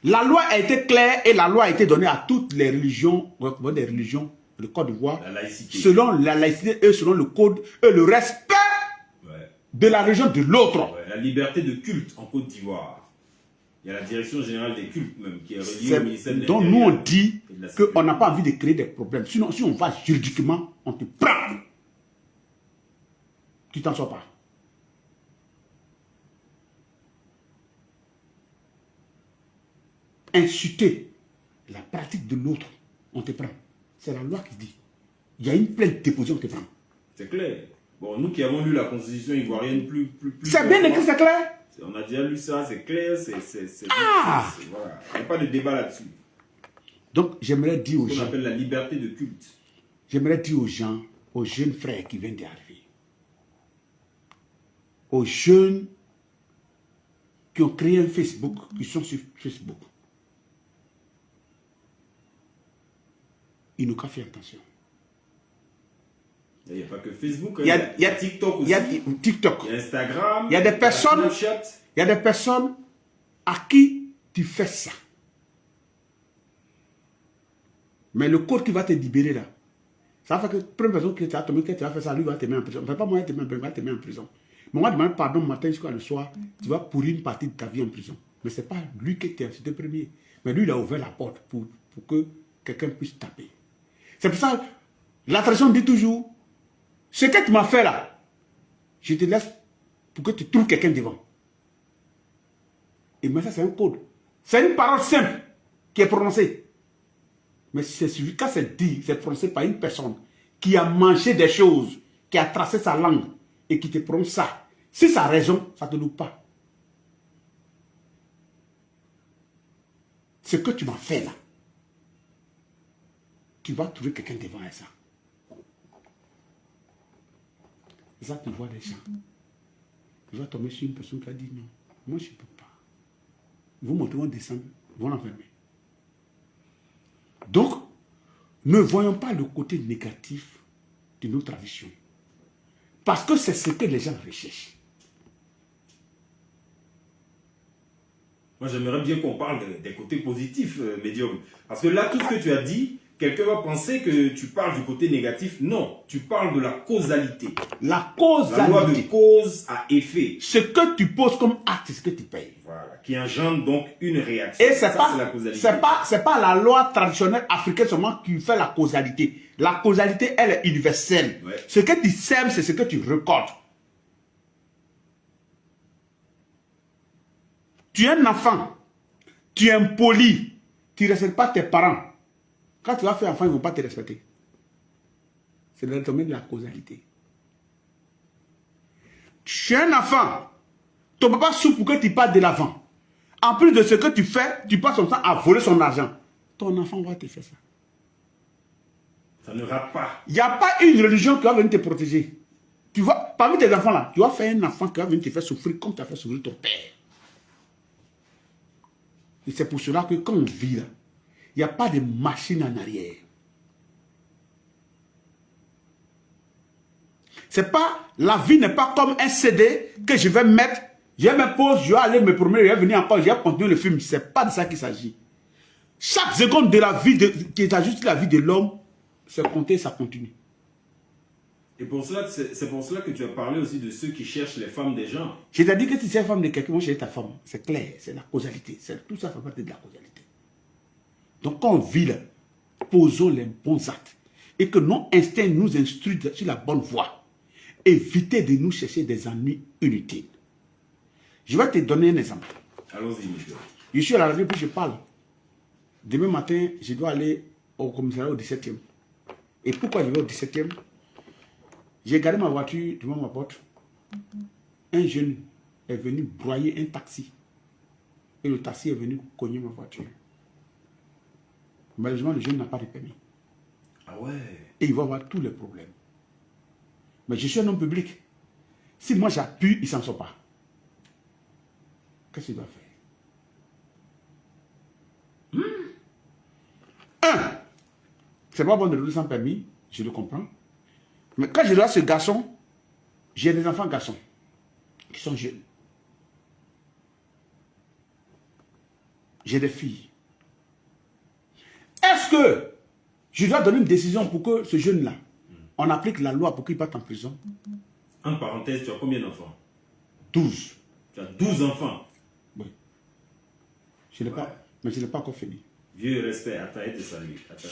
La loi a été claire et la loi a été donnée à toutes les religions, des religions, le Côte d'Ivoire, selon la laïcité et selon le code et le respect, ouais, de la religion de l'autre. Ouais, la liberté de culte en Côte d'Ivoire. Il y a la direction générale des cultes même qui est reliée au ministère de l'Intérieur. Donc nous on dit qu'on n'a pas envie de créer des problèmes. Sinon, si on va juridiquement, on te prend. Tu t'en sors pas. Insulter la pratique de l'autre, on te prend. C'est la loi qui dit. Il y a une plainte déposée, on te prend. C'est clair. Bon, nous qui avons lu la constitution ivoirienne plus c'est bien écrit, c'est clair. On a déjà lu ça, c'est clair, c'est voilà. Il n'y a pas de débat là-dessus. Donc, j'aimerais dire aux gens... On appelle la liberté de culte. J'aimerais dire aux gens, aux jeunes frères qui viennent d'arriver, aux jeunes qui ont créé un Facebook, qui sont sur Facebook, ils n'ont qu'à faire attention. Il n'y a pas que Facebook, il y a TikTok aussi. Il y a TikTok. Il y a Instagram. Il y a des personnes, il y a des personnes à qui tu fais ça. Mais le code qui va te libérer là, ça va faire que la première personne qui t'a tombé, que tu vas faire ça, lui va te mettre en prison. Pas moi, il va te mettre en prison. Mais on va demander pardon le matin jusqu'à le soir, tu vas pourrir une partie de ta vie en prison. Mais ce n'est pas lui qui t'a insulté premier. Mais lui, il a ouvert la porte pour que quelqu'un puisse taper. C'est pour ça, la tradition dit toujours, ce que tu m'as fait là, je te laisse pour que tu trouves quelqu'un devant. Et mais ça, c'est un code. C'est une parole simple qui est prononcée. Mais c'est celui quand c'est dit, c'est prononcé par une personne qui a mangé des choses, qui a tracé sa langue et qui te prononce ça. Si ça a raison, ça ne te loupe pas. Ce que tu m'as fait là, tu vas trouver quelqu'un devant ça. C'est ça que tu vois des gens. Tu vas tomber sur une personne qui a dit non, moi je ne peux pas. Ils vont monter, ils vont descendre, ils vont l'enfermer. Donc, ne voyons pas le côté négatif de nos traditions. Parce que c'est ce que les gens recherchent. Moi, j'aimerais bien qu'on parle des côtés positifs, médium. Parce que là, tout ce que tu as dit, quelqu'un va penser que tu parles du côté négatif. Non, tu parles de la causalité. La causalité. La loi de cause à effet. Ce que tu poses comme acte, c'est ce que tu payes. Voilà, qui engendre donc une réaction. Et c'est pas la loi traditionnelle africaine seulement qui fait la causalité. La causalité, elle est universelle. Ouais. Ce que tu sèmes, c'est ce que tu récoltes. Tu es un enfant, tu es impoli, tu ne respectes pas tes parents. Quand tu vas faire enfant, ils ne vont pas te respecter. C'est le domaine de la causalité. Tu es un enfant, Ton papa souffre pour que tu partes de l'avant. En plus de ce que tu fais, tu passes ton temps à voler son argent. Ton enfant va te faire ça. Ça ne rate pas. Il n'y a pas une religion qui va venir te protéger. Tu vois, parmi tes enfants là, tu vas faire un enfant qui va venir te faire souffrir comme tu as fait souffrir ton père. Et c'est pour cela que quand on vit là, il n'y a pas de machine en arrière. C'est pas, la vie n'est pas comme un CD que je vais mettre, je vais me poser, je vais aller me promener, je vais venir encore, je vais continuer le film. C'est pas de ça qu'il s'agit. Chaque seconde de la vie, qui est juste la vie de l'homme, c'est compté, ça continue. Et pour cela, c'est pour cela que tu as parlé aussi de ceux qui cherchent les femmes des gens. Je t'ai dit que si c'est la femme de quelqu'un, moi j'ai ta femme. C'est clair, c'est la causalité. Tout ça fait partie de la causalité. Donc quand on vit là, posons les bons actes. Et que nos instincts nous instruisent sur la bonne voie. Évitez de nous chercher des ennuis inutiles. Je vais te donner un exemple. Allons-y, monsieur. Je suis à la radio puis je parle. Demain matin, je dois aller au commissariat au 17e. Et pourquoi je vais au 17e? J'ai garé ma voiture devant ma porte. Un jeune est venu broyer un taxi. Et le taxi est venu cogner ma voiture. Malheureusement, le jeune n'a pas de permis. Ah ouais. Et il va avoir tous les problèmes. Mais je suis un homme public. Si moi j'appuie, il ne s'en sort pas. Qu'est-ce qu'il doit faire? Un, c'est pas bon de rouler sans permis, je le comprends. Mais quand je vois ce garçon, j'ai des enfants garçons qui sont jeunes. J'ai des filles. Est-ce que je dois donner une décision pour que ce jeune-là, on applique la loi pour qu'il parte en prison? En parenthèse, tu as combien d'enfants? 12. Tu as 12 enfants. Oui. Je n'ai pas, mais je n'ai pas encore fini. Vieux respect, attends, et te saluer. Attends,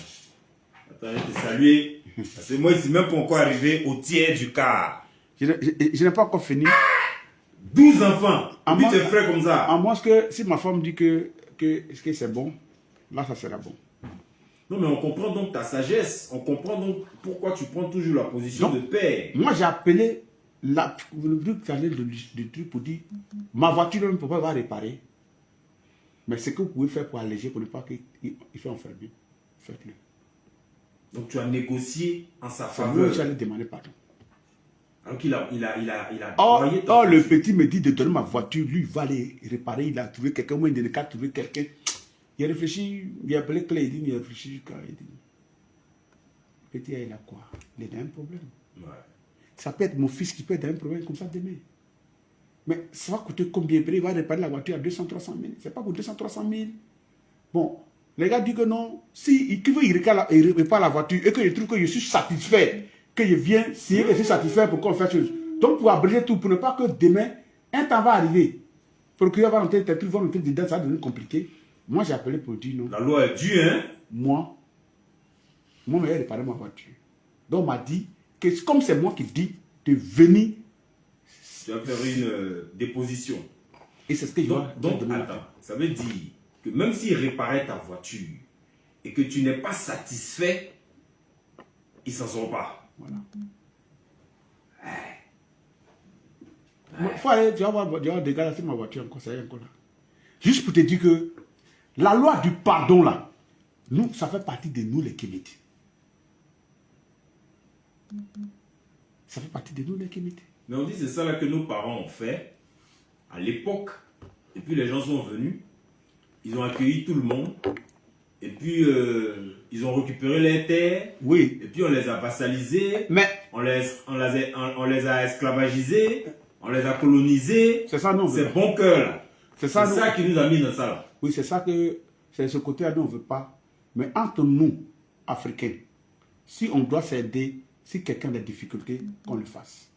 et te saluer. Parce que moi, je ne suis même pas encore arrivé au tiers du quart. Je n'ai pas encore fini. 12 enfants. À Dis moins- tes frères comme ça. À moins que si ma femme dit que c'est bon, là ça sera bon. Non, mais on comprend donc ta sagesse. On comprend donc pourquoi tu prends toujours la position Non. de père. Moi j'ai appelé le truc pour dire ma voiture même papa va réparer. Mais ce que vous pouvez faire pour alléger, pour ne pas qu'il soit enfermé, faites-le. Donc tu as négocié en sa C'est moi faveur. qui allais demander pardon. Alors qu'il a Or, broyé ta le voiture. petit me dit de donner ma voiture, lui il va aller réparer, il a trouvé quelqu'un, moi il n'a qu'à trouver quelqu'un. Il a réfléchi, il a appelé Clay, il a réfléchi jusqu'à il dit. Petit, il a quoi? Il a un problème. Ouais. Ça peut être mon fils qui peut être un problème comme ça demain. Mais ça va coûter combien? Il va réparer la voiture à 200-300 000. C'est pas pour 200-300 000. Bon, les gars disent que non. Si il répare la voiture et que je trouve que je suis satisfait, que je viens, si je suis satisfait pour qu'on fasse chose. Donc pour abréger tout, pour ne pas que demain, un temps va arriver. Pour le client va rentrer, tes trucs vont rentrer dedans, ça va devenir compliqué. Moi j'ai appelé pour dire non. La loi est due, hein? Moi, je vais réparer ma voiture. Donc on m'a dit que comme c'est moi qui dis de venir. Tu vas faire une déposition. Et c'est ce que je Donc, vais demander. attends, ça veut dire que même s'il réparait ta voiture et que tu n'es pas satisfait, il s'en sort pas. Voilà. Il faut aller, tu vas voir des gars là, c'est ma voiture encore, ça y est encore là. Juste pour te dire que la loi du pardon là, nous, ça fait partie de nous les Kémétis. Ça fait partie de nous les Kémétis. Mais on dit c'est ça là que nos parents ont fait à l'époque. Et puis les gens sont venus, ils ont accueilli tout le monde. Et puis ils ont récupéré les terres. Oui. Et puis on les a vassalisés. Mais On les a esclavagisés. On les a colonisés. c'est ça, non. C'est bon cœur là. C'est C'est ça, ça qui nous a mis dans ça là. Oui, c'est ça que c'est ce côté-là dont on ne veut pas. Mais entre nous, Africains, si on doit s'aider, si quelqu'un a des difficultés, qu'on le fasse.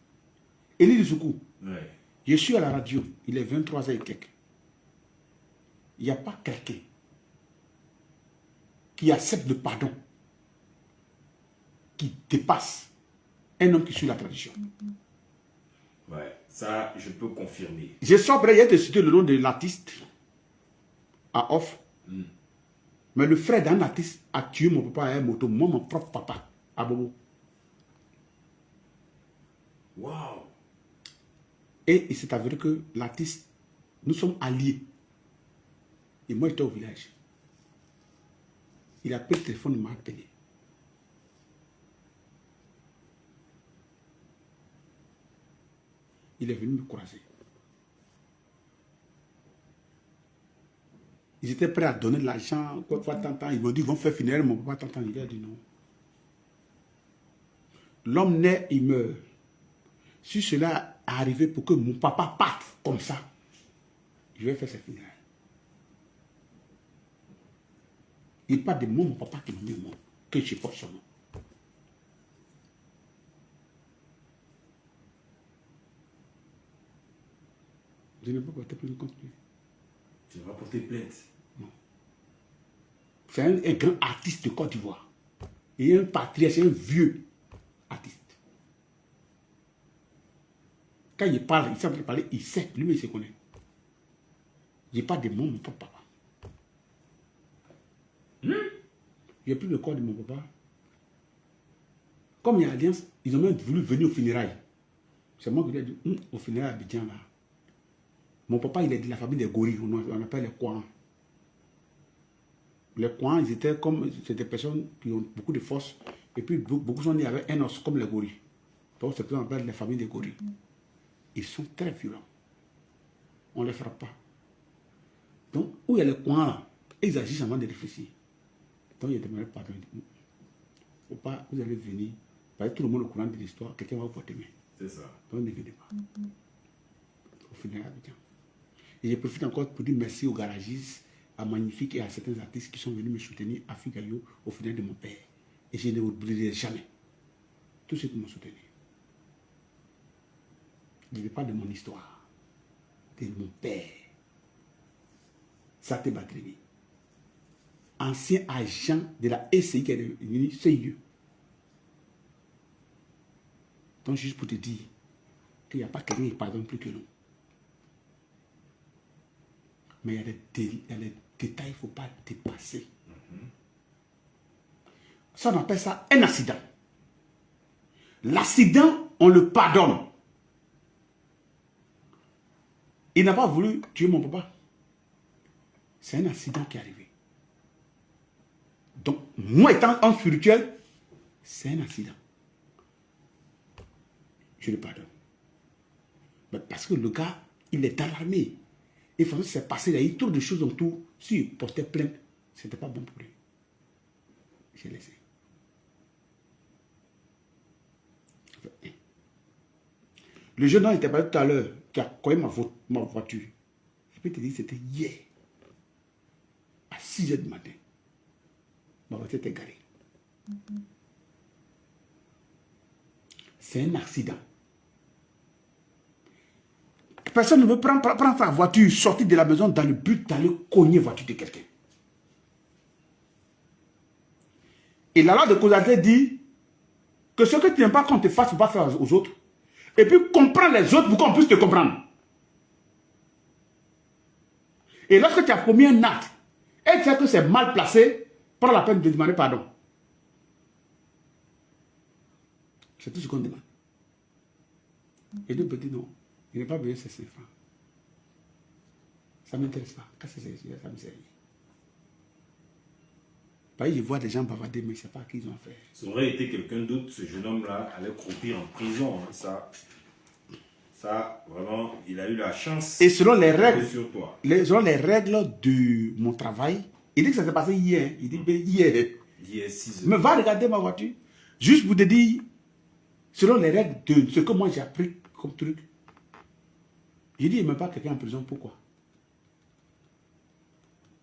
Élie Soukou, Ouais. je suis à la radio, il est 23h et quelques. Il n'y a pas quelqu'un qui accepte le pardon, qui dépasse un homme qui suit la tradition. Ouais, ça je peux confirmer. Je sors après, il y a de citer le nom de l'artiste à off. Mais le frère d'un artiste a tué mon papa à un moto, moi mon propre papa, à Bobo. Waouh. Et il s'est avéré que l'artiste, nous sommes alliés. Et moi, j'étais au village. Il a pris le téléphone, il m'a appelé. Il est venu me croiser. Ils étaient prêts à donner de l'argent, quoi, tant. Ils m'ont dit, ils vont faire funéraire, mon papa, tant. Il a dit non. L'homme naît, il meurt. Si cela est arrivé pour que mon papa parte comme ça, je vais faire ses funérailles. Il parle de moi, mon papa qui m'a mis au monde, que je porte son nom. Je n'ai pas porté plainte contre lui. Tu vas porter plainte. Non. C'est un grand artiste de Côte d'Ivoire. Et un patriarche, c'est un vieux artiste. Quand il parle, il sait parler, il sait, lui-même il se connaît. Je parle de mon papa. J'ai pris le corps de mon papa. Comme il y a alliance, ils ont même voulu venir au funérailles. C'est moi qui lui ai dit, au funérailles à Abidjan là. Mon papa, il est de la famille des gorilles, on appelle les Kouans. Les Kouans, ils étaient comme, c'est des personnes qui ont beaucoup de force. Et puis, beaucoup sont nés avec un os comme les gorilles. Donc, c'est ce qu'on appelle la famille des gorilles. Ils sont très violents. On ne les frappe pas. Donc, où il y a les Kouans là, ils agissent avant de réfléchir. Donc, il a demandé pardon. Il dit, faut pas, vous allez venir. Parce que tout le monde est au courant de l'histoire, quelqu'un va vous porter main. C'est ça. Donc, ne venez pas. Au final, Abidjan. Et je profite encore pour dire merci aux garagistes, à Magnifique et à certains artistes qui sont venus me soutenir à Figayo au final de mon père. Et je ne l'oublierai jamais. Tous ceux qui m'ont soutenu. Je ne parle pas de mon histoire, de mon père. Saté Badrini. Ancien agent de la SCI qui est devenu CIE. Donc, juste pour te dire qu'il n'y a pas quelqu'un qui pardonne plus que nous. Mais il y a des détails, il ne faut pas dépasser. Ça, on appelle ça un accident. L'accident, on le pardonne. Il n'a pas voulu tuer mon papa. C'est un accident qui est arrivé. Donc, moi étant homme spirituel, c'est un accident. Je le pardonne. Mais parce que le gars, il est dans l'armée. Il faut que c'est passé, il y a eu trop de choses autour. S'il portait plainte, ce n'était pas bon pour lui. J'ai laissé. Le jeune homme était pas tout à l'heure, qui a cogné ma voiture. Je peux te dire, c'était hier. À 6 h du matin. Ma voiture était garée. C'est un accident. Personne ne veut prendre sa voiture, sortir de la maison dans le but d'aller cogner la voiture de quelqu'un. Et la loi de causalité dit que ce que tu n'aimes pas qu'on te fasse, il ne faut pas faire aux autres. Et puis comprendre les autres pour qu'on puisse te comprendre. Et lorsque tu as commis un acte, et tu sais que c'est mal placé, prends la peine de demander pardon. C'est tout ce qu'on demande. Et deux petits non. Il n'est pas besoin de ces enfants. Ça ne m'intéresse pas. Quand c'est ça me sert. Je vois des gens bavarder, mais je ne sais pas qui ils ont fait. Ça aurait été quelqu'un d'autre, ce jeune homme-là allait croupir en prison. Hein. Ça, vraiment, il a eu la chance. Et selon les règles, sur toi. Selon les règles de mon travail, il dit que ça s'est passé hier. Il dit hier. Hier, 6 h. Mais va regarder ma voiture. Juste pour te dire, selon les règles de ce que moi j'ai appris comme truc, je dis, il n'y a même pas quelqu'un en prison. Pourquoi?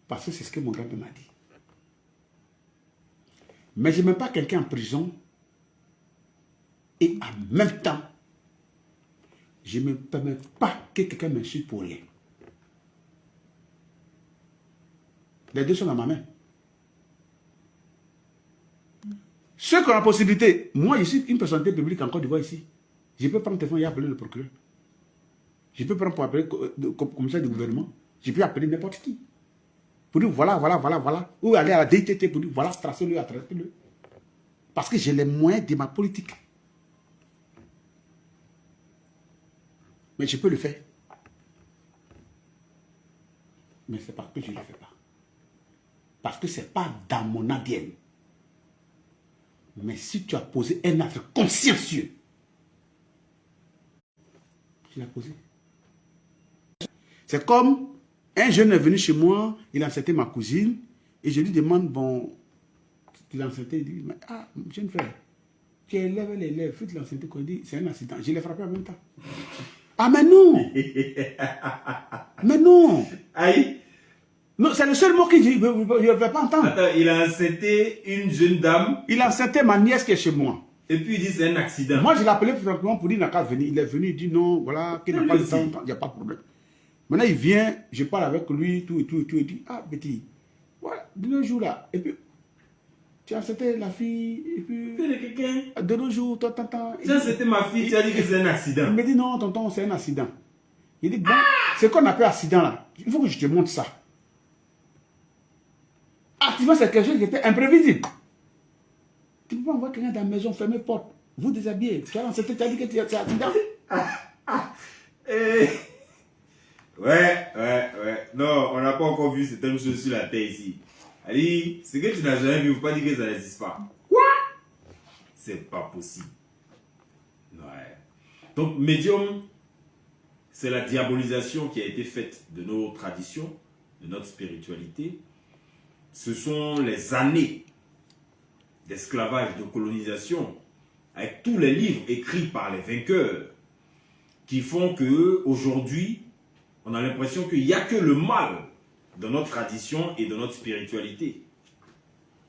Parce que c'est ce que mon grand-père m'a dit. Mais je ne mets pas quelqu'un en prison et en même temps, je ne me permets pas que quelqu'un m'insulte pour rien. Les deux sont dans ma main. Ceux qui ont la possibilité, moi je suis une personnalité publique en Côte d'Ivoire ici, je peux prendre le téléphone et appeler le procureur. Je peux prendre pour appeler le commissaire du gouvernement. Je peux appeler n'importe qui. Pour dire voilà. Ou aller à la DITT pour dire voilà, tracez-le, attrapez-le. Parce que j'ai les moyens de ma politique. Mais je peux le faire. Mais c'est parce que je ne le fais pas. Parce que ce n'est pas dans mon ADN. Mais si tu as posé un acte consciencieux, tu l'as posé. C'est comme un jeune est venu chez moi, il a enceinté ma cousine, et je lui demande, bon, tu l'as enceinté, il dit, ah, jeune frère, tu élèves les lèvres, tu l'as enceinté, il dit, c'est un accident. Je l'ai frappé en même temps. Ah, mais non! Mais non! Aïe! Non, c'est le seul mot que je ne vais pas entendre. Attends, il a enceinté une jeune dame. Il a enceinté ma nièce qui est chez moi. Et puis il dit c'est un accident. Moi, je l'ai appelé simplement pour dire qu'il n'a qu'à venir. Il est venu, il dit non, voilà, qu'il n'a pas le temps, il n'y a pas de problème. Maintenant, il vient, je parle avec lui, tout, il dit, ah, Betty, voilà, de nos jours là, et puis, tu as enceinté la fille, et puis, de nos jours, tonton. Tu as enceinté ma fille, tu as dit que c'est un accident. Il me dit non, tonton, c'est un accident. Il dit, bon, c'est qu'on appelle accident là, il faut que je te montre ça. Activement, c'est quelque chose qui était imprévisible. Tu ne peux pas envoyer quelqu'un dans la maison, fermer la porte, vous déshabiller. Tu as enceinté, tu as dit que c'est accident. Ouais. Non, on n'a pas encore vu certaines choses sur la terre ici. Ali, ce que tu n'as jamais vu, il ne faut pas dire que ça n'existe pas. Quoi? C'est pas possible. Ouais. Donc, médium, c'est la diabolisation qui a été faite de nos traditions, de notre spiritualité. Ce sont les années d'esclavage, de colonisation, avec tous les livres écrits par les vainqueurs, qui font que aujourd'hui, on a l'impression qu'il n'y a que le mal dans notre tradition et dans notre spiritualité.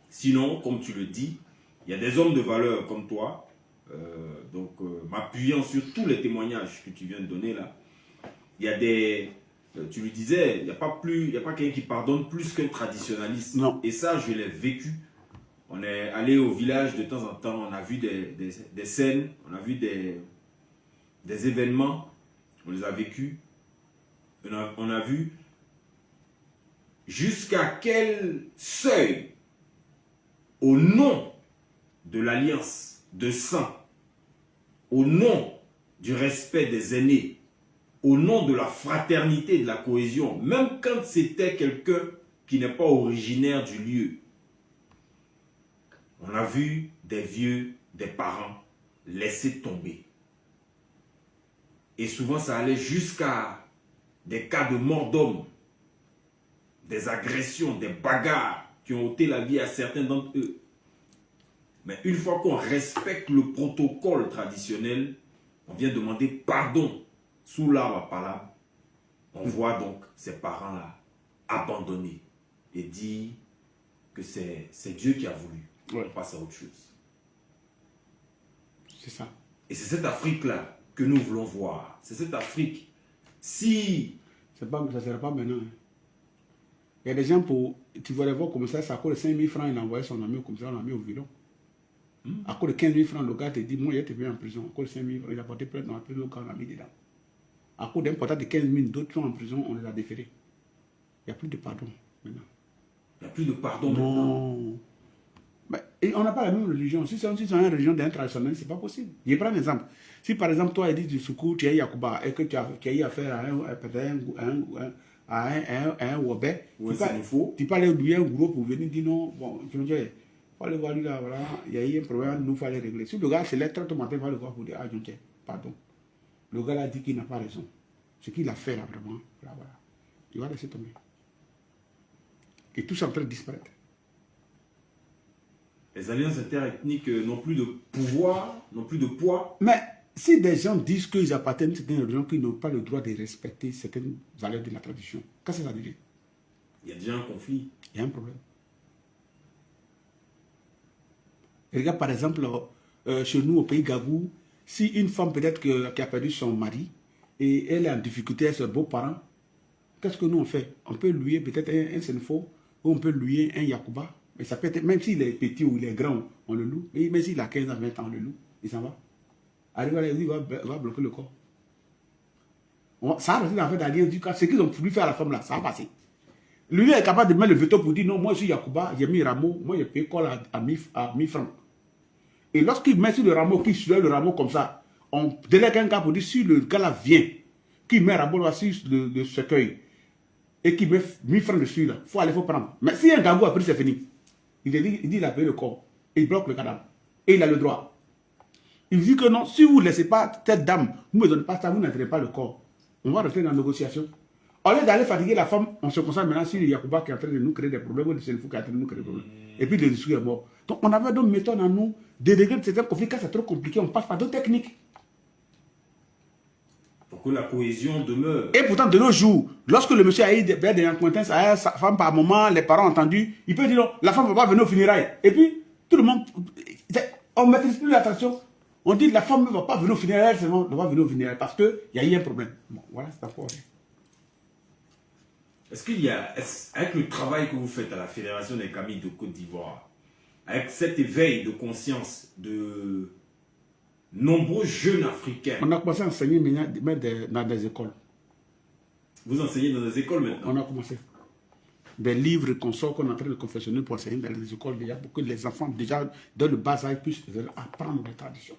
Sinon, comme tu le dis, il y a des hommes de valeur comme toi, m'appuyant sur tous les témoignages que tu viens de donner là, il y a des... Tu lui disais, il n'y a pas quelqu'un qui pardonne plus qu'un traditionnaliste. Non. Et ça, je l'ai vécu. On est allé au village de temps en temps, on a vu des scènes, on a vu des événements, on les a vécus. On a vu jusqu'à quel seuil, au nom de l'alliance de sang, au nom du respect des aînés, au nom de la fraternité et de la cohésion, même quand c'était quelqu'un qui n'est pas originaire du lieu. On a vu des vieux, des parents laisser tomber. Et souvent, ça allait jusqu'à des cas de mort d'homme, des agressions, des bagarres qui ont ôté la vie à certains d'entre eux. Mais une fois qu'on respecte le protocole traditionnel, on vient demander pardon sous l'arbre à palabre. On voit donc ces parents-là abandonnés et dire que c'est Dieu qui a voulu. Ouais. On passe à autre chose. C'est ça. Et c'est cette Afrique-là que nous voulons voir. C'est cette Afrique. Si... Ça ne sera pas maintenant. Il y a des gens tu vas les voir comme ça, à cause de 5 000 francs, il a envoyé son ami comme ça, on l'a mis au violon. À cause de 15 000 francs, le gars te dit, moi, il était venu en prison. À cause de 5 000 francs, il a porté plainte dans la prison, on l'a mis dedans. À cause d'un portable de 15 000, d'autres sont en prison, on les a déférés. Il n'y a plus de pardon maintenant. Il n'y a plus de pardon maintenant. Non. Mais on n'a pas la même religion. Si c'est une religion d'un traditionnel, ce n'est pas possible. Je prends un exemple. Si par exemple, toi, Edith du Soukou, tu es Yacouba et que tu as eu affaire à un Wobé, tu peux aller lui un gros pour venir dire non, bon, il faut aller voir lui là, voilà, il y a eu un problème, nous il faut aller régler. Si le gars se lève très matin, il va le voir pour dire, ah, pardon. Le gars a dit qu'il n'a pas raison. Ce qu'il a fait là, vraiment, là, voilà. Il va laisser tomber. Et tout ça en train de disparaître. Les alliances interethniques n'ont plus de pouvoir, n'ont plus de poids. Mais si des gens disent qu'ils appartiennent à certaines religions, qu'ils n'ont pas le droit de respecter certaines valeurs de la tradition, qu'est-ce que ça veut dire? Il y a déjà un conflit. Il y a un problème. Regarde par exemple, chez nous au pays Gabou, si une femme peut-être qui a perdu son mari et elle est en difficulté avec ses beaux-parents, qu'est-ce que nous on fait? On peut louer peut-être un Senfo ou on peut louer un Yacouba. Mais ça peut être, même s'il est petit ou il est grand, on le loue. Mais s'il a 15 ans, 20 ans, on le loue. Il s'en va. Arrive à il va bloquer le corps. Ça a passé dans l'alliance du cas. Ce qu'ils ont voulu faire à la femme là, ça a passé. Lui est capable de mettre le veto pour dire non, moi je suis Yacouba, j'ai mis rameau, moi j'ai payé col à 1000 francs. Et lorsqu'il met sur le rameau, qu'il soulève le rameau comme ça, on délègue un gars pour dire si le gars là vient, qui met Rabola sur le cercueil et qui met 1000 francs dessus, il faut aller, faut prendre. Mais si un gangou a pris, c'est fini. Il dit il a payé le corps. Et il bloque le cadavre. Et il a le droit. Il dit que non, si vous ne laissez pas cette dame, vous ne me donnez pas ça, vous n'entrez pas le corps. On va rester dans la négociation. Au lieu d'aller fatiguer la femme, on se concentre maintenant sur Yacouba qui est en train de nous créer des problèmes, ou de Selfou qui est en train de nous créer des problèmes. Et puis le discours est mort. Donc on avait d'autres méthodes à nous de régler certains conflits. Quand c'est trop compliqué, on passe par d'autres techniques. Pour que la cohésion demeure. Et pourtant, de nos jours, lorsque le monsieur a eu des acquaintances à sa femme par moment, les parents ont entendu, il peut dire non, la femme ne va pas venir au funérailles. Et puis, tout le monde, on ne maîtrise plus l'attention. On dit la femme ne va pas venir au funérailles, c'est bon, elle va venir au funérailles parce qu'il y a eu un problème. Bon, voilà, c'est d'accord. Est-ce qu'il y a, avec le travail que vous faites à la Fédération des Camis de Côte d'Ivoire, avec cet éveil de conscience de nombreux jeunes Africains, on a commencé à enseigner dans des écoles. Vous enseignez dans des écoles maintenant? On a commencé. Des livres qu'on sort, qu'on est en train de confectionner pour enseigner dans les écoles déjà, pour que les enfants, déjà, dans le bas âge, puissent apprendre les traditions.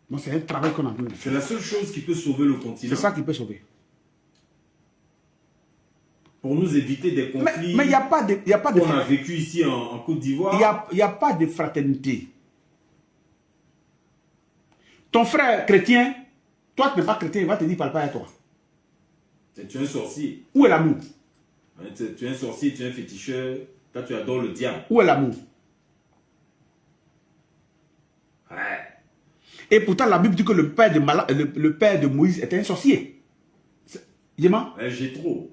Donc c'est un travail qu'on a en train de faire. C'est la seule chose qui peut sauver le continent. C'est ça qui peut sauver. Pour nous éviter des conflits mais il n'y a pas de qu'on a vécu ici en Côte d'Ivoire. Il n'y a pas de fraternité. Ton frère chrétien, toi tu n'es pas chrétien, il va te dire parle pas à toi. Tu es un sorcier. Où est l'amour? Tu es un sorcier, tu es un féticheur. Toi tu adores le diable. Où est l'amour? Ouais. Et pourtant la Bible dit que le père de Moïse était un sorcier. Dis-moi. Jéthro.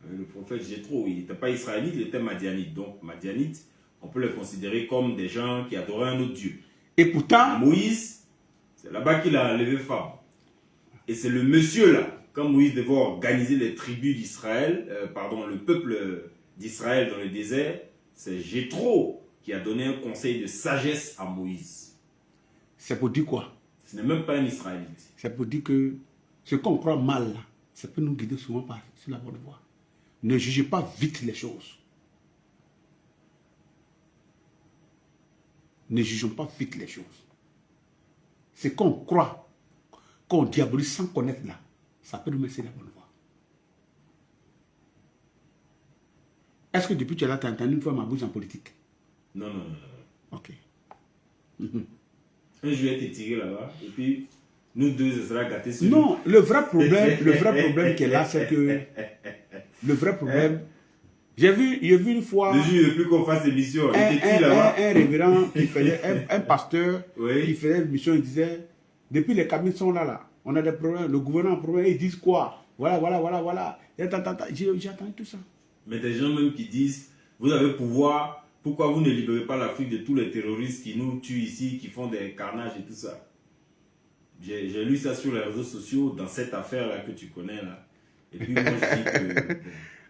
Le prophète Jéthro, il n'était pas israélite, il était madianite. Donc, madianite, on peut le considérer comme des gens qui adoraient un autre Dieu. Et pourtant, Moïse, c'est là-bas qu'il a enlevé femme. Et c'est le monsieur là, quand Moïse devait organiser les tribus d'Israël, le peuple d'Israël dans le désert, c'est Jéthro qui a donné un conseil de sagesse à Moïse. C'est pour dire quoi? Ce n'est même pas un israélite. C'est pour dire que ce qu'on croit mal là, ça peut nous guider souvent sur la bonne voie. Ne jugez pas vite les choses. Ne jugeons pas vite les choses. Ce qu'on croit, qu'on diabolise sans connaître là, ça peut nous mettre sur la bonne voie. Est-ce que depuis tu es là, tu as entendu une fois ma bouche en politique? Non. Ok. Un jour, je vais t'étirer là-bas, et puis nous deux, ça sera gâté sur Non, le vrai problème qui est là, c'est que le vrai problème, j'ai vu une fois le jour, il ne veut plus qu'on fasse émission. un révérend qui faisait, un pasteur Oui. qui faisait une mission, il disait, depuis les cabines sont là, on a des problèmes, le gouvernement a un problème, ils disent quoi? Voilà. J'ai entendu tout ça. Mais des gens même qui disent, vous avez le pouvoir, pourquoi vous ne libérez pas l'Afrique de tous les terroristes qui nous tuent ici, qui font des carnages et tout ça? J'ai lu ça sur les réseaux sociaux, dans cette affaire-là que tu connais là. Et puis moi je dis que...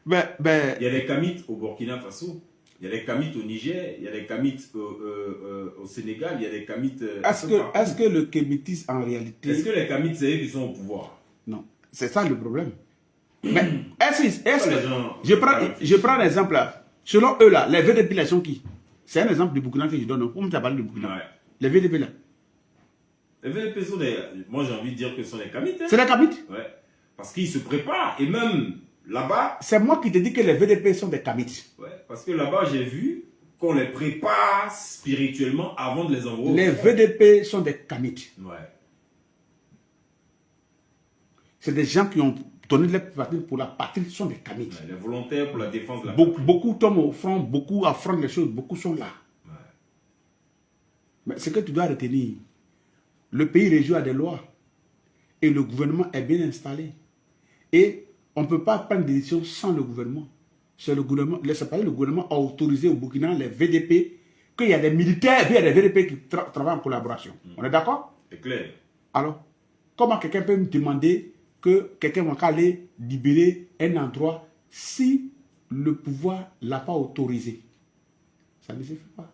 il y a des Kamites au Burkina Faso, il y a des Kamites au Niger, il y a des Kamites au Sénégal, il y a des Kamites... Est-ce que le kémitisme en réalité... Est-ce que les Kamites, c'est eux qui sont au pouvoir? Non, c'est ça le problème. Mais je prends un exemple là. Selon eux là, les VDP là sont qui? C'est un exemple du Burkina que je donne. Comment tu as parlé du Burkina? Ouais. Les VDP là. Les VDP sont des... Moi j'ai envie de dire que ce sont des Kamites. Hein? C'est les Kamites? Ouais. Parce qu'ils se préparent. Et même là-bas... C'est moi qui te dis que les VDP sont des Kamites. Ouais. Parce que là-bas j'ai vu qu'on les prépare spirituellement avant de les envoyer. Les VDP sont des Kamites. Ouais. C'est des gens qui ont donné leur patrie pour la patrie, sont des Kamites. Ouais, les volontaires pour la défense de la Beaucoup tombent au front, beaucoup affrontent les choses, beaucoup sont là. Ouais. Mais ce que tu dois retenir, le pays régi à des lois et le gouvernement est bien installé. Et on ne peut pas prendre des décisions sans le gouvernement. C'est le gouvernement, le gouvernement a autorisé au Burkina les VDP, qu'il y a des militaires et puis il y a des VDP qui travaillent en collaboration. On est d'accord? C'est clair. Alors, comment quelqu'un peut me demander que quelqu'un va aller libérer un endroit si le pouvoir ne l'a pas autorisé? Ça ne se fait pas.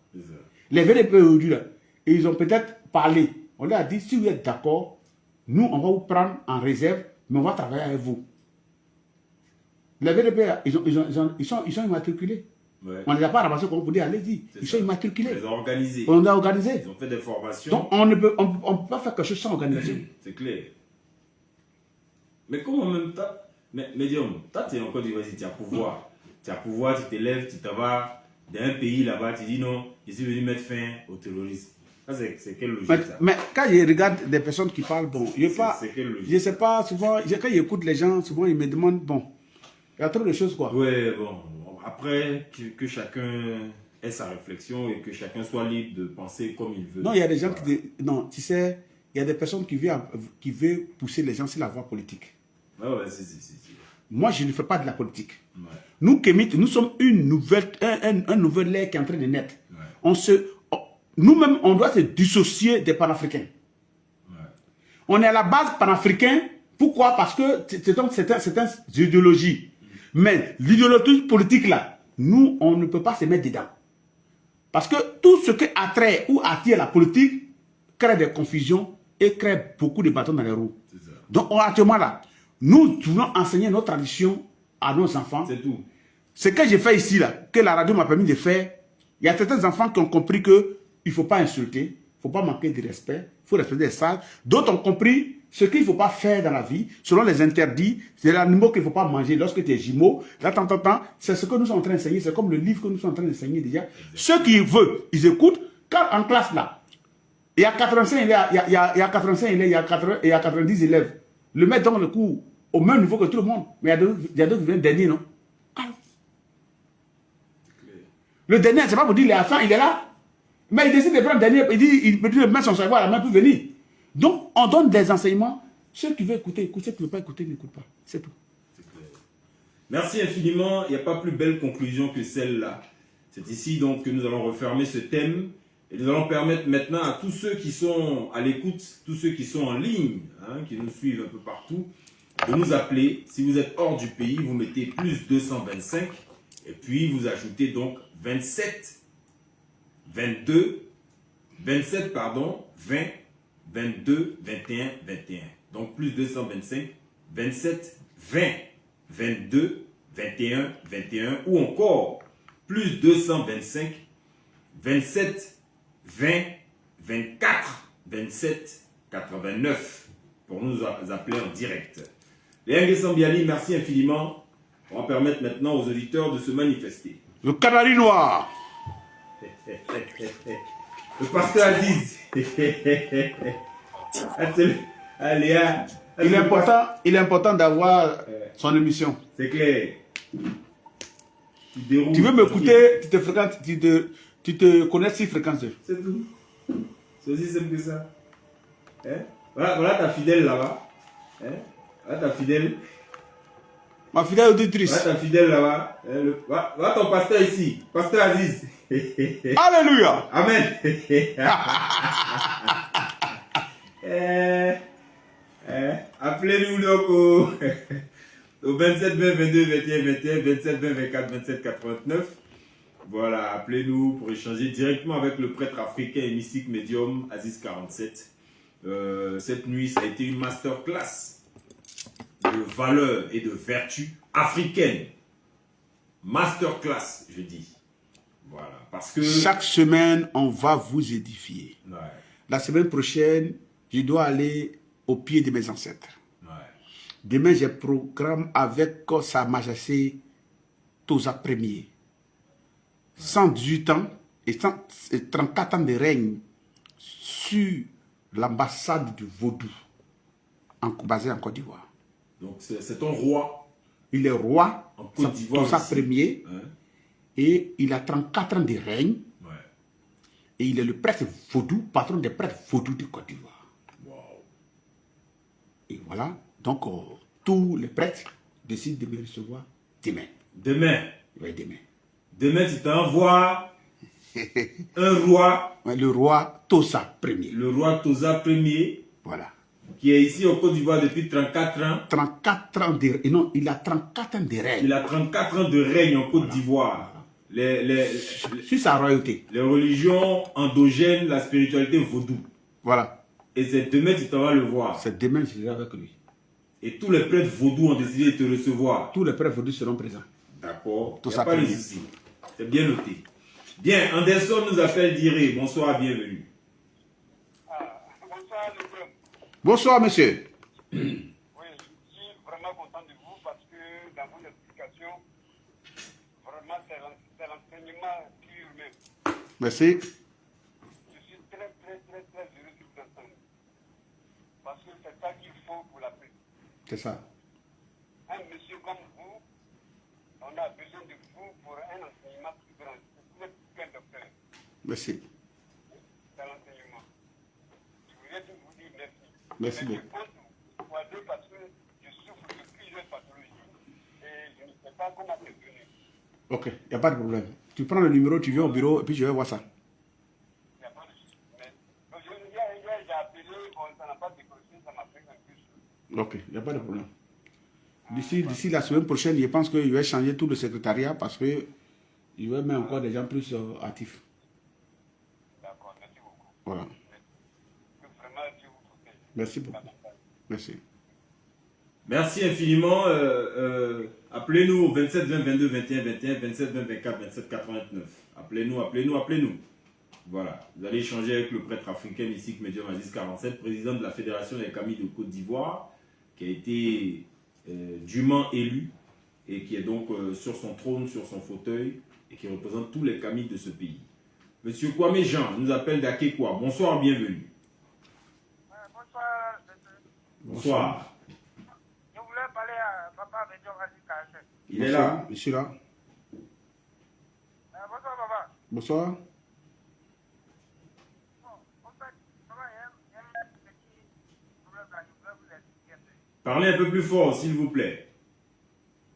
Les VDP aujourd'hui, là, ils ont peut-être parlé. On leur a dit, si vous êtes d'accord, nous, on va vous prendre en réserve, mais on va travailler avec vous. Les VDP, là, ils sont immatriculés. Ouais. On ne les a pas ramassés comme vous dites, allez-y. C'est Ils ça. sont immatriculés. Ils ont organisé. On les a organisés. Ils ont fait des formations. Donc on ne peut pas faire quelque chose sans organisation. C'est clair. Mais comment même temps, médium, toi tu es encore du tu as pouvoir. Tu as pouvoir, tu t'élèves, tu t'en vas dans un pays là-bas, tu dis non, je suis venu mettre fin au terrorisme. Ça, c'est quelle logique ça? Mais quand je regarde des personnes qui parlent, bon, C'est quelle logique? je ne sais pas, souvent, quand j'écoute les gens, souvent ils me demandent, bon, il y a trop de choses quoi. Ouais, bon, après que chacun ait sa réflexion et que chacun soit libre de penser comme il veut. Non, il y a des gens qui... Non, tu sais, il y a des personnes qui veulent pousser les gens sur la voie politique. Ouais, si. Moi, je ne fais pas de la politique. Ouais. Nous, Kémit, nous sommes un nouvel ère qui est en train de naître. Ouais. Nous-mêmes, on doit se dissocier des panafricains. Ouais. On est à la base panafricain. Pourquoi? Parce que c'est une idéologie. Mais l'idéologie politique là, nous, on ne peut pas se mettre dedans. Parce que tout ce qui attrait ou attire la politique crée des confusions et crée beaucoup de bâtons dans les roues. Donc, actuellement là, nous devons enseigner nos traditions à nos enfants. C'est tout. Ce que j'ai fait ici là, que la radio m'a permis de faire, il y a certains enfants qui ont compris que il ne faut pas insulter, il ne faut pas manquer de respect, il faut respecter les sages. D'autres ont compris ce qu'il ne faut pas faire dans la vie, selon les interdits, c'est l'animal qu'il ne faut pas manger lorsque tu es jumeau. Là, c'est ce que nous sommes en train d'enseigner, c'est comme le livre que nous sommes en train d'enseigner déjà. Ceux qui veulent, ils écoutent. Quand en classe là, il y a 85 élèves, il y a 85 élèves, il y a 90 élèves. Le maître donne le cours au même niveau que tout le monde. Mais il y a d'autres qui viennent dernier, non? Le dernier, c'est pas pour dire, l'enfant, il est là. Mais il décide de prendre le dernier, il peut dire, mettre son cerveau à la main pour venir. Donc, on donne des enseignements. Ceux qui veulent écouter, écoutent. Ceux qui ne veulent pas écouter, n'écoutent pas. C'est tout. Merci infiniment. Il n'y a pas plus belle conclusion que celle-là. C'est ici donc que nous allons refermer ce thème. Et nous allons permettre maintenant à tous ceux qui sont à l'écoute, tous ceux qui sont en ligne, qui nous suivent un peu partout, de nous appeler. Si vous êtes hors du pays, vous mettez plus 225 et puis vous ajoutez donc 27, 22, 27 pardon, 20, 22, 21, 21. Donc plus 225, 27, 20, 22, 21, 21 ou encore plus 225, 27, 20, 24, 27, 89 pour nous appeler en direct. Les Sambiali, merci infiniment. On va permettre maintenant aux auditeurs de se manifester. Le canari noir. Le pasteur Aziz. Allez, il est important d'avoir son émission. C'est clair. Tu veux m'écouter, tu te connais 6 fréquences. C'est tout. C'est aussi simple que ça. Voilà ta fidèle là-bas. Voilà ta fidèle. Ma fidèle auditrice. Voilà ta fidèle là-bas. Voilà ton pasteur ici. Pasteur Aziz. Alléluia. Amen. Appelez-nous donc au 27 20 22 21 21 27 20 24 27 89. Voilà, appelez-nous pour échanger directement avec le prêtre africain et mystique médium Aziz 47. Cette nuit, ça a été une masterclass de valeurs et de vertus africaines. Masterclass, je dis. Voilà, parce que... Chaque semaine, on va vous édifier. Ouais. La semaine prochaine, je dois aller au pied de mes ancêtres. Ouais. Demain, j'ai programme avec Sa Majesté Tosa Ier. 118 ans et 34 ans de règne sur l'ambassade du Vaudou, basée en Côte d'Ivoire. Donc c'est ton roi. Il est roi en Côte d'Ivoire. Tosa Ier. Et il a 34 ans de règne. Ouais. Et il est le prêtre vaudou, patron des prêtres vaudous de Côte d'Ivoire. Wow. Et voilà. Donc, tous les prêtres décident de me recevoir demain. Demain. Oui, demain. Demain, tu t'envoies un roi. Le roi Tosa Ier. Le roi Tosa Ier. Voilà. Qui est ici au Côte d'Ivoire depuis 34 ans. 34 ans de règne. Non, il a 34 ans de règne. Il a 34 ans de règne en Côte d'Ivoire. Sur sa royauté. Les religions endogènes, la spiritualité vaudou. Voilà. Et c'est demain tu t'en vas le voir. C'est demain je serai avec lui. Et tous les prêtres vaudous ont décidé de te recevoir. Tous les prêtres vaudous seront présents. D'accord. Tout Il n'y ça a pas de premier. souci. C'est bien noté. Bien, Anderson nous appelle d'Iré. Bonsoir, bienvenue. Bonsoir, le club. Bonsoir, monsieur. Oui, je suis vraiment content de vous parce que dans vos explications, vraiment, c'est l'enseignement pur même. Merci. Je suis très heureux de vous entendre. Parce que c'est ça qu'il faut pour la paix. C'est ça. Un monsieur comme vous, on a besoin de vous pour un enseignement plus grand. Vous êtes qu'un docteur. Merci. C'est l'enseignement. Je voulais vous dire merci. Merci Mais beaucoup. je compte vous croiser parce que je souffre de plusieurs pathologies et je ne sais pas comment c'est venu. Ok, il n'y a pas de problème. Tu prends le numéro, tu viens au bureau et puis je vais voir ça. Il n'y a pas de souci. Mais hier, j'ai appelé, ça n'a pas décroché, ça m'a pris un peu chaud. Ok, il n'y a pas de problème. D'ici la semaine prochaine, je pense que je vais changer tout le secrétariat parce que je vais mettre encore des gens plus actifs. D'accord, merci beaucoup. Voilà. Que vraiment Dieu vous protège. Merci beaucoup. Merci. Merci infiniment. Appelez-nous au 27 20 22 21 21, 27 20 24 27 89. Appelez-nous. Voilà. Vous allez échanger avec le prêtre africain Mystique Medium Aziz 47, président de la Fédération des Camis de Côte d'Ivoire, qui a été dûment élu et qui est donc sur son trône, sur son fauteuil et qui représente tous les Camis de ce pays. Monsieur Kwame Jean nous appelle d'Akekwa. Bonsoir, bienvenue. Bonsoir, Bonsoir. je voulais parler à Papa Medium Aziz 47. Il est là. Je suis là. Bonsoir, Papa. Bonsoir. En fait, Papa, il y a un petit problème là, je voulais vous expliquer un peu. Parlez un peu plus fort, s'il vous plaît.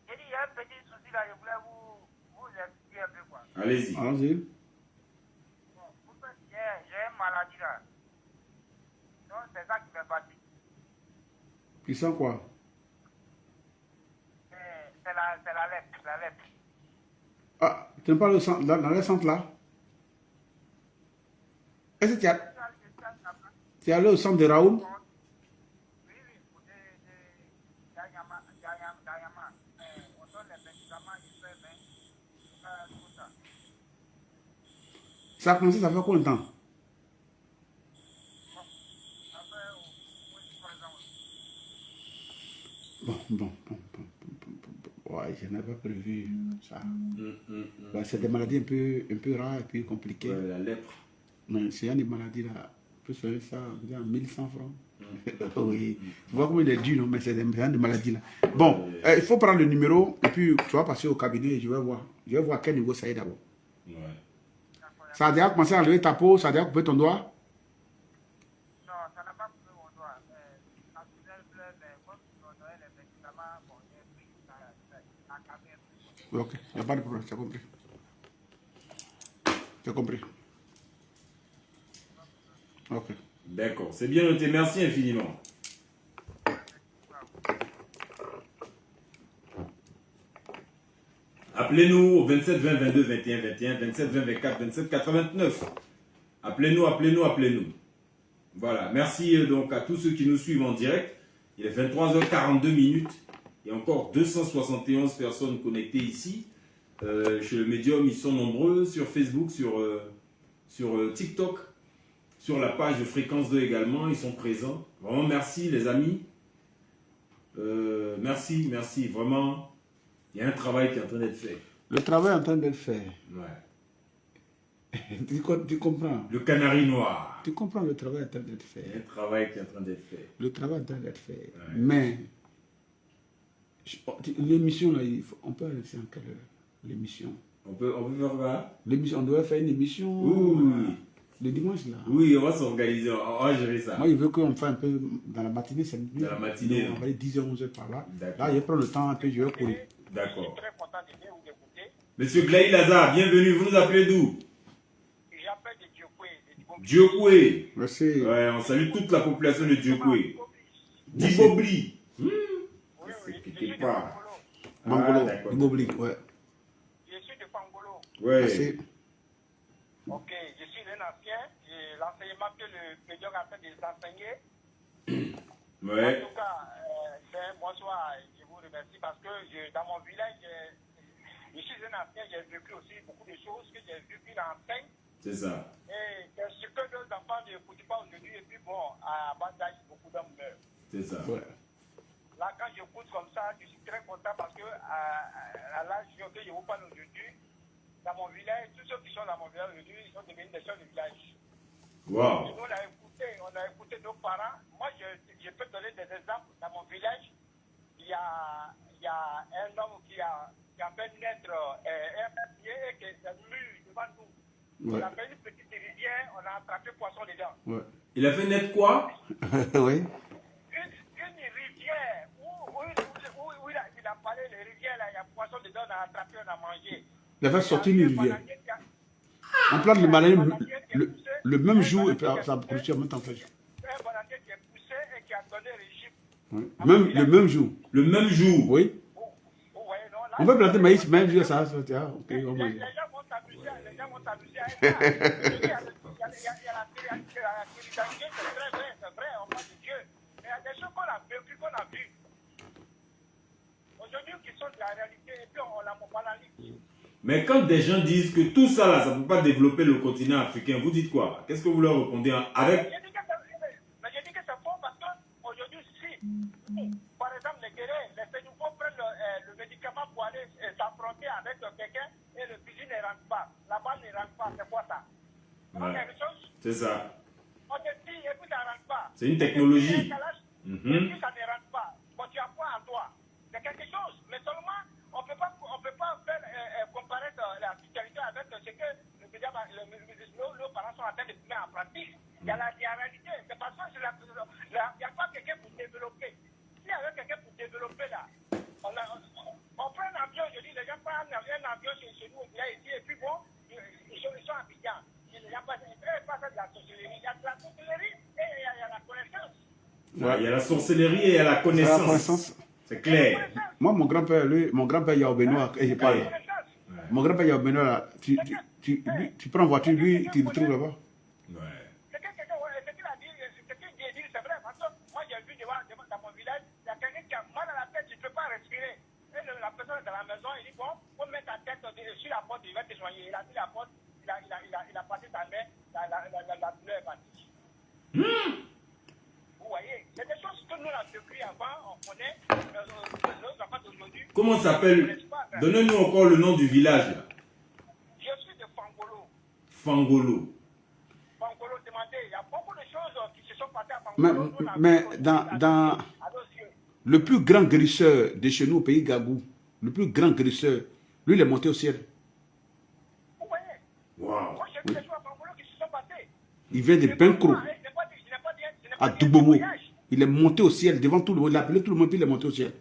J'ai dit, il y a un petit souci là, je voulais vous expliquer un peu quoi. Allez-y. Allons-y. Bon, en fait, j'ai une maladie là. Donc, c'est ça qui me fatigue. Tu sens quoi? C'est la lèpre. Ah, tu n'es pas dans le centre là? Est-ce que tu es allé au centre de Raoul? Oui, Dayama. On donne les médicaments, il fait bien. Tout ça. Ça a commencé, ça fait combien de temps? Ça fait au moins 3 ans. Bon. Ouais, je n'avais pas prévu ça. Ben, c'est des maladies un peu rares et puis compliquées. Ouais, la lèpre. Mais c'est une maladie là. Peut faire ça, vous dire 1100 francs. Oui. Tu vois comment il est dur, non? Mais c'est des maladies là. Bon, il faut prendre le numéro et puis tu vas passer au cabinet et je vais voir. Je vais voir à quel niveau ça est d'abord. Ouais. Ça a déjà commencé à enlever ta peau, ça a déjà coupé ton doigt. Non, ça n'a pas coupé mon doigt. Ça faisait bleu, mais comme on donnait les médicaments, bon, j'ai pris ça a calmé un peu. Ok, il n'y a pas de problème, c'est compris. C'est compris. Ok. D'accord, c'est bien noté. Merci infiniment. Appelez-nous au 27 20 22 21 21, 27 20 24 27 89. Appelez-nous. Voilà, merci donc à tous ceux qui nous suivent en direct. Il est 23h42 minutes. Il y a encore 271 personnes connectées ici. Chez le Médium, ils sont nombreux sur Facebook, sur TikTok, sur la page de Fréquence 2 également. Ils sont présents. Vraiment, merci les amis. Merci. Vraiment, il y a un travail qui est en train d'être fait. Le travail est en train d'être fait. Ouais. Tu comprends? Le canari noir. Tu comprends, le travail est en train d'être fait. Il y a un travail qui est en train d'être fait. Le travail est en train d'être fait. Ouais. Mais, l'émission là, on peut laisser en quelle heure? L'émission. On peut faire quoi? L'émission, on doit faire une émission. Oui. Le dimanche là. Oui, on va s'organiser, on va gérer ça. Moi, je veux qu'on fasse un peu dans la matinée. Dans la matinée. On va aller 10h, 11h par là. D'accord. Là, je prends le temps, puis je vais courir. D'accord. Je suis très content de bien vous écouter. Monsieur Glaï Lazare, bienvenue. Vous nous appelez d'où? J'appelle de Diokoué, de Dibobli. Diokoué. Merci. Ouais, on salue toute la population de Diokoué. Merci. Dibobli. Oui, C'est je quelque suis de part. Fangolo. Mangolo, d'accord. Dibobli, ouais. Je suis de Fangolo. Ouais. Merci. Ok, je suis un ancien. L'enseignement que le médium a fait de enseigner. En Ouais. tout cas, c'est un bonsoir. Je vous remercie parce que dans mon village, Je suis un ancien, j'ai vécu aussi beaucoup de choses que j'ai vu qu'il enseigne. C'est ça. Et ce que nos enfants n'écoutent pas aujourd'hui, et puis bon, à bas d'âge, beaucoup d'hommes meurent. C'est ça. Ouais. Là, quand j'écoute comme ça, je suis très content parce que à l'âge que je vous parle aujourd'hui, dans mon village, tous ceux qui sont dans mon village aujourd'hui, ils sont devenus des chefs de village. Wow. Et nous, on a écouté nos parents. Moi, je peux donner des exemples. Dans mon village, il y a un homme qui a fait naître un papier et qui est mûr devant nous. Ouais. On a fait une petite rivière, on a attrapé poisson dedans. Ouais. Il a fait naître quoi? Oui. Une rivière où il a parlé, les rivières, là, il y a poisson dedans, on a attrapé, on a mangé. Il a fait sortir une rivière. On plante le bananier le même jour et puis ça a produit en même temps. Un bananier qui est poussé et qui a donné régime. Oui. Même, le même jour. Le même jour. Oui. Vous voyez, non, là, On peut planter maïs, même jour, ça va sortir. Ok, on les va gens vont s'amuser à ça. Il y a la spiritualité, c'est vrai, on parle de Dieu. Mais il y a des choses qu'on a vécues, qu'on a vues. Aujourd'hui, qui sont de la réalité, et puis on la banalise. Mais quand des gens disent que tout ça là, ça ne peut pas développer le continent africain, vous dites quoi? Qu'est-ce que vous leur répondez avec? Je dis que c'est faux parce qu'aujourd'hui, si, par exemple, les guerriers, les Sénégalais prennent le médicament pour aller s'affronter avec quelqu'un et le fusil ne rentre pas, la balle ne rentre pas, c'est quoi ça? Ouais. C'est ça. On te dit et puis ça ne rentre pas. C'est une technologie. Et puis ça ne rentre pas. Bon, tu as quoi en toi? C'est quelque chose, mais seulement on ne peut pas faire comparer la spiritualité avec ce que nos parents sont en train de mettre en pratique. Il y a la réalité. C'est parce que il n'y a pas quelqu'un pour développer. S'il y avait quelqu'un pour développer là, on prend un avion, je dis, les gens prennent un avion chez nous, ici, et puis bon, ils sont à Abidjan. Il n'y a pas de la sorcellerie. Il y a de la sorcellerie et il y a la connaissance. Ouais, il y a la sorcellerie et il y a la connaissance. C'est clair. Moi, mon grand-père, Yao Benoît, et je parle. Mon grand-père Yao Benoît, là, tu prends une voiture, lui, tu le trouves là-bas. Ouais. Ce qu'il a dit, c'est vrai. Parce que moi, j'ai vu dans mon village, il y a quelqu'un qui a mal à la tête, tu ne peux pas respirer. Et la personne est dans la maison, il dit, bon, faut mettre ta tête sur la porte, il va te soigner. Il a mis la porte, il a passé sa main, la douleur est partie. Vous voyez, il y a des choses que nous, on a vécues avant, on connaît, nos enfants d'aujourd'hui. Comment ça s'appelle? Donnez-nous encore le nom du village là. Je suis de Fangolo. Fangolo. Fangolo, demandez, il y a beaucoup de choses qui se sont passées à Fangolo. Mais dans le plus grand guérisseur de chez nous au pays Gabou, le plus grand guérisseur, lui, il est monté au ciel. Vous voyez? Wow. Moi, j'ai vu des choses à Fangolo qui se sont passées. Il vient de Pencro, à Dubomo. Il est monté au ciel devant tout le monde. Il a appelé tout le monde, puis il est monté au ciel.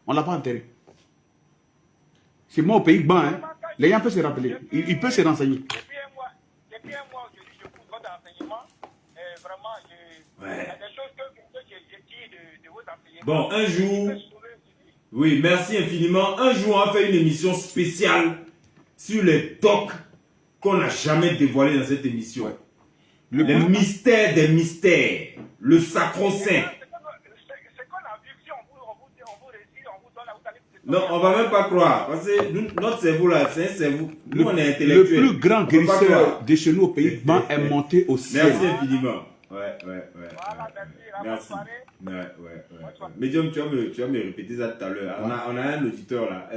On ne l'a pas enterré. C'est moi au pays Gban, hein. Les gens peuvent se rappeler. Il peut se renseigner. Depuis un mois, aujourd'hui, je couvre votre enseignement. Vraiment, il y a des choses que j'ai dit de vos enseignements. Bon, un jour, oui, merci infiniment. Un jour, on a fait une émission spéciale sur les docs qu'on n'a jamais dévoilés dans cette émission. Ouais. Le mystère des mystères, le sacro-saint. C'est qu'on a vu, si on vous réussit, on vous donne la vous allez. Non, on va même pas croire. Parce que notre cerveau là, c'est un cerveau. Nous, on est Le intellectuel. plus grand guérisseur de chez nous au pays Gban est monté au ciel. Merci infiniment. Ouais. Voilà, merci. Ouais. Médium, tu vas me répéter ça tout à l'heure. On a un auditeur là.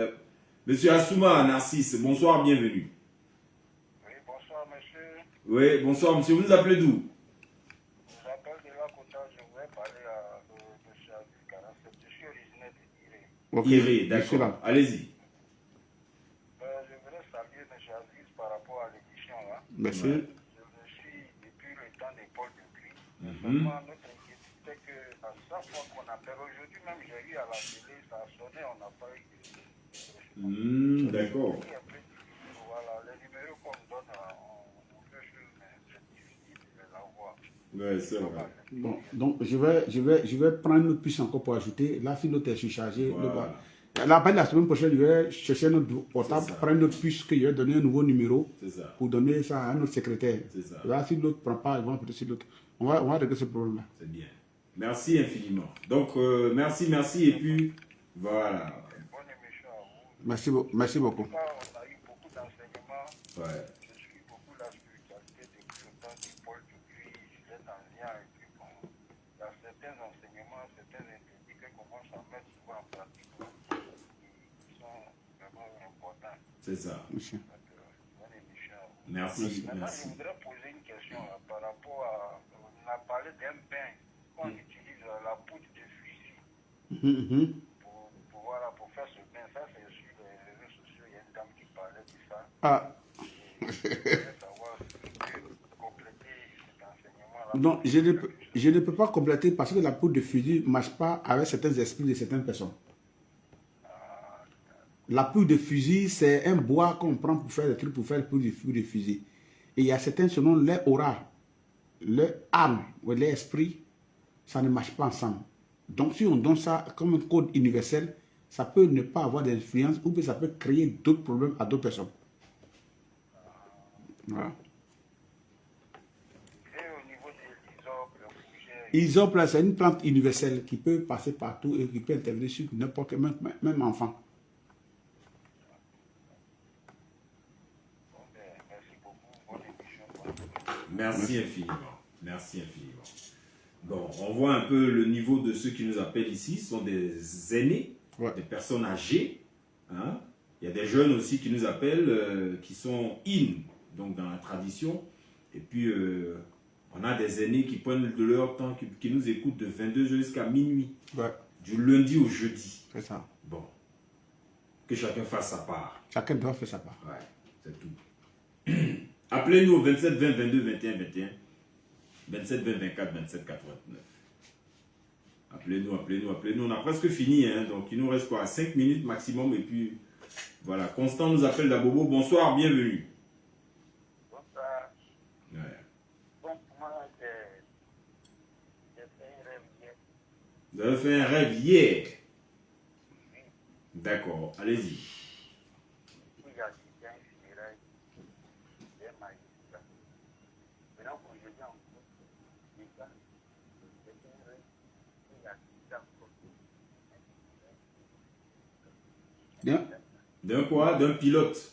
Monsieur Assouma Narcisse, bonsoir, bienvenue. Oui, bonsoir, monsieur. Oui, bonsoir, monsieur. Vous nous appelez d'où? Je m'appelle de la Côte, je voudrais parler à monsieur Aziz 47. Je suis originaire de Iré. Ok, Iré, je suis là. d'accord. Allez-y. Je voudrais saluer monsieur Aziz par rapport à l'édition là. Merci. Je le suis depuis le temps des Paul de Cri. Seulement, notre inquiétude, c'est qu'à chaque fois qu'on appelle, aujourd'hui même, j'ai eu à la télé, ça a sonné, on n'a pas eu de. D'accord. Voilà, les numéros qu'on me donne, on peut jouer, mais c'est difficile de les avoir. Ouais, c'est vrai. Bon, donc je vais prendre une autre puce encore pour ajouter. Là, si l'autre est surchargé, Voilà. la semaine prochaine, je vais chercher un autre portable, prendre une autre puce, que je vais donner un nouveau numéro pour donner ça à un autre secrétaire. C'est ça. Là, si l'autre ne prend pas, ils vont appeler sur l'autre. On va régler ce problème-là. C'est bien. Merci infiniment. Donc, merci. Et puis, voilà. Bonne émission à Merci beaucoup. On a eu beaucoup d'enseignements. Ouais. Je suis beaucoup la spiritualité depuis le temps de Paul depuis les anciens. Et puis bon, il y a certains enseignements, certains interdits que commence à mettre souvent en pratique qui sont vraiment importants. C'est ça. Monsieur. Bonne émission. Merci. Maintenant, Merci. je voudrais poser une question là, par rapport à. On a parlé d'un bain qu'on utilise la poudre de fusil pour faire ce bain. Ça, c'est sur les réseaux sociaux. Il y a une dame qui parlait de ça. Ah. Je voudrais savoir si tu peux compléter cet enseignement-là. Non, je ne peux pas compléter parce que la poudre de fusil ne marche pas avec certains esprits de certaines personnes. La poudre de fusil, c'est un bois qu'on prend pour faire des trucs, pour faire la poudre de fusil. Et il y a certains, selon leur aura, leur âme ou leur esprit, ça ne marche pas ensemble. Donc si on donne ça comme un code universel, ça peut ne pas avoir d'influence ou bien ça peut créer d'autres problèmes à d'autres personnes. Voilà. Et au niveau des isople, le fougère, Isople, c'est une plante universelle qui peut passer partout et qui peut intervenir sur n'importe quel, même enfant. merci beaucoup. Bonne émission. Merci infiniment. Merci infiniment. Bon, on voit un peu le niveau de ceux qui nous appellent ici. Ce sont des aînés, Ouais. des personnes âgées. Hein. Il y a des jeunes aussi qui nous appellent, qui sont in, donc dans la tradition. Et puis, on a des aînés qui prennent de leur temps, qui nous écoutent de 22h jusqu'à minuit, Ouais, du lundi au jeudi. c'est ça. Bon, que chacun fasse sa part. Chacun doit faire sa part. Ouais, c'est tout. Appelez-nous au 27 20 22 21 21. 27 20 24 27 89. Appelez-nous, appelez-nous, appelez-nous. On a presque fini, hein, donc il nous reste quoi, 5 minutes maximum. Et puis, voilà, Constant nous appelle d'Abobo. Bonsoir, bienvenue. Bonsoir. Ouais. Bon, moi, j'ai fait un rêve hier. Vous avez fait un rêve hier. D'accord, allez-y. Où il y a assisté à un funérail d'un magistrat. Maintenant, aujourd'hui encore, les gars, j'ai fait un rêve où il y a assisté encore Bien. D'un quoi? D'un pilote.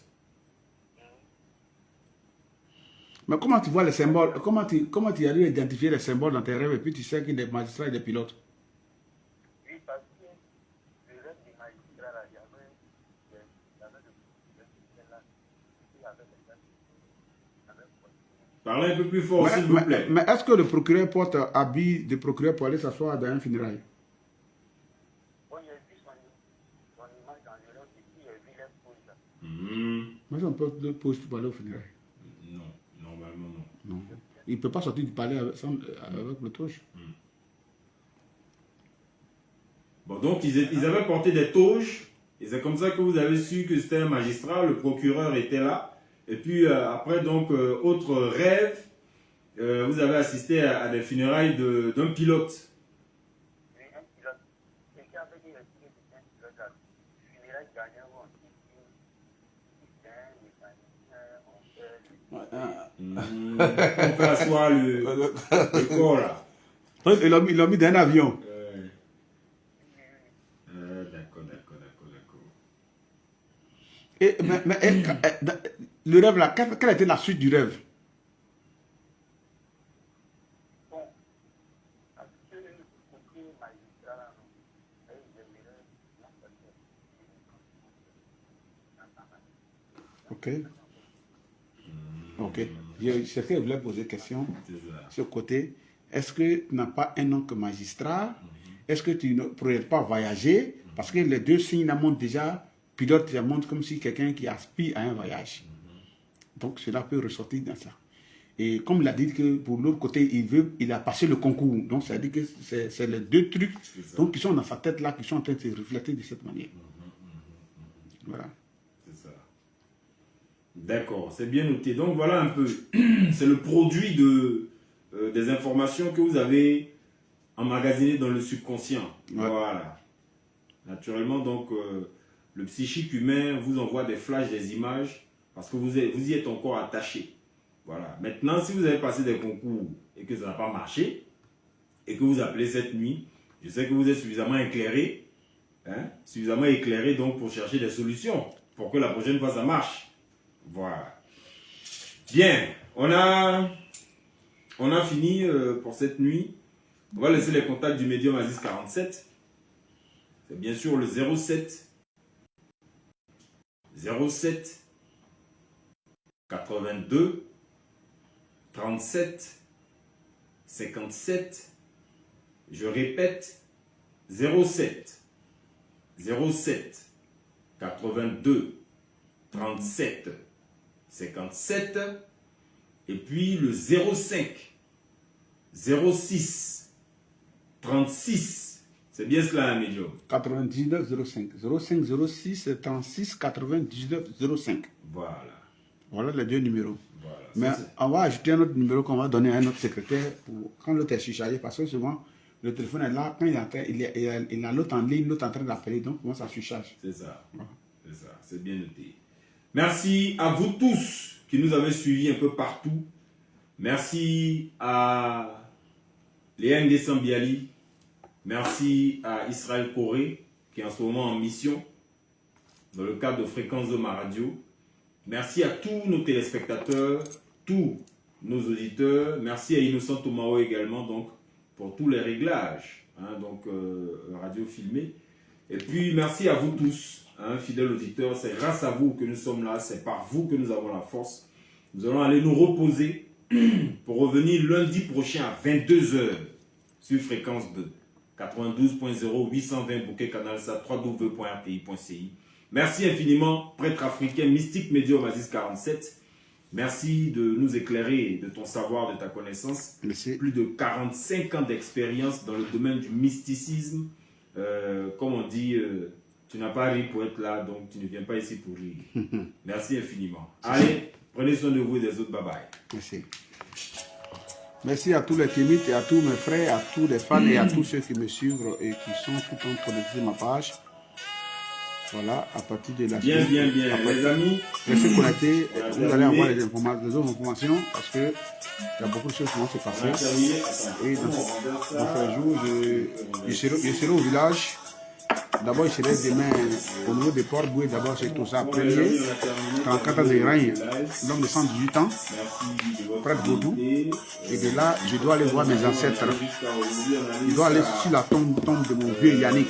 Mais comment tu vois les symboles? Comment tu arrives à identifier les symboles dans tes rêves et puis tu sais qu'il y a des magistrats et des pilotes? Oui, parce que le rêve du magistrat, là, il y avait le là, il y avait des gens qui avaient Parlez un peu plus fort, s'il vous plaît. Mais est-ce que le procureur porte habit de procureur pour aller s'asseoir dans un funérail? Bon, j'ai vu son image dans le rêve et puis j'ai vu les poses là. Mais on peut le poser pour aller au funérail. Non, normalement non. Non. Il ne peut pas sortir du palais avec le touche. Bon, donc ils avaient porté des toges. Et c'est comme ça que vous avez su que c'était un magistrat. Le procureur était là. Et puis après, donc, autre rêve, vous avez assisté à des funérailles d'un pilote. Oui, un pilote. Et qui avait dit que c'était un pilote là. Funérailles gagnant, On fait asseoir le corps là. Ils l'ont mis dans un avion. D'accord. Et, le rêve là, quelle a été la suite du rêve? bon, parce que le côté magistrat là, j'aimerais Ok. C'est ce que je voulais poser question. C'est ça. Ce côté, est-ce que tu n'as pas un nom que magistrat? Est-ce que tu ne pourrais pas voyager? Parce que les deux signes là montrent déjà, pilote, ça montre comme si quelqu'un qui aspire à un voyage. Donc cela peut ressortir dans ça. Et comme il a dit que pour l'autre côté, il a passé le concours. Donc ça veut dire que c'est les deux trucs donc, qui sont dans sa tête là, qui sont en train de se refléter de cette manière. Voilà. C'est ça. D'accord, c'est bien noté. Donc voilà un peu. C'est le produit des informations que vous avez emmagasinées dans le subconscient. Ouais. Voilà. Naturellement, donc, le psychique humain vous envoie des flashs, des images, parce que vous y êtes encore attaché. Voilà. Maintenant, si vous avez passé des concours et que ça n'a pas marché, et que vous appelez cette nuit, je sais que vous êtes suffisamment éclairé hein, suffisamment éclairé donc pour chercher des solutions, pour que la prochaine fois ça marche. Voilà. Bien, on a fini pour cette nuit. On va laisser les contacts du médium Aziz 47. C'est bien sûr le 07 82 37 57. Je répète, 07 82 37 57. Et puis le 05 06 36. C'est bien cela, un médium. 99 05. 05 06 36 99 05. Voilà. Voilà les deux numéros. Voilà. Mais on va ajouter un autre numéro qu'on va donner à un autre secrétaire pour quand l'autre est surchargé. Parce que souvent, le téléphone est là, quand il a l'autre en ligne, l'autre en train d'appeler, donc comment ça surcharge. C'est ça. C'est ça. C'est bien noté. Merci à vous tous qui nous avez suivis un peu partout. Merci à Léa Ndesambiali. Merci à Israël Corée qui est en ce moment en mission dans le cadre de Fréquence de ma radio. Merci à tous nos téléspectateurs, tous nos auditeurs. Merci à Innocent Tomao également donc, pour tous les réglages, hein, donc radio filmée. Et puis merci à vous tous, hein, fidèles auditeurs. C'est grâce à vous que nous sommes là, c'est par vous que nous avons la force. Nous allons aller nous reposer pour revenir lundi prochain à 22 h sur Fréquence 2. 92.0 820 Bouquet Canal Sat www.rti.ci. Merci infiniment, prêtre africain, mystique médium Aziz 47. Merci de nous éclairer de ton savoir, de ta connaissance. Merci. Plus de 45 ans d'expérience dans le domaine du mysticisme. Comme on dit, tu n'as pas ri pour être là, donc tu ne viens pas ici pour rire. Merci infiniment. Allez, prenez soin de vous et des autres. Bye bye. Merci. Merci à tous les kémites et à tous mes frères, à tous les fans et à tous ceux qui me suivent et qui sont tout le temps connectés sur ma page. Voilà, à partir de la Bien, semaine, bien, les amis. Restez connectés, vous allez avoir les autres informations parce que il y a beaucoup de choses qui vont se passer. Et dans ce jour, je serai au village. D'abord, je serai demain au niveau des ports Boué. D'abord, c'est tout ça. Premier, quand Katazé Ragne, l'homme de 118 ans, près de Vaudou. Et de là, je dois aller voir mes ancêtres. Je dois aller sur la tombe de mon vieux Yannick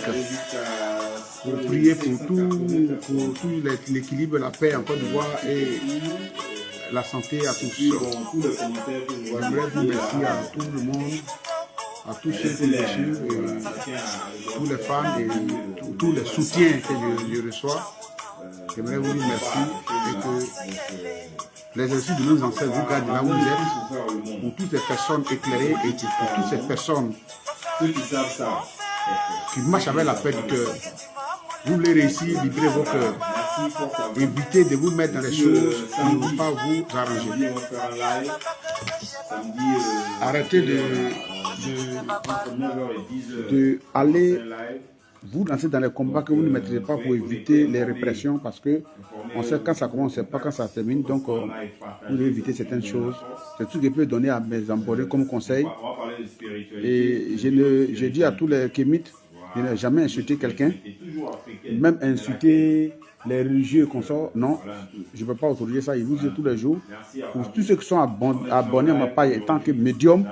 pour prier pour tout l'équilibre, la paix en Côte d'Ivoire et la santé à tous. J'aimerais dire merci à tout le monde, à tous ceux qui me suivent, tous les fans et tous les soutiens que je reçois. J'aimerais vous dire merci et que l'exercice de nos ancêtres vous garde là où vous êtes, pour toutes ces personnes éclairées et pour toutes ces personnes qui marchent avec la paix du cœur. Vous voulez réussir, libérez vos cœurs. Évitez de vous mettre dans les choses qui ne vont pas vous arranger. Arrêtez de aller vous lancer dans les combats que vous ne maîtrisez pas pour éviter les répressions parce que on sait quand ça commence, on ne sait pas quand ça termine. Donc, vous devez éviter certaines choses. C'est tout ce que je peux donner à mes embordés comme conseil. Et je dis à tous les kémites, je n'ai jamais insulté quelqu'un, même insulter les religieux qu'on sort. Non, je ne peux pas autoriser ça. Ils vous disent tous les jours. Pour tous ceux qui sont abonnés à ma page en tant que médium,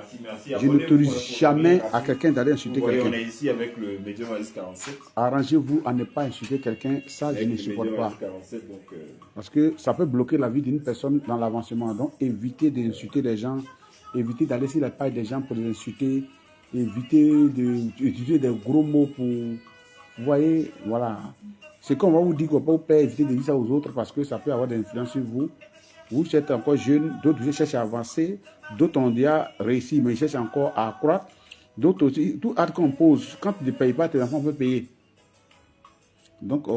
je n'autorise jamais à quelqu'un d'aller insulter quelqu'un. On est ici avec le médium Aziz 47. Arrangez-vous à ne pas insulter quelqu'un, ça je ne supporte pas. Parce que ça peut bloquer la vie d'une personne dans l'avancement. Donc évitez d'insulter les gens, évitez d'aller sur la page des gens pour les insulter. Évitez d'utiliser des gros mots pour... Vous voyez, voilà. C'est qu'on va vous dire qu'on peut éviter de dire ça aux autres parce que ça peut avoir des influences sur vous. Vous êtes encore jeune, d'autres vous cherchent à avancer, d'autres ont déjà réussi, mais ils cherchent encore à croître. D'autres aussi, tout acte qu'on pose, quand tu ne payes pas, tes enfants peuvent payer. Donc,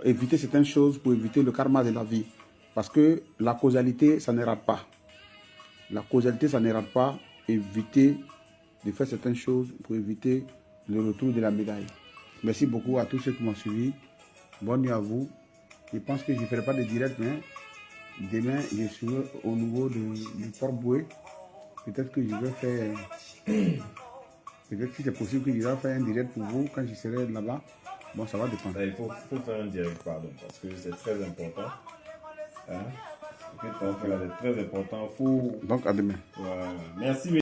évitez certaines choses pour éviter le karma de la vie. Parce que la causalité, ça ne rate pas. La causalité, ça ne rate pas. Évitez de faire certaines choses pour éviter le retour de la médaille. Merci beaucoup à tous ceux qui m'ont suivi. Bonne nuit à vous. Je pense que je ne ferai pas de direct, mais demain, je serai au niveau du Port Boué. Peut-être que je vais faire... Peut-être si c'est possible que je vais faire un direct pour vous quand je serai là-bas. Bon, ça va dépendre. Il faut faire un direct, pardon, parce que c'est très important. Hein? Ce que tu as fait là, c'est très important. Donc, à demain. Voilà. Merci.